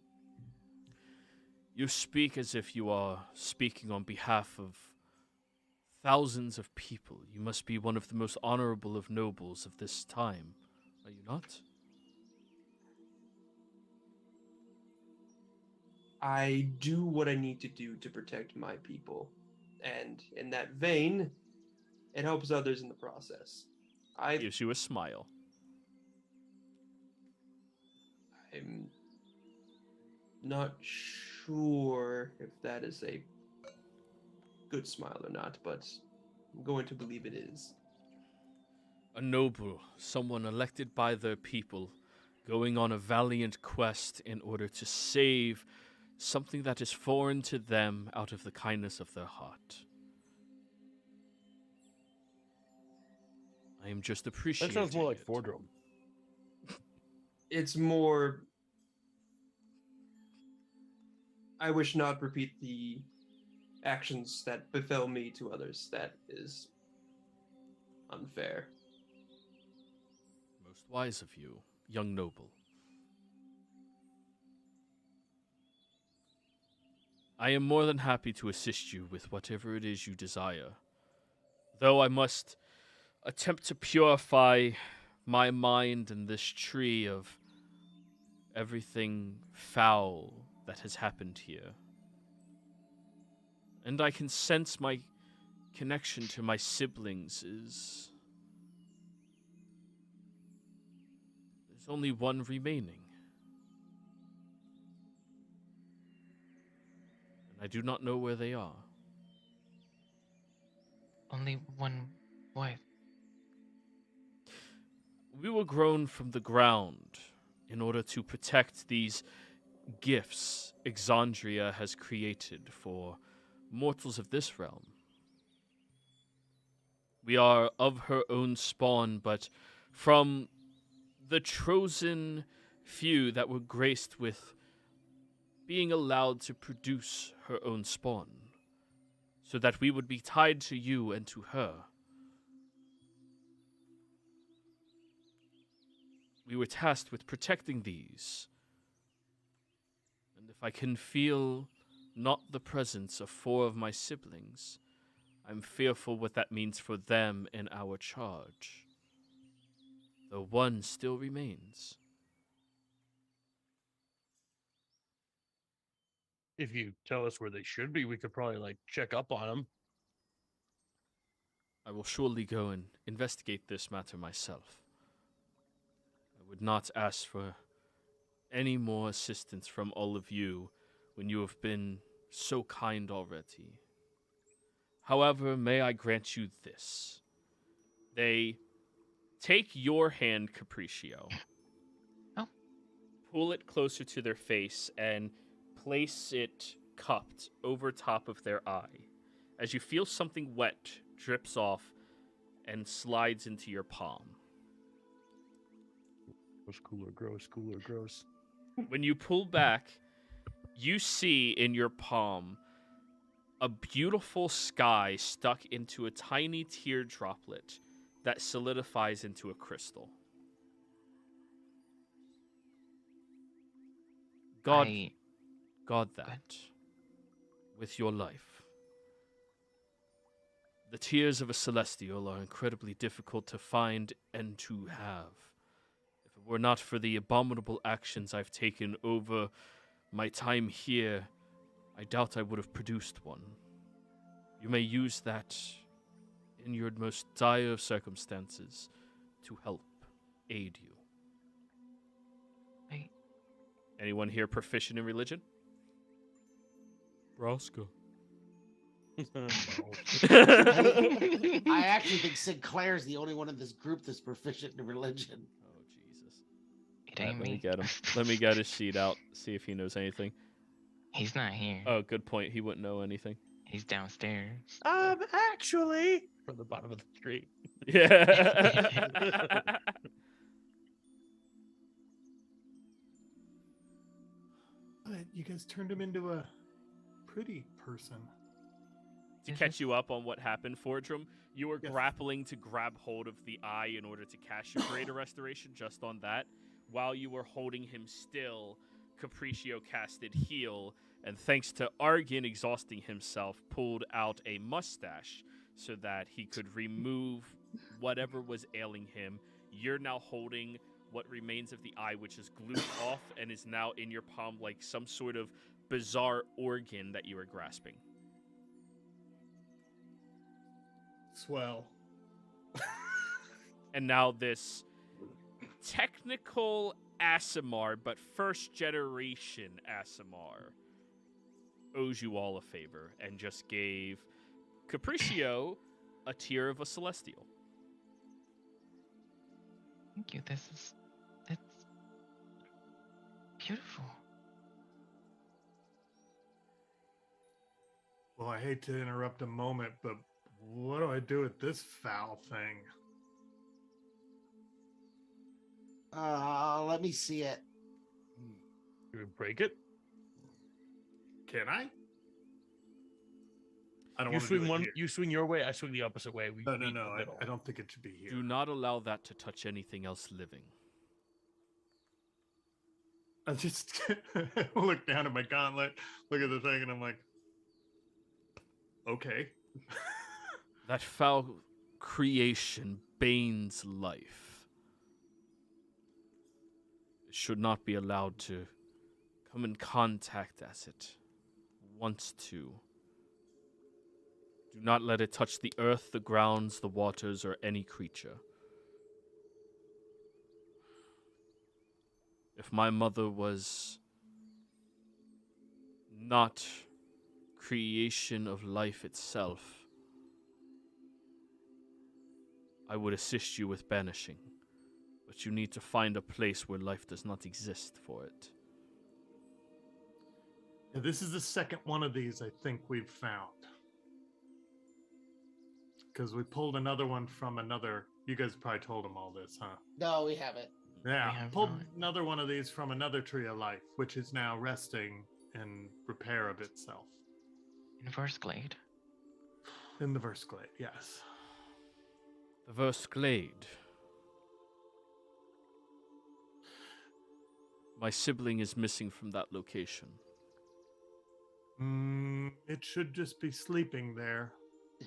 You speak as if you are speaking on behalf of thousands of people. You must be one of the most honorable of nobles of this time, are you not? I do what I need to do to protect my people. And in that vein, it helps others in the process. Gives you a smile. I'm not sure if that is a good smile or not, but I'm going to believe it is. A noble, someone elected by their people, going on a valiant quest in order to save something that is foreign to them out of the kindness of their heart. I am just That appreciating sounds more like it. Fordham. It's more. I wish not repeat the actions that befell me to others. That is unfair. Most wise of you, young noble. I am more than happy to assist you with whatever it is you desire, though I must attempt to purify my mind and this tree of everything foul that has happened here. And I can sense my connection to my siblings is... There's only one remaining. And I do not know where they are. Only one wife. We were grown from the ground in order to protect these gifts Exandria has created for mortals of this realm. We are of her own spawn, but from the chosen few that were graced with being allowed to produce her own spawn, so that we would be tied to you and to her. We were tasked with protecting these. And if I can feel not the presence of 4 of my siblings, I'm fearful what that means for them in our charge. Though one still remains. If you tell us where they should be, we could probably like check up on them. I will surely go and investigate this matter myself. I would not ask for any more assistance from all of you when you have been so kind already. However, may I grant you this. They take your hand, Capriccio. Oh. Pull it closer to their face and place it cupped over top of their eye. As you feel something wet drips off and slides into your palm. Gross, cooler, gross. When you pull back, you see in your palm a beautiful sky stuck into a tiny tear droplet that solidifies into a crystal. God that with your life. The tears of a celestial are incredibly difficult to find and to have. If it were not for the abominable actions I've taken over my time here, I doubt I would have produced one. You may use that in your most dire of circumstances to help aid you. Anyone here proficient in religion? Braska. I actually think Sinclair's the only one in this group that's proficient in religion. Oh, Jesus. It ain't Let me me. get him. Let me get his sheet out, see if he knows anything. He's not here. Oh, good point. He wouldn't know anything. He's downstairs. Actually from the bottom of the street. Yeah. But you guys turned him into a pretty person. To catch you up on what happened, Fordrum, you were Yes. grappling to grab hold of the eye in order to cast your Greater Restoration just on that. While you were holding him still, Capriccio casted Heal, and thanks to Argan exhausting himself, pulled out a mustache so that he could remove whatever was ailing him. You're now holding what remains of the eye, which is glued off and is now in your palm like some sort of bizarre organ that you are grasping. Swell. And now this technical Aasimar, but first generation Aasimar, owes you all a favor and just gave Capriccio a tier of a celestial. Thank you. It's beautiful. Well, I hate to interrupt a moment, but what do I do with this foul thing? Let me see it. You would break it? Can I? I don't You want to swing do it one. here. You swing your way. I swing the opposite way. We No. meet in the middle. I don't think it should be here. Do not allow that to touch anything else living. I just look down at my gauntlet, look at the thing, and I'm like, okay. That foul creation bane's life. It should not be allowed to come in contact as it wants to. Do not let it touch the earth, the grounds, the waters, or any creature. If my mother was not creation of life itself, I would assist you with banishing. But you need to find a place where life does not exist for it. Yeah, this is the second one of these I think we've found. Because we pulled another one from another. You guys probably told them all this, huh? No, we haven't. Yeah, have pulled not. another one of these from another tree of life, which is now resting in repair of itself. In Verse Glade. In the verse glade, yes. The Verse Glade. My sibling is missing from that location. It should just be sleeping there.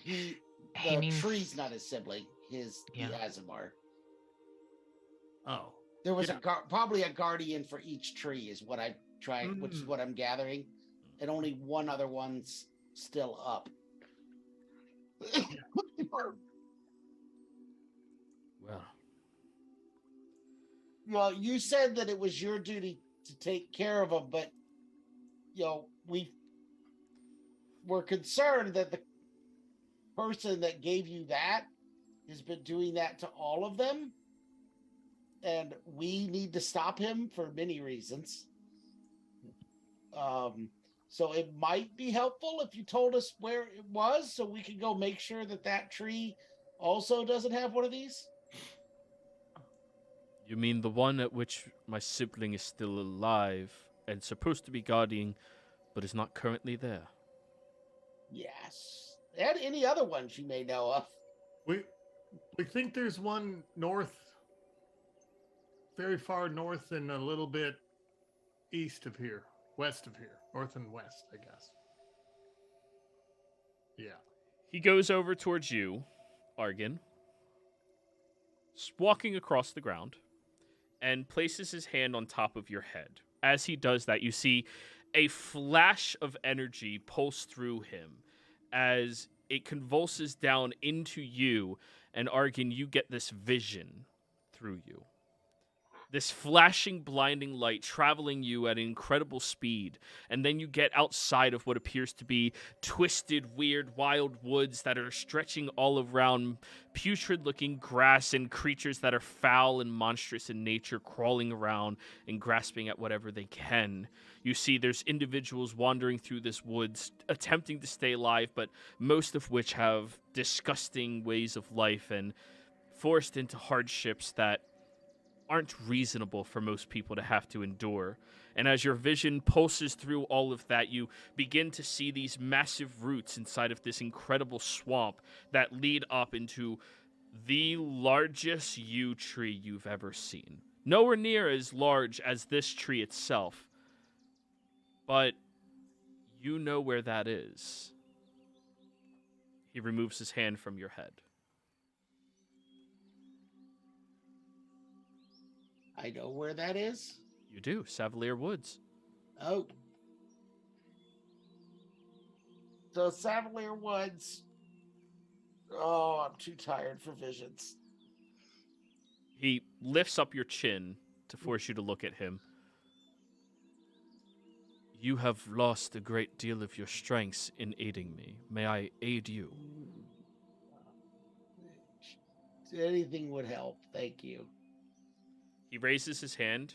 The He means- tree's not his sibling. The Yeah. Azamar. Oh, There was Yeah. probably a guardian for each tree, is what I tried, which is what I'm gathering, and only one other one's still up. Well, Well, you said that it was your duty to take care of them, but we were concerned that the person that gave you that has been doing that to all of them, and we need to stop him for many reasons. So it might be helpful if you told us where it was, so we could go make sure that tree also doesn't have one of these. you mean the one at which my sibling is still alive and supposed to be guarding, but is not currently there? Yes, and any other ones you may know of. we think there's one north, very far north, and a little bit east of here, west of here, north and west, I guess. Yeah. He goes over towards you, Argon, walking across the ground, and places his hand on top of your head. As he does that, you see a flash of energy pulse through him as it convulses down into you, and Argon, you get this vision through you. This flashing, blinding light traveling you at incredible speed, and then you get outside of what appears to be twisted, weird, wild woods that are stretching all around, putrid-looking grass and creatures that are foul and monstrous in nature crawling around and grasping at whatever they can. You see there's individuals wandering through this woods, attempting to stay alive, but most of which have disgusting ways of life and forced into hardships that aren't reasonable for most people to have to endure. And as your vision pulses through all of that, you begin to see these massive roots inside of this incredible swamp that lead up into the largest yew tree you've ever seen. Nowhere near as large as this tree itself, but you know where that is. He removes his hand from your head. I know where that is. You do, Savalier Woods. Oh. So Savalier Woods. Oh, I'm too tired for visions. He lifts up your chin to force you to look at him. You have lost a great deal of your strengths in aiding me. May I aid you? Anything would help. Thank you. He raises his hand.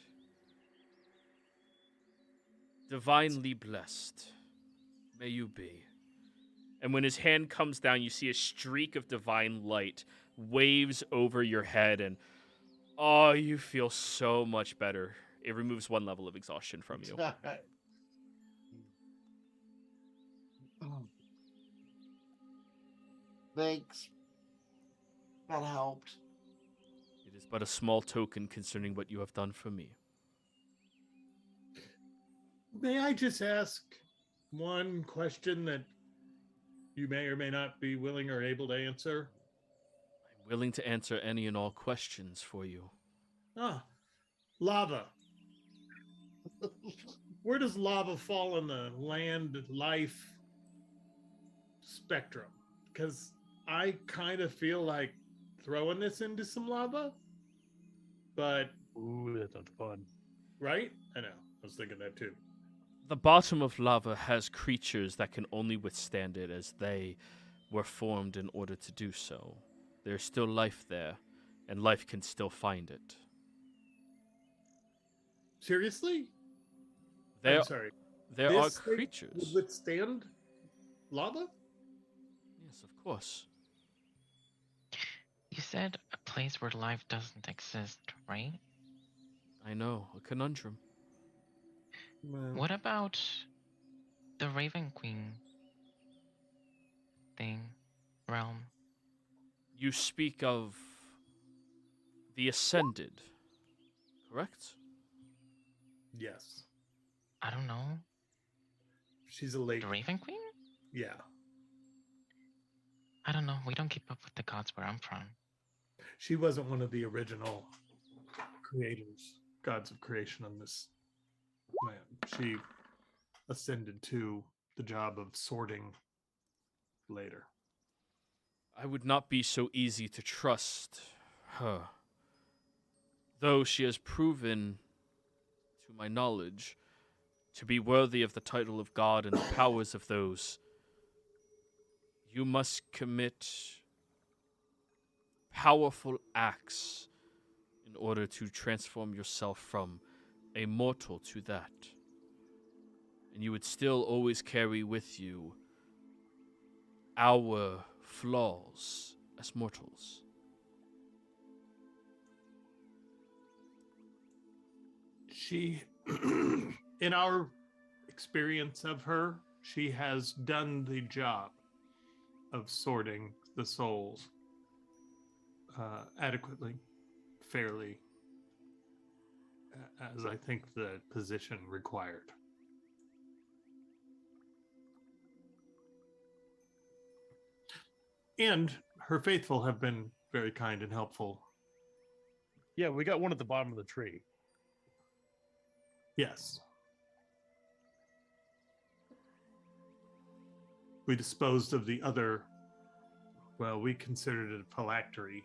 Divinely blessed may you be. And when his hand comes down, you see a streak of divine light waves over your head, and oh, you feel so much better. It removes one level of exhaustion from you. Thanks. That helped. It is but a small token concerning what you have done for me. May I just ask one question that you may or may not be willing or able to answer? I'm willing to answer any and all questions for you. Lava. Where does lava fall in the land life spectrum? Because I kind of feel like throwing this into some lava, but Ooh, that sounds fun. right? I know. I was thinking that too. The bottom of lava has creatures that can only withstand it as they were formed in order to do so. There's still life there, and life can still find it. Seriously? There, I'm sorry. there are This thing creatures. would withstand lava? Yes, of course. You said a place where life doesn't exist, right? I know, a conundrum. Well, What about the Raven Queen thing, realm? You speak of the Ascended, correct? yes. I don't know. She's a lady. The Raven Queen? Yeah. I don't know. We don't keep up with the gods where I'm from. She wasn't one of the original creators, gods of creation on this land. She ascended to the job of sorting later. I would not be so easy to trust her. Though she has proven, to my knowledge, to be worthy of the title of God and the powers of those, you must commit powerful acts in order to transform yourself from a mortal to that. And you would still always carry with you our flaws as mortals. She, in our experience of her, she has done the job of sorting the souls adequately, fairly, as I think the position required. And her faithful have been very kind and helpful. Yeah, we got one at the bottom of the tree. Yes. We disposed of the other, well, we considered it a phylactery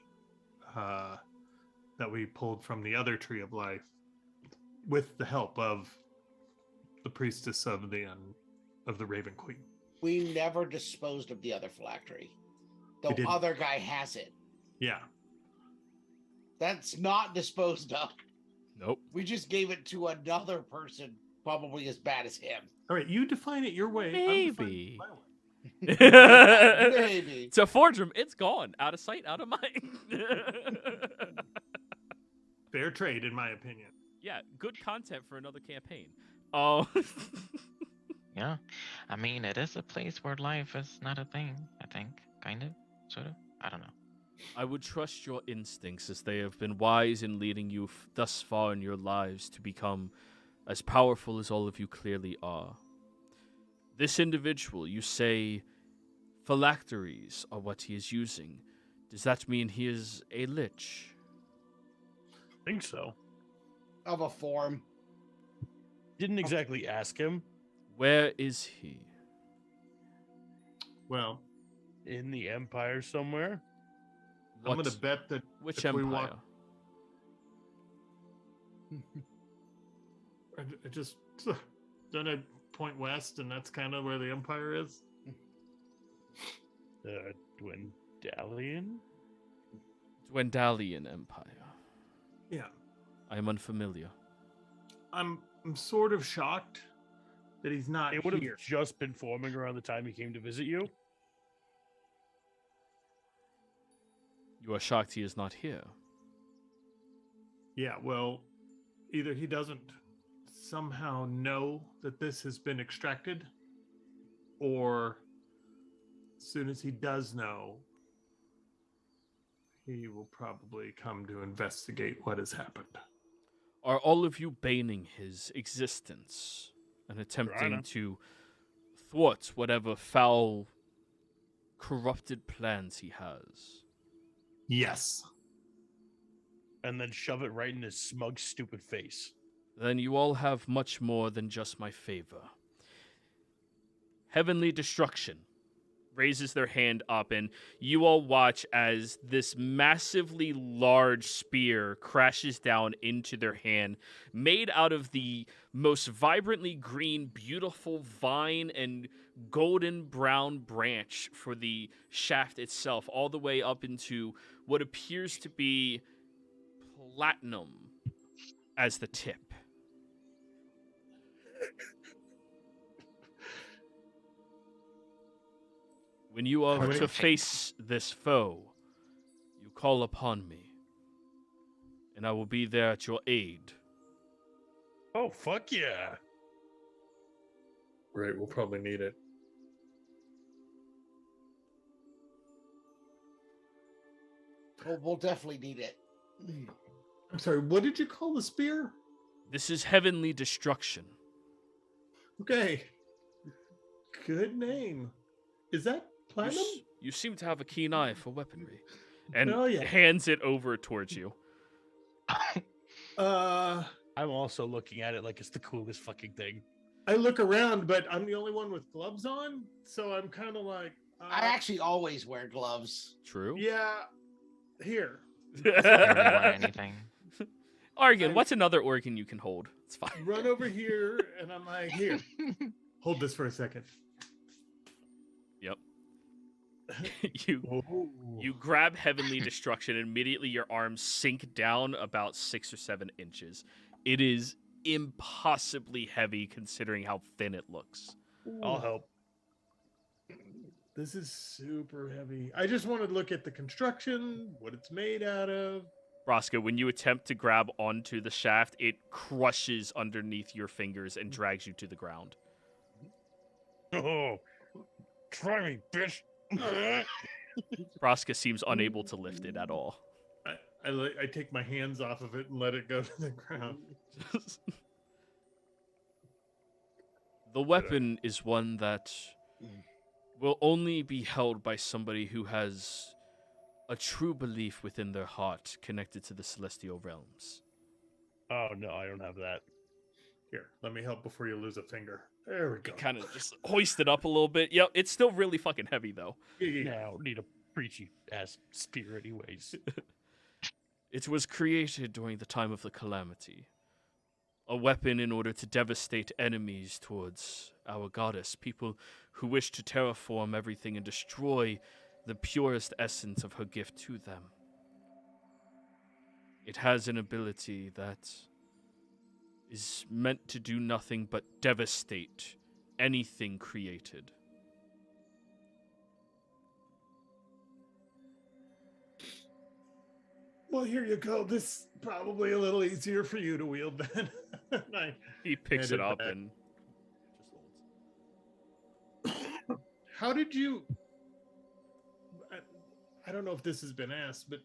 that we pulled from the other tree of life with the help of the priestess of the Raven Queen. We never disposed of the other phylactery. The didn't. other guy has it. Yeah. That's not disposed of. Nope. We just gave it to another person, probably as bad as him. All right, you define it your way. Maybe. I'm defining it my way. Maybe. To Fordrum, it's gone. Out of sight, out of mind. Fair trade, in my opinion. Yeah, good content for another campaign. Oh. Yeah. I mean, it is a place where life is not a thing, I think. Kind of. Sort of. I don't know. I would trust your instincts, as they have been wise in leading you thus far in your lives to become as powerful as all of you clearly are. This individual, you say phylacteries are what he is using. Does that mean he is a lich? I think so. Of a form. Didn't exactly ask him. Where is he? Well, In the Empire somewhere. I'm going to bet that Which if we empire? want- I just don't I point west, and that's kind of where the Empire is. The Dwendalian? Dwendalian Empire. Yeah, I am unfamiliar. I'm sort of shocked that he's not It would have here. just been forming around the time he came to visit you. You are shocked he is not here. Yeah, well, either he doesn't somehow know that this has been extracted, or as soon as he does know, he will probably come to investigate what has happened. Are all of you baning his existence and attempting Trying to thwart whatever foul, corrupted plans he has? Yes. And then shove it right in his smug, stupid face. Then you all have much more than just my favor. Heavenly Destruction raises their hand up, and you all watch as this massively large spear crashes down into their hand, made out of the most vibrantly green, beautiful vine and golden brown branch for the shaft itself, all the way up into what appears to be platinum as the tip. When you are How many- to face this foe, you call upon me, and I will be there at your aid. Oh, fuck yeah. Right, we'll probably need it. Oh, we'll definitely need it. I'm sorry, what did you call the spear? This is heavenly destruction. Okay. Good name. Is that platinum? You seem to have a keen eye for weaponry. And Oh, yeah. hands it over towards you. I'm also looking at it like it's the coolest fucking thing. I look around, but I'm the only one with gloves on, so I'm kind of like. I actually always wear gloves. True. Yeah. Here. Never wear anything. Argan, what's another organ you can hold? It's fine. Run over here, and I'm like, here. Hold this for a second. Yep. You grab heavenly destruction, and immediately your arms sink down about 6 or 7 inches. It is impossibly heavy considering how thin it looks. I'll help. This is super heavy. I just want to look at the construction, what it's made out of. Roscoe, when you attempt to grab onto the shaft, it crushes underneath your fingers and drags you to the ground. Oh, try me, bitch. Roscoe seems unable to lift it at all. I take my hands off of it and let it go to the ground. The weapon is one that will only be held by somebody who has a true belief within their heart connected to the celestial realms. Oh, no, I don't have that. Here, let me help before you lose a finger. There we go. Kind of just hoist it up a little bit. Yep, it's still really fucking heavy, though. Yeah, I don't need a preachy ass spear, anyways. It was created during the time of the calamity. A weapon in order to devastate enemies towards our goddess, people who wish to terraform everything and destroy the purest essence of her gift to them. It has an ability that is meant to do nothing but devastate anything created. Well, here you go. This is probably a little easier for you to wield then. He picks it handed up back. and just holds. How did you? I don't know if this has been asked, but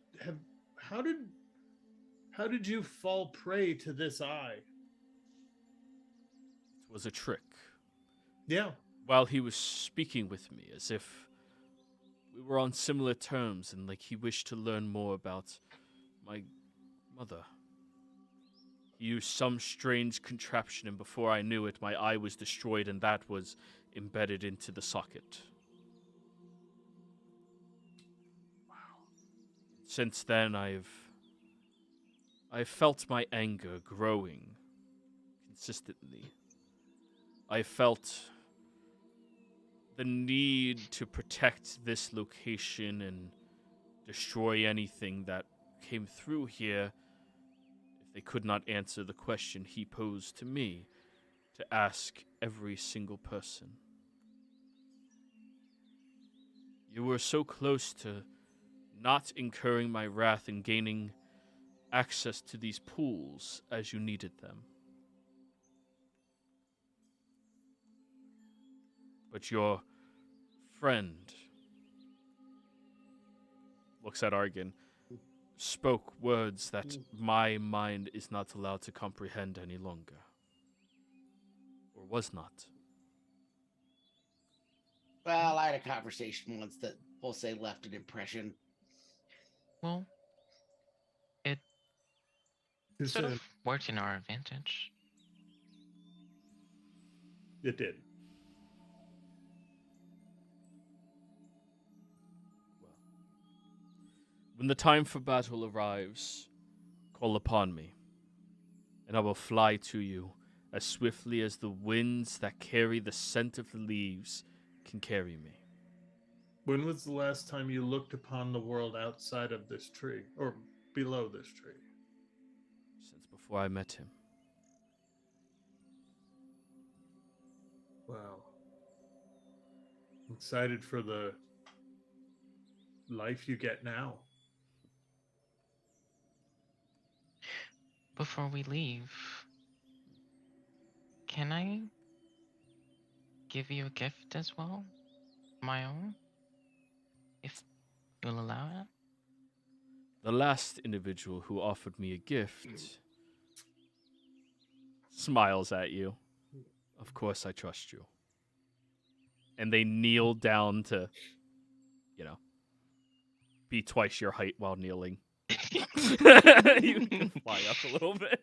how did you fall prey to this eye? It was a trick. Yeah. While he was speaking with me, as if we were on similar terms and like he wished to learn more about my mother. He used some strange contraption, and before I knew it, my eye was destroyed, and that was embedded into the socket. Wow. Since then, I've felt my anger growing consistently. I felt the need to protect this location and destroy anything that came through here if they could not answer the question he posed to me to ask every single person. You were so close to not incurring my wrath and gaining access to these pools as you needed them. But your friend looks at Argan, spoke words that my mind is not allowed to comprehend any longer. Or was not. Well, I had a conversation once that we'll say left an impression. Well, it It's sort of worked in our advantage. It did. When the time for battle arrives, call upon me, and I will fly to you as swiftly as the winds that carry the scent of the leaves can carry me. When was the last time you looked upon the world outside of this tree, or below this tree? Since before I met him. Well, I'm excited for the life you get now. Before we leave, can I give you a gift as well? My own? If you'll allow it? The last individual who offered me a gift smiles at you. Of course I trust you. And they kneel down to, be twice your height while kneeling. You can fly up a little bit.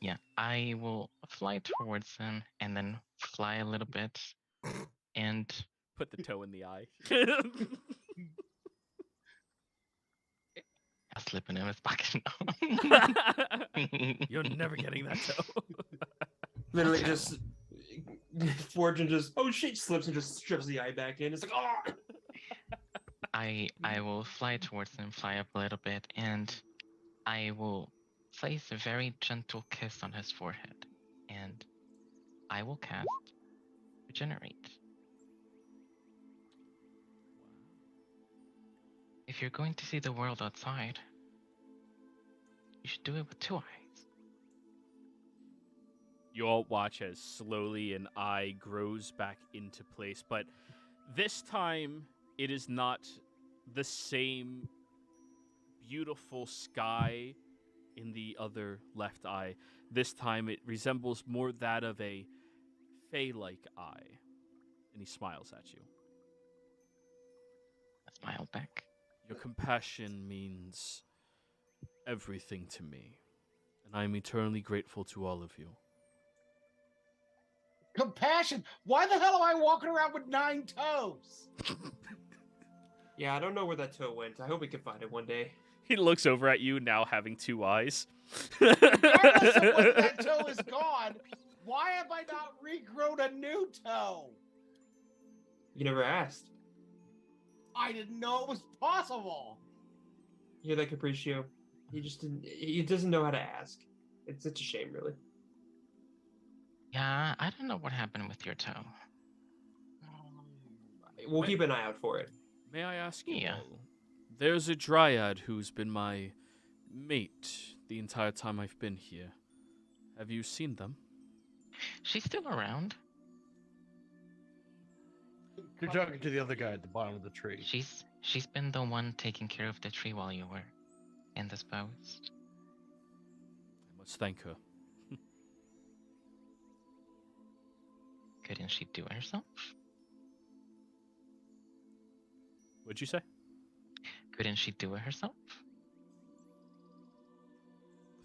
Yeah, I will fly towards them and then fly a little bit and Put the toe in the eye. I'll slip it in his pocket. You're never getting that toe. Literally just Fortune just oh shit slips and just strips the eye back in. It's like oh. I will fly towards them, fly up a little bit, and I will place a very gentle kiss on his forehead, and I will cast Regenerate. If you're going to see the world outside, you should do it with 2 eyes. You all watch as slowly an eye grows back into place, but this time it is not the same beautiful sky in the other left eye. This time it resembles more that of a fey-like eye. And he smiles at you. I smile back. Your compassion means everything to me, and I am eternally grateful to all of you. Compassion. Why the hell am I walking around with 9 toes? Yeah, I don't know where that toe went. I hope we can find it one day. He looks over at you now having 2 eyes. Regardless of whether that toe is gone, why have I not regrown a new toe? You never asked. I didn't know it was possible. You're that Capriccio. He just didn't. He doesn't know how to ask. It's such a shame, really. Yeah, I don't know what happened with your toe. We'll keep an eye out for it. May I ask you Yeah. all? There's a dryad who's been my mate the entire time I've been here. Have you seen them? She's still around. You're talking to the other guy at the bottom of the tree. She's been the one taking care of the tree while you were indisposed. I must thank her. Couldn't she do it herself? What'd you say? Couldn't she do it herself?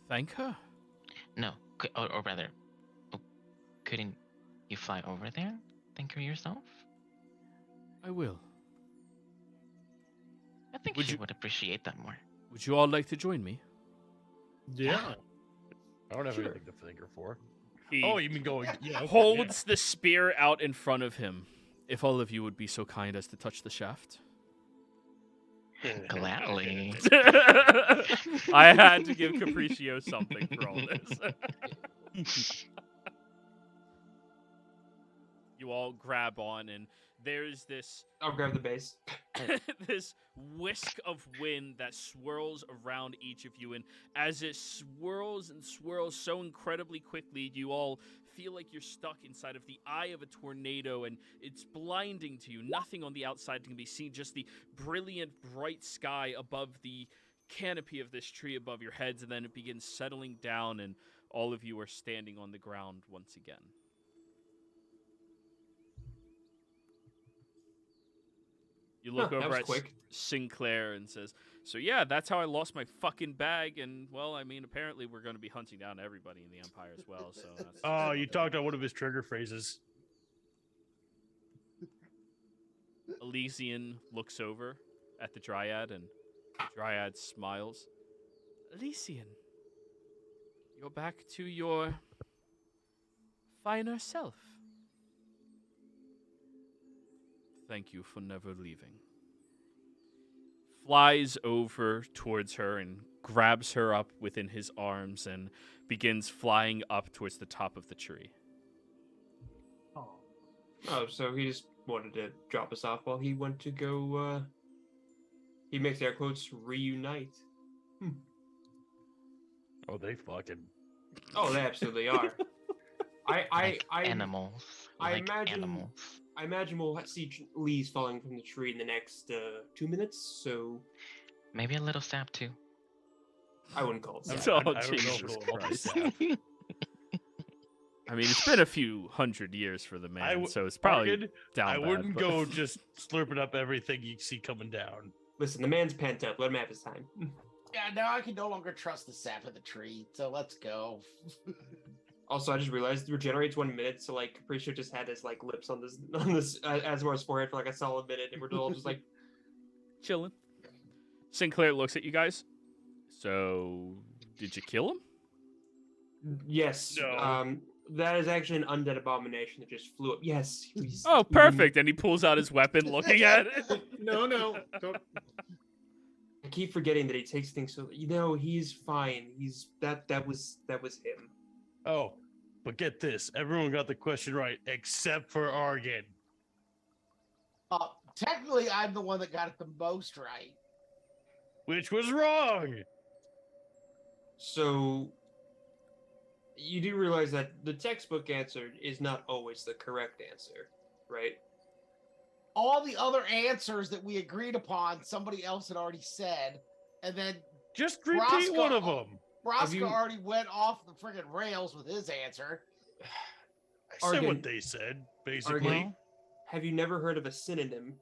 Thank her? No, or rather, couldn't you fly over there? Thank her yourself? I will. I think Would she you- would appreciate that more. Would you all like to join me? Yeah. I don't have Sure. anything to thank her for. He Oh, you mean going? Yeah. okay, holds the spear out in front of him. If all of you would be so kind as to touch the shaft. yeah. Gladly. I had to give Capriccio something for all this. You all grab on, and there's this I'll grab the base. this whisk of wind that swirls around each of you, and as it swirls and swirls so incredibly quickly, you all feel like you're stuck inside of the eye of a tornado, and it's blinding to you. Nothing on the outside can be seen, just the brilliant, bright sky above the canopy of this tree above your heads, and then it begins settling down, and all of you are standing on the ground once again. You look Huh, that over was at quick. Sinclair and says, "So yeah, that's how I lost my fucking bag, and well, I mean, apparently we're going to be hunting down everybody in the Empire as well, so that's Oh, you talked on one of his trigger phrases. Elysian looks over at the Dryad, and the Dryad smiles. Elysian, you're back to your finer self. Thank you for never leaving. Flies over towards her and grabs her up within his arms and begins flying up towards the top of the tree. Oh. Oh, so he just wanted to drop us off while he went to go, he makes air quotes, reunite. Oh, they fucking. Oh, they absolutely are. I Animals. I Like imagine animals. I imagine we'll see leaves falling from the tree in the next 2 minutes, so Maybe a little sap too. I wouldn't call it I, sap. Oh, I don't know if Jesus it'll all be Christ. sap. I mean, it's been a few hundred years for the man, so it's probably Arkin, down I bad, wouldn't but- go just slurping up everything you see coming down. Listen, the man's pent up. Let him have his time. Yeah, now I can no longer trust the sap of the tree, so let's go. Also, I just realized it regenerates 1 minute, so like pretty sure just had his like lips on this Asmar's forehead for like a solid minute, and we're all just like chilling. Sinclair looks at you guys. So, did you kill him? yes. No. That is actually an undead abomination that just flew up. Yes. Oh, perfect. And he pulls out his weapon, looking at it. No, don't. I keep forgetting that he takes things so he's fine. That was him. Oh, but get this. Everyone got the question right except for Argon. Technically, I'm the one that got it the most right. Which was wrong. So you do realize that the textbook answer is not always the correct answer, right? All the other answers that we agreed upon, somebody else had already said, and then Just repeat Roscoe- one of them. Roscoe you- already went off the friggin' rails with his answer. I said Argon- what they said, basically. Argon, have you never heard of a synonym?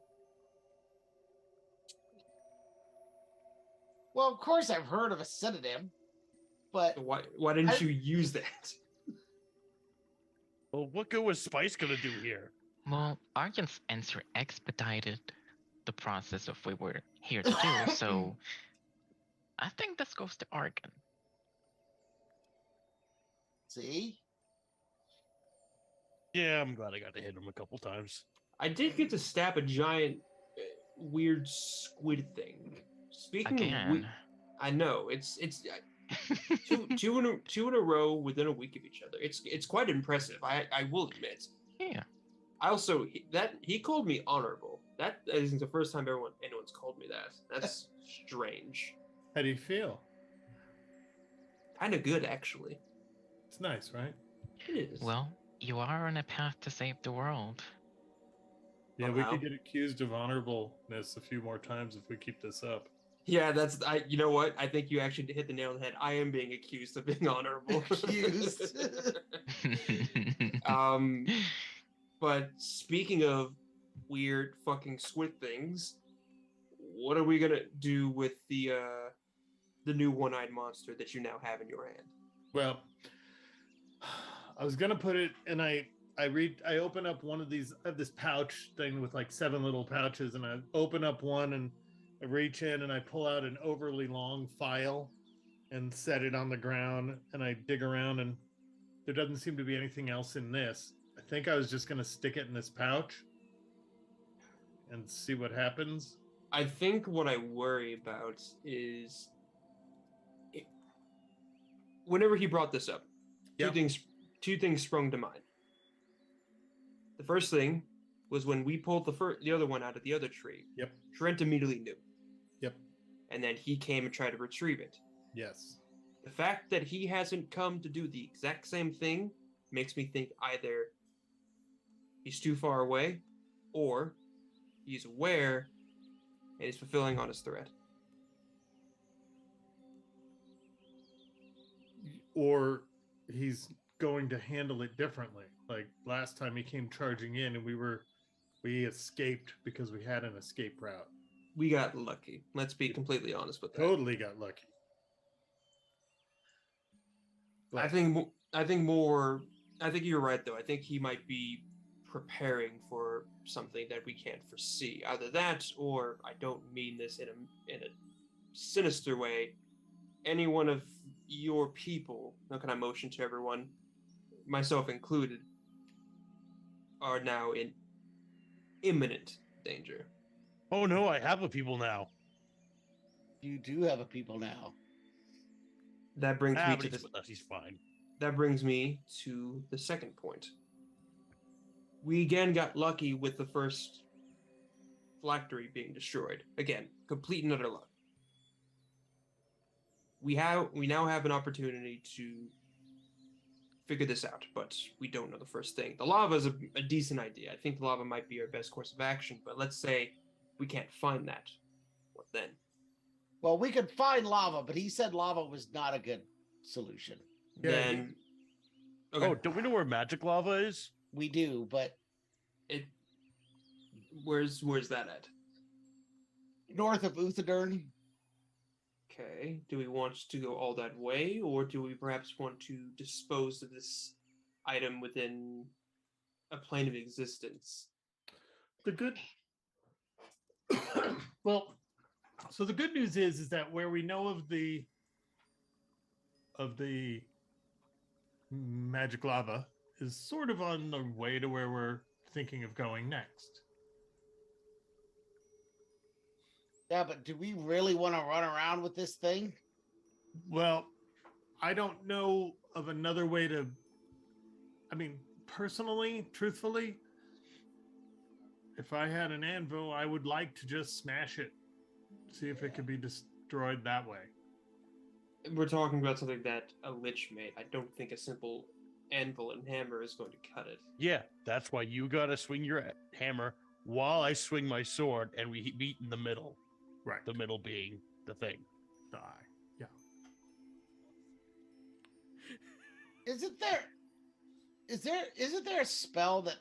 Well, of course I've heard of a synonym, but Why didn't you use that? Well, what good was Spice gonna do here? Well, Argan's answer expedited the process of what we were here to do, so I think this goes to Argan. see? Yeah, I'm glad I got to hit him a couple times. I did get to stab a giant, weird squid thing. Speaking Again. I know it's two in a row within a week of each other. It's quite impressive. I will admit. Yeah. I also he called me honorable. That isn't the first time anyone's called me that. That's strange. How do you feel? Kind of good actually. It's nice, right? It is. Well, you are on a path to save the world. Yeah, we Somehow. could get accused of honorableness a few more times if we keep this up. Yeah, you know what? I think you actually hit the nail on the head. I am being accused of being honorable. Accused. But speaking of weird fucking squid things, what are we gonna do with the new one-eyed monster that you now have in your hand? Well, I was gonna put it, and I open up one of these. I have this pouch thing with like 7 little pouches, and I open up one and I reach in and I pull out an overly long file and set it on the ground, and I dig around, and there doesn't seem to be anything else in this. I think I was just gonna stick it in this pouch and see what happens. I think what I worry about is whenever he brought this up, Yeah. two things sprung to mind. The first thing was when we pulled the other one out of the other tree. Yep. Trent immediately knew. Yep. And then he came and tried to retrieve it. Yes. The fact that he hasn't come to do the exact same thing makes me think either he's too far away or he's aware and he's fulfilling on his threat. Or he's going to handle it differently. Like last time he came charging in and we escaped because we had an escape route. We got lucky. Let's be completely honest with that. Totally got lucky. I think you're right though. I think he might be preparing for something that we can't foresee. Either that, or I don't mean this in a sinister way. Any one of your people, how can I motion to everyone, myself included, are now in imminent danger. Oh no, I have a people now. You do have a people now. That brings me But to he's this. with us. He's fine. That brings me to the second point. we again got lucky with the first phylactery being destroyed. Again, complete and utter luck. We now have an opportunity to figure this out, but we don't know the first thing. The lava is a decent idea. I think the lava might be our best course of action, but let's say we can't find that. What then? Well, we could find lava, but he said lava was not a good solution. Yeah, Then, okay. Oh, don't we know where magic lava is? We do, but It. Where's that at? north of Uthadern, Okay. Do we want to go all that way, or do we perhaps want to dispose of this item within a plane of existence? the good well, so the good news is that where we know of the magic lava is sort of on the way to where we're thinking of going next. yeah, but do we really want to run around with this thing? Well, I don't know of another way to. I mean, personally, truthfully, if I had an anvil, I would like to just smash it, see if it could be destroyed that way. We're talking about something that a lich made. I don't think a simple anvil and hammer is going to cut it. Yeah, that's why you gotta swing your hammer while I swing my sword, and we meet in the middle. Right. The middle being the thing. Die. Yeah. Isn't there a spell that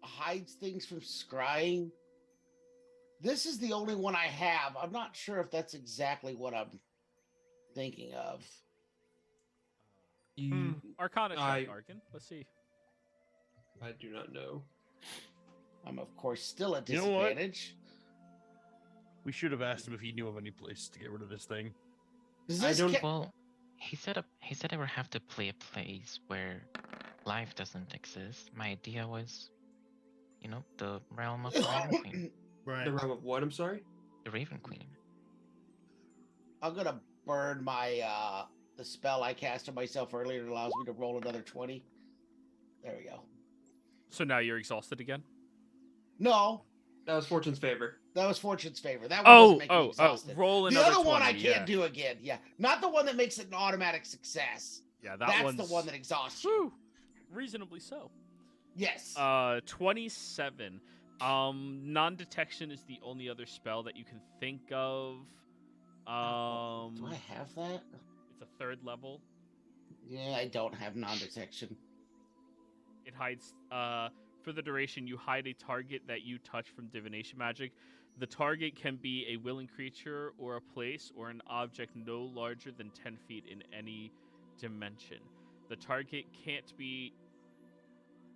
hides things from scrying? This is the only one I have. I'm not sure if that's exactly what I'm thinking of. You, Arcana check, I- Arkin. Let's see. I do not know. I'm of course still at You know what? disadvantage. We should have asked him if he knew of any place to get rid of this thing. Does I this don't- ca- Well, he said I would have to play a place where life doesn't exist. My idea was, the realm of the Raven Queen. Right. The realm of what? I'm sorry. The Raven Queen. I'm gonna burn my the spell I cast on myself earlier that allows me to roll another 20. There we go. So now you're exhausted again? No, That was Fortune's favor. that was Fortune's favor. That one doesn't make me Oh, exhausted. roll The another other one I 20, can't yeah. do again. Yeah, not the one that makes it an automatic success. Yeah, That's one's... the one that exhausts you. Whew, reasonably so. Yes. 27. Non-detection is the only other spell that you can think of. Do I have that? It's a 3rd level. Yeah, I don't have non-detection. It hides, for the duration, you hide a target that you touch from divination magic. The target can be a willing creature or a place or an object no larger than 10 feet in any dimension. The target can't be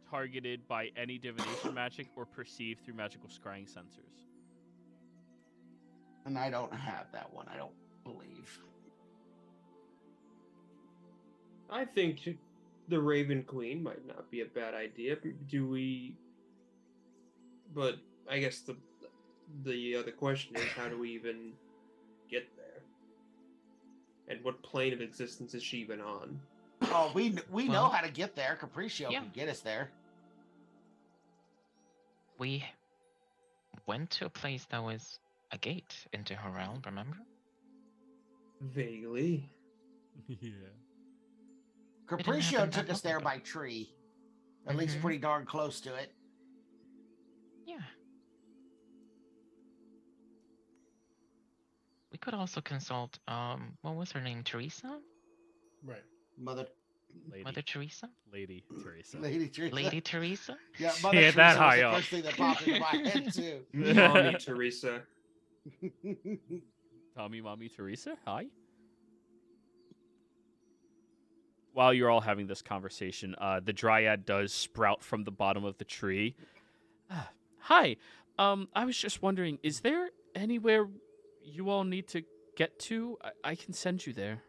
targeted by any divination magic or perceived through magical scrying sensors. And I don't have that one, I don't believe. I think the Raven Queen might not be a bad idea. Do we? But I guess the other question is, how do we even get there? And what plane of existence is she even on? Oh, we know Well, how to get there. Capriccio yeah. can get us there. We went to a place that was a gate into her realm, remember? Vaguely. Yeah. Capriccio happen took that us there long by tree. At least Mhm. pretty darn close to it. Yeah. We could also consult, what was her name? Teresa? Right. Mother Mother Teresa? Lady Teresa. Lady Teresa. Lady Teresa? Yeah, Mother Yeah, Teresa that was high the up. first thing that popped into my head too. Mommy Teresa. Tommy, Mommy, Teresa, hi. While you're all having this conversation, the dryad does sprout from the bottom of the tree. Hi, I was just wondering, is there anywhere you all need to get to? I can send you there.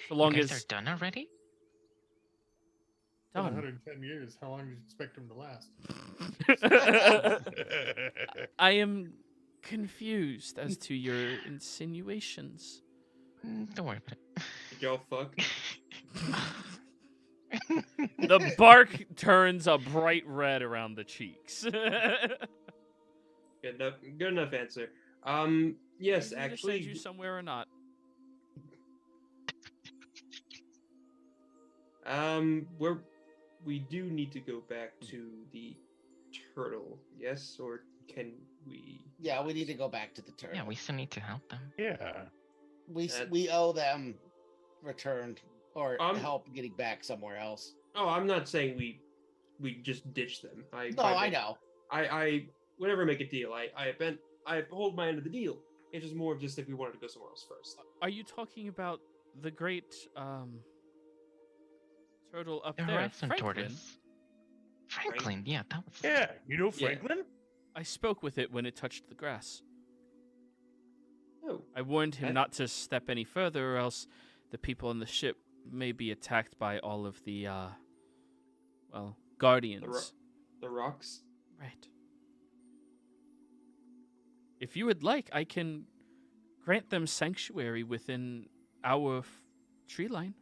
So long you guys as are done already? Been done. 110 years. How long do you expect him to last? I am confused as to your insinuations. Don't worry about it. Did y'all fuck? The bark turns a bright red around the cheeks. Good enough answer. Yes, You need to actually, send you somewhere or not? we do need to go back to the turtle. Yes, or can we? Yeah, we need to go back to the turtle. Yeah, we still need to help them. Yeah. We owe them return or Um, help getting back somewhere else. Oh, I'm not saying we just ditch them. I know. I whenever I make a deal, I hold my end of the deal. It's just more of just if we wanted to go somewhere else first. Are you talking about the great turtle up The there, horizon Franklin? tortoise. Franklin, yeah, that was. Yeah. You know Yeah. Franklin? I spoke with it when it touched the grass. Oh, I warned him That- not to step any further, or else the people on the ship may be attacked by all of the, guardians. the rocks. Right. If you would like, I can grant them sanctuary within our tree line.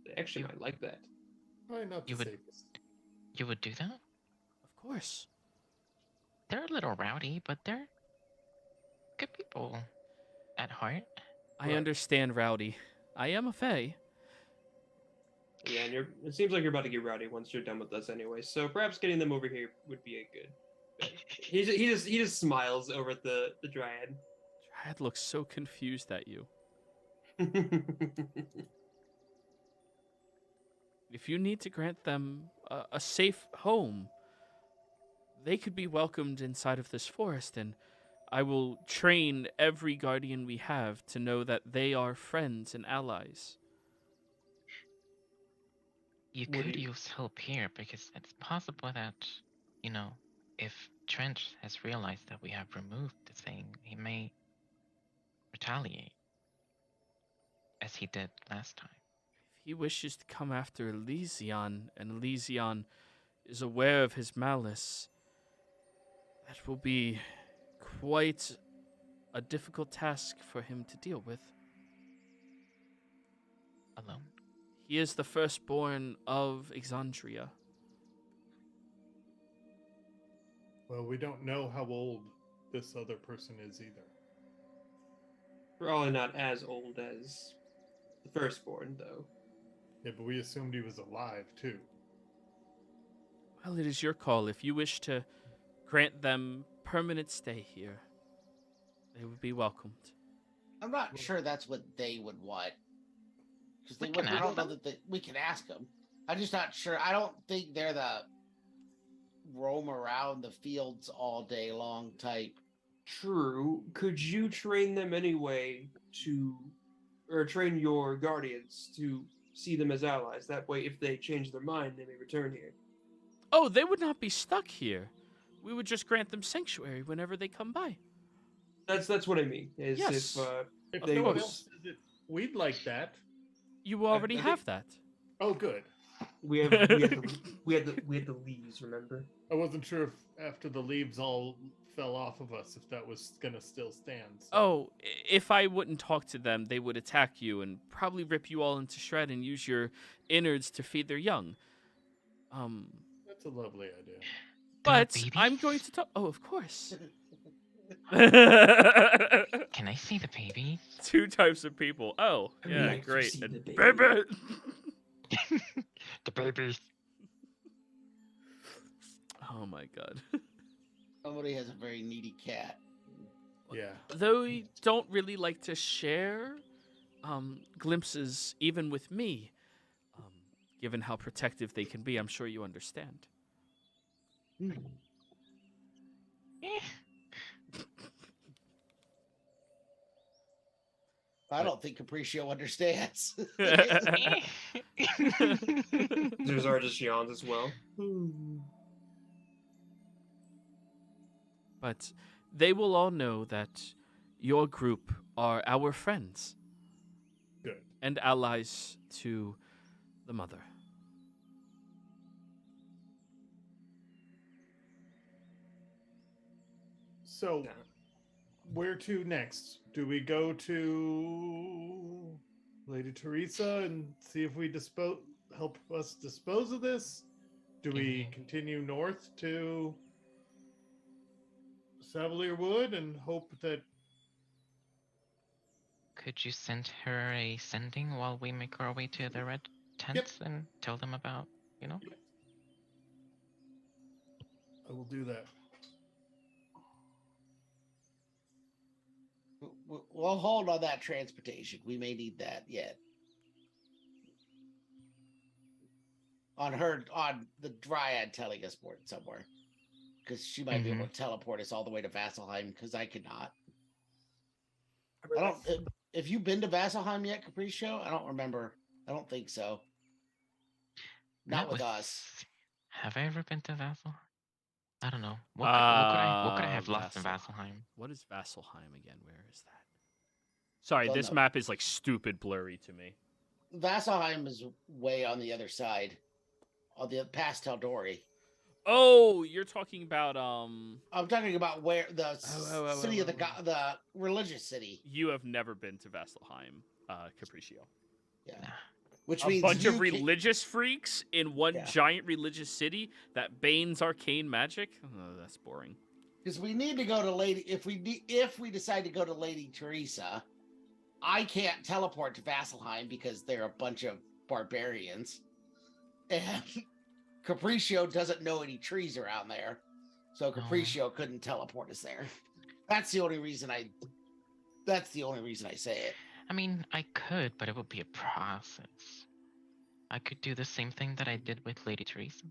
They actually might like that. Probably not the You would- safest. You would do that? Of course. They're a little rowdy, but they're good people at heart. I Right. understand, Rowdy. I am a fae. Yeah, and it seems like you're about to get rowdy once you're done with us anyway. So perhaps getting them over here would be a good bet. He just smiles over at the dryad. Dryad looks so confused at you. If you need to grant them a safe home, they could be welcomed inside of this forest, and I will train every guardian we have to know that they are friends and allies. You What do could you- use help here because it's possible that, if Trent has realized that we have removed the thing, he may retaliate as he did last time. If he wishes to come after Elysion, and Elysion is aware of his malice, that will be quite a difficult task for him to deal with. Alone? He is the firstborn of Exandria. Well, we don't know how old this other person is either. Probably not as old as the firstborn, though. Yeah, but we assumed he was alive too. Well, it is your call. If you wish to grant them permanent stay here, they would be welcomed. I'm not sure that's what they would want. Because We can I ask don't know them. that we can ask them. I'm just not sure. I don't think they're the roam around the fields all day long type. True. Could you train them anyway or train your guardians to see them as allies? That way, if they change their mind, they may return here. Oh, they would not be stuck here. We would just grant them sanctuary whenever they come by. That's what I mean. Is Yes. If They no one was- else does it, we'd like that. You already I have think- that. Oh, good. we had the leaves, remember? I wasn't sure if after the leaves all fell off of us, if that was gonna still stand. So. Oh, if I wouldn't talk to them, they would attack you and probably rip you all into shred and use your innards to feed their young. That's a lovely idea. There are But I'm going babies? to talk. Oh, of course. Can I see the babies? Two types of people. Oh, I would yeah, like to great. see And the baby. baby. The babies. Oh my god. Somebody has a very needy cat. Yeah. Though we don't really like to share glimpses, even with me, given how protective they can be, I'm sure you understand. I don't think Capriccio understands. Zuzar just yawns as well. But they will all know that your group are our friends Good. and allies to the mother. So, where to next? Do we go to Lady Teresa and see if we help us dispose of this? Do we continue north to Savalier Wood and hope that... Could you send her a sending while we make our way to the red tents and tell them about, I will do that. We'll hold on that transportation. We may need that yet. On the Dryad telling us more somewhere. Because she might be able to teleport us all the way to Vasselheim, because I could not. Have you been to Vasselheim yet, Capriccio? I don't remember. I don't think so. Not with us. Have I ever been to Vassal? I don't know. What could I have lost in Vasselheim? What is Vasselheim again? Where is that? Sorry, this map is like stupid blurry to me. Vasselheim is way on the other side, past Tal'Dorei. Oh, you're talking about I'm talking about where the city of the religious city. You have never been to Vasselheim, Capriccio. Yeah. Which a means bunch of religious freaks in one giant religious city that banes arcane magic. Oh, that's boring. Because we need to go to Lady. If we decide to go to Lady Teresa, I can't teleport to Vasselheim because they're a bunch of barbarians, and Capriccio doesn't know any trees around there, so Capriccio couldn't teleport us there. That's the only reason I say it. I mean, I could, but it would be a process. I could do the same thing that I did with Lady Teresa.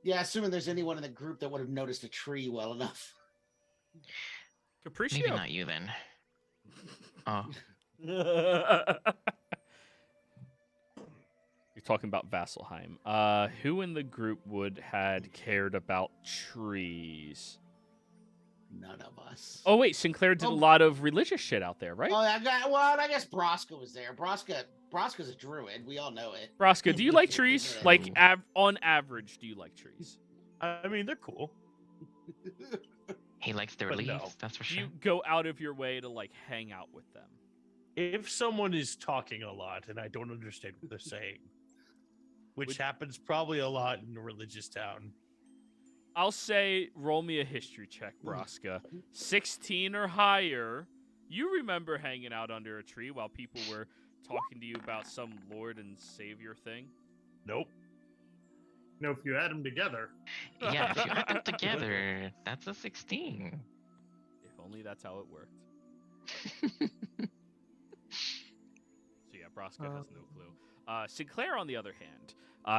Yeah, assuming there's anyone in the group that would have noticed a tree well enough. Capriccio. Maybe not you then. Oh. You're talking about Vasselheim. Who in the group had cared about trees? None of us. Oh wait, Sinclair did a lot of religious shit out there, right? Oh, I guess Broska was there. Broska's a druid. We all know it. Broska, do you like trees? Like, on average, do you like trees? I mean, they're cool. He likes their leaves, that's for sure. You go out of your way to, like, hang out with them. If someone is talking a lot and I don't understand what they're saying, which happens probably a lot in a religious town. I'll say, roll me a history check, Broska. 16 or higher. You remember hanging out under a tree while people were talking to you about some Lord and Savior thing? Nope. No, if you add them together. Yeah, if you add them together, that's a 16. If only that's how it worked. So yeah, Broska has no clue. Sinclair, on the other hand,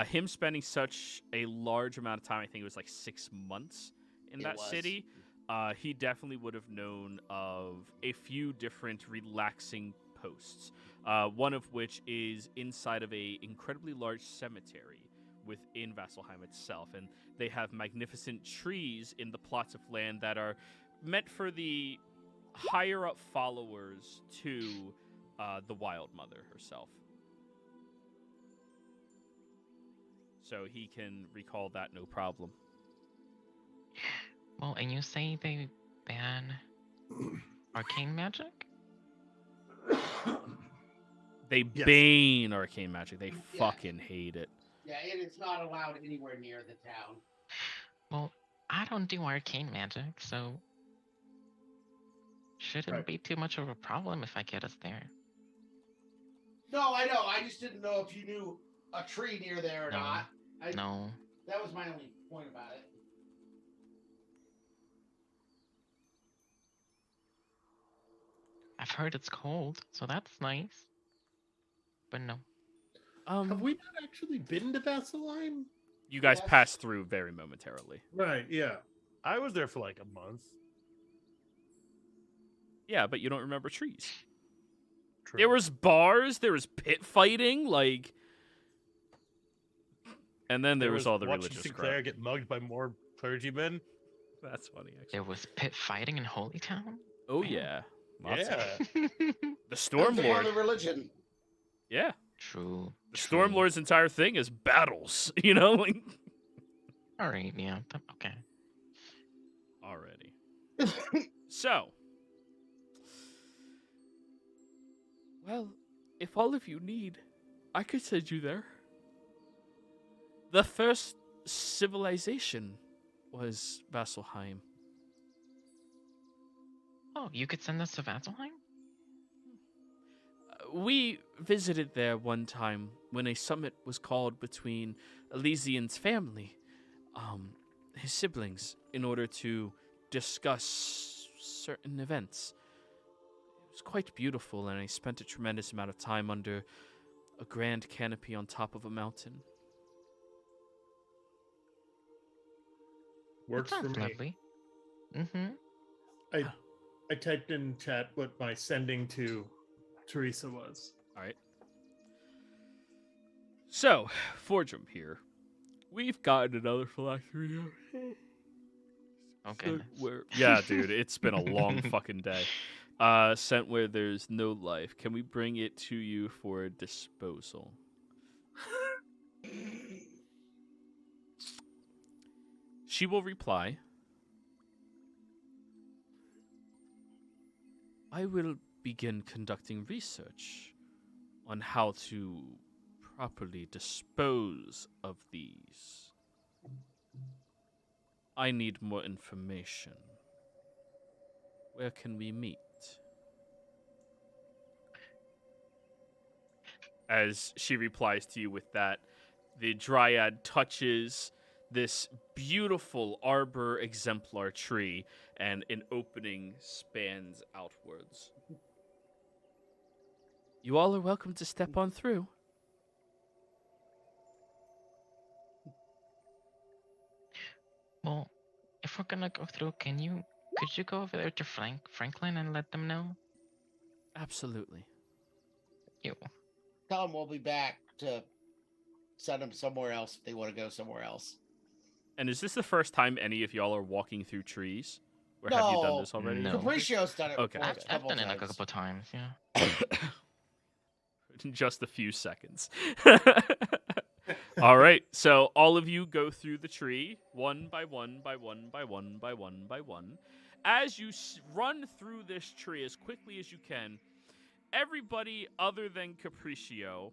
him spending such a large amount of time, I think it was like 6 months in that city, he definitely would have known of a few different relaxing posts, one of which is inside of a incredibly large cemetery within Vasselheim itself, and they have magnificent trees in the plots of land that are meant for the higher up followers to the Wild Mother herself. So he can recall that no problem. Well, and you say they ban arcane magic? They bane arcane magic. They fucking hate it. Yeah, it is not allowed anywhere near the town. Well, I don't do arcane magic, so shouldn't be too much of a problem if I get us there. No, I know. I just didn't know if you knew a tree near there or not. No. That was my only point about it. I've heard it's cold, so that's nice. But no. Have we not actually been to Vasselheim? You guys passed through very momentarily. Right, yeah. I was there for like a month. Yeah, but you don't remember trees. True. There was bars, there was pit fighting, like... And then there was all the religious Sinclair crap. get mugged by more clergymen. That's funny, actually. There was pit fighting in Holy Town? Oh, yeah. Lots of it. Yeah. The Stormlord. The religion. Yeah. True. The Stormlord's entire thing is battles, you know? Like... Alright, yeah. Okay. Alrighty. So, Well, if all of you need, I could send you there. The first civilization was Vasselheim. Oh, you could send us to Vasselheim? We visited there one time when a summit was called between Elysian's family, his siblings, in order to discuss certain events. It was quite beautiful, and I spent a tremendous amount of time under a grand canopy on top of a mountain. Works That for sounds me. lovely. Mm-hmm. I typed in chat what my sending to Teresa was. All right. So, Fordrum here. We've gotten another phylactery. Okay. Yeah, dude, it's been a long fucking day. Sent where there's no life. Can we bring it to you for disposal? She will reply, I will begin conducting research on how to properly dispose of these. I need more information. Where can we meet? As she replies to you with that, the Dryad touches this beautiful arbor exemplar tree, and an opening spans outwards. You all are welcome to step on through. Well, if we're gonna go through, could you go over there to Franklin and let them know? Absolutely. You. Tell them we'll be back to send them somewhere else if they want to go somewhere else. And is this the first time any of y'all are walking through trees? Or have you done this already? No. Capricio's done it Okay. before. I've done it a couple times, yeah. In just a few seconds. All right, so all of you go through the tree, one by one by one by one by one by one. As you run through this tree as quickly as you can, everybody other than Capriccio,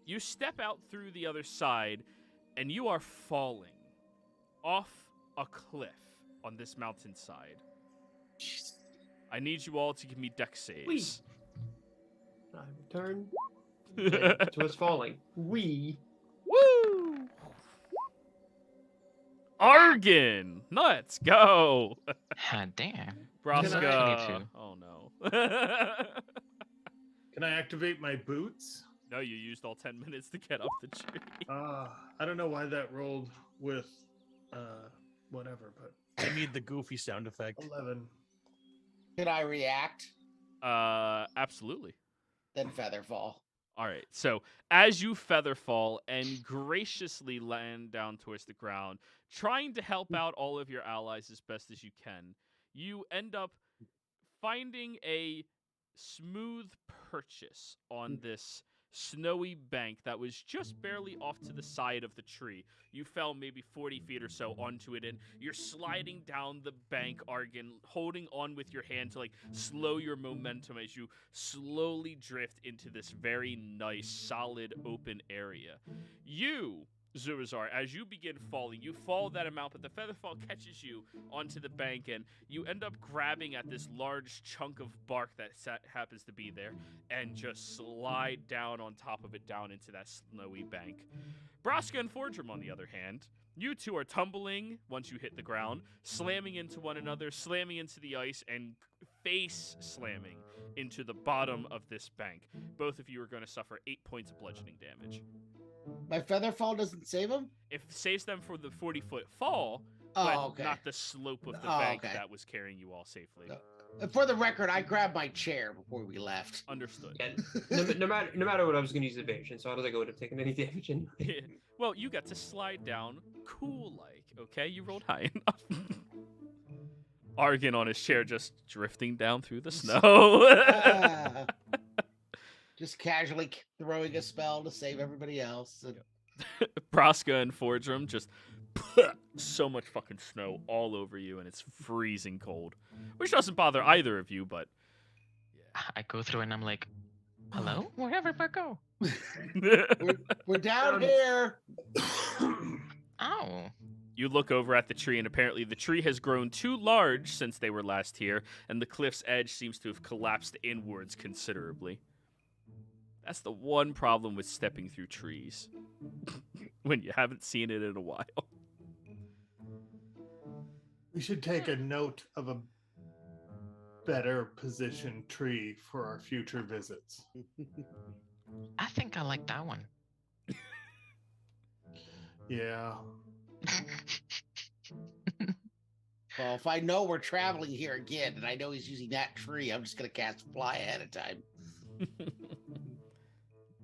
you step out through the other side, and you are falling off a cliff on this mountainside. I need you all to give me dex saves. I return to us falling. Woo! Argon! Let's go! Damn. Braska. Oh no. Can I activate my boots? No, you used all 10 minutes to get up the tree. I don't know why that rolled with whatever, but I need the goofy sound effect. 11. Can I react? Absolutely. Then Featherfall. All right. So as you feather fall and graciously land down towards the ground, trying to help out all of your allies as best as you can, you end up finding a smooth purchase on this snowy bank that was just barely off to the side of the tree. You fell maybe 40 feet or so onto it, and you're sliding down the bank, Argon, holding on with your hand to slow your momentum as you slowly drift into this very nice, solid, open area. You, Zurazar, as you begin falling, you fall that amount, but the featherfall catches you onto the bank, and you end up grabbing at this large chunk of bark that happens to be there, and just slide down on top of it, down into that snowy bank. Braska and Fordrum, on the other hand, you two are tumbling once you hit the ground, slamming into one another, slamming into the ice, and face slamming into the bottom of this bank. Both of you are going to suffer 8 points of bludgeoning damage. My Featherfall doesn't save him? It saves them for the 40-foot fall, but okay. not the slope of the bank okay. that was carrying you all safely. For the record, I grabbed my chair before we left. Understood. Yeah, no matter what, I was going to use evasion, so I don't think I would have taken any damage anyway. Well, you got to slide down cool-like, okay? You rolled high enough. Argon on his chair just drifting down through the snow. Just casually throwing a spell to save everybody else. And... Braska and Fordrum just so much fucking snow all over you, and it's freezing cold. Which doesn't bother either of you, but... I go through and I'm like, Hello? Where'd everybody go? We're down here. Oh. You look over at the tree, and apparently the tree has grown too large since they were last here, and the cliff's edge seems to have collapsed inwards considerably. That's the one problem with stepping through trees when you haven't seen it in a while. We should take a note of a better positioned tree for our future visits. I think I like that one. Yeah. Well, if I know we're traveling here again, and I know he's using that tree, I'm just gonna cast fly ahead of time.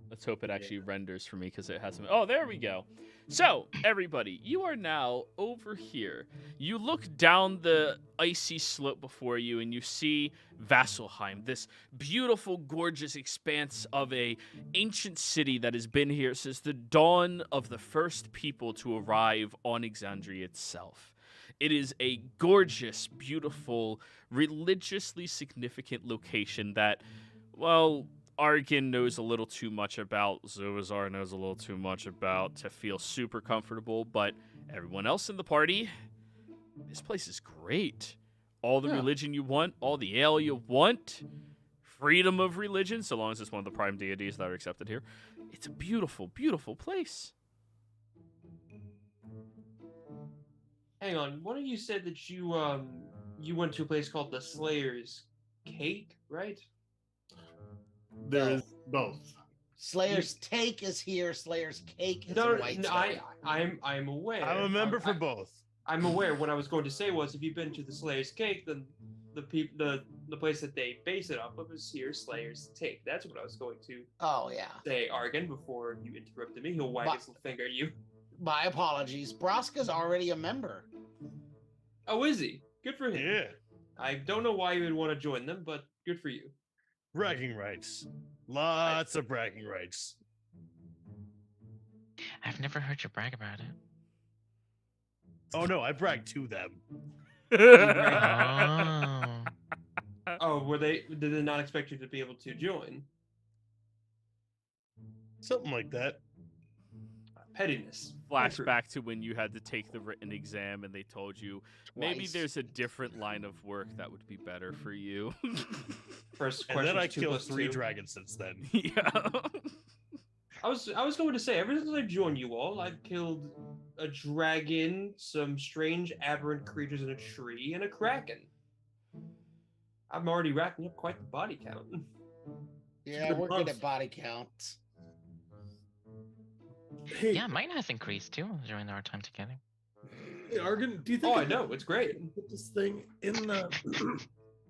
Let's hope it actually renders for me because it hasn't. Oh, there we go. So, everybody, you are now over here. You look down the icy slope before you and you see Vasselheim, this beautiful, gorgeous expanse of a ancient city that has been here since the dawn of the first people to arrive on Exandria itself. It is a gorgeous, beautiful, religiously significant location that, well, Argan knows a little too much about, Zoazar knows a little too much about to feel super comfortable, but everyone else in the party, this place is great. All the religion you want, all the ale you want, freedom of religion, so long as it's one of the prime deities that are accepted here. It's a beautiful, beautiful place. Hang on, one of you said that you went to a place called the Slayer's Cake, right? There is both. Slayer's Take is here. Slayer's Cake is No, in White Stone. I'm aware. I'm a member for both. I'm aware. What I was going to say was, if you've been to the Slayer's Cake, then the place that they base it off of is here, Slayer's Take. That's what I was going to Oh yeah. say, Argan, before you interrupted me. He'll wag his little finger at you. My apologies. Braska's already a member. Oh, is he? Good for him. Yeah. I don't know why you would want to join them, but good for you. Bragging rights. Lots of bragging rights. I've never heard you brag about it. Oh no, I brag to them. Oh. Oh, did they not expect you to be able to join? Something like that. Pettiness. Flashback to when you had to take the written exam and they told you maybe Twice. there's a different line of work that would be better for you. First And question. then I killed 3 dragons since then. Yeah. I was going to say, ever since I've joined you all, I've killed a dragon, some strange aberrant creatures in a tree, and a kraken. I'm already racking up quite the body count. Yeah, Good we're good month. at body counts. Hey, Yeah, mine has increased too during our time together. hey, Argan, do you think Oh, I I know, it's great. can put this thing in the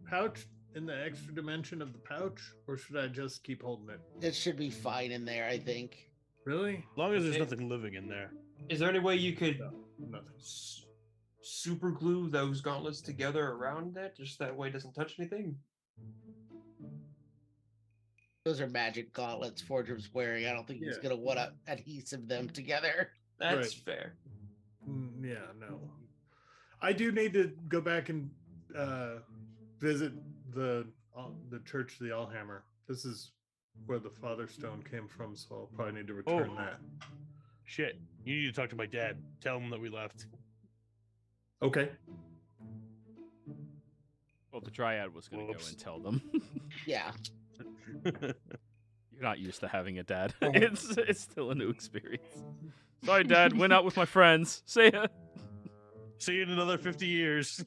pouch, in the extra dimension of the pouch, or should I just keep holding it? It should be fine in there, I think. Really? As long as there's Okay. nothing living in there. Is there any way you could No, nothing. super glue those gauntlets together around that, just that way it doesn't touch anything? Those are magic gauntlets Fordram's wearing. I don't think he's Yeah. gonna want to adhesive them together. That's Right. fair. Yeah, no. I do need to go back and visit the Church of the Allhammer. This is where the Father Stone came from, so I'll probably need to return Oh. that. Shit. You need to talk to my dad. Tell him that we left. Okay. Well, the Dryad was going to go Whoops. and tell them. Yeah. You're not used to having a dad. It's still a new experience. Sorry, Dad. Went out with my friends. See ya. See you in another 50 years.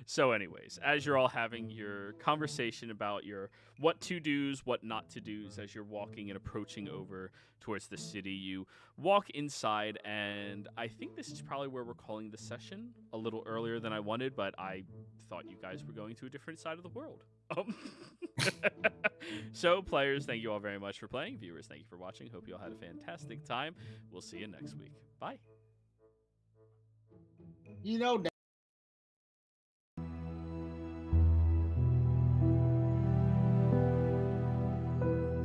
So, anyways, as you're all having your conversation about your what to do's, what not to do's, as you're walking and approaching over towards the city, you walk inside, and I think this is probably where we're calling the session a little earlier than I wanted, but I thought you guys were going to a different side of the world. So, players, thank you all very much for playing. Viewers, thank you for watching. Hope you all had a fantastic time. We'll see you next week. Bye. You know,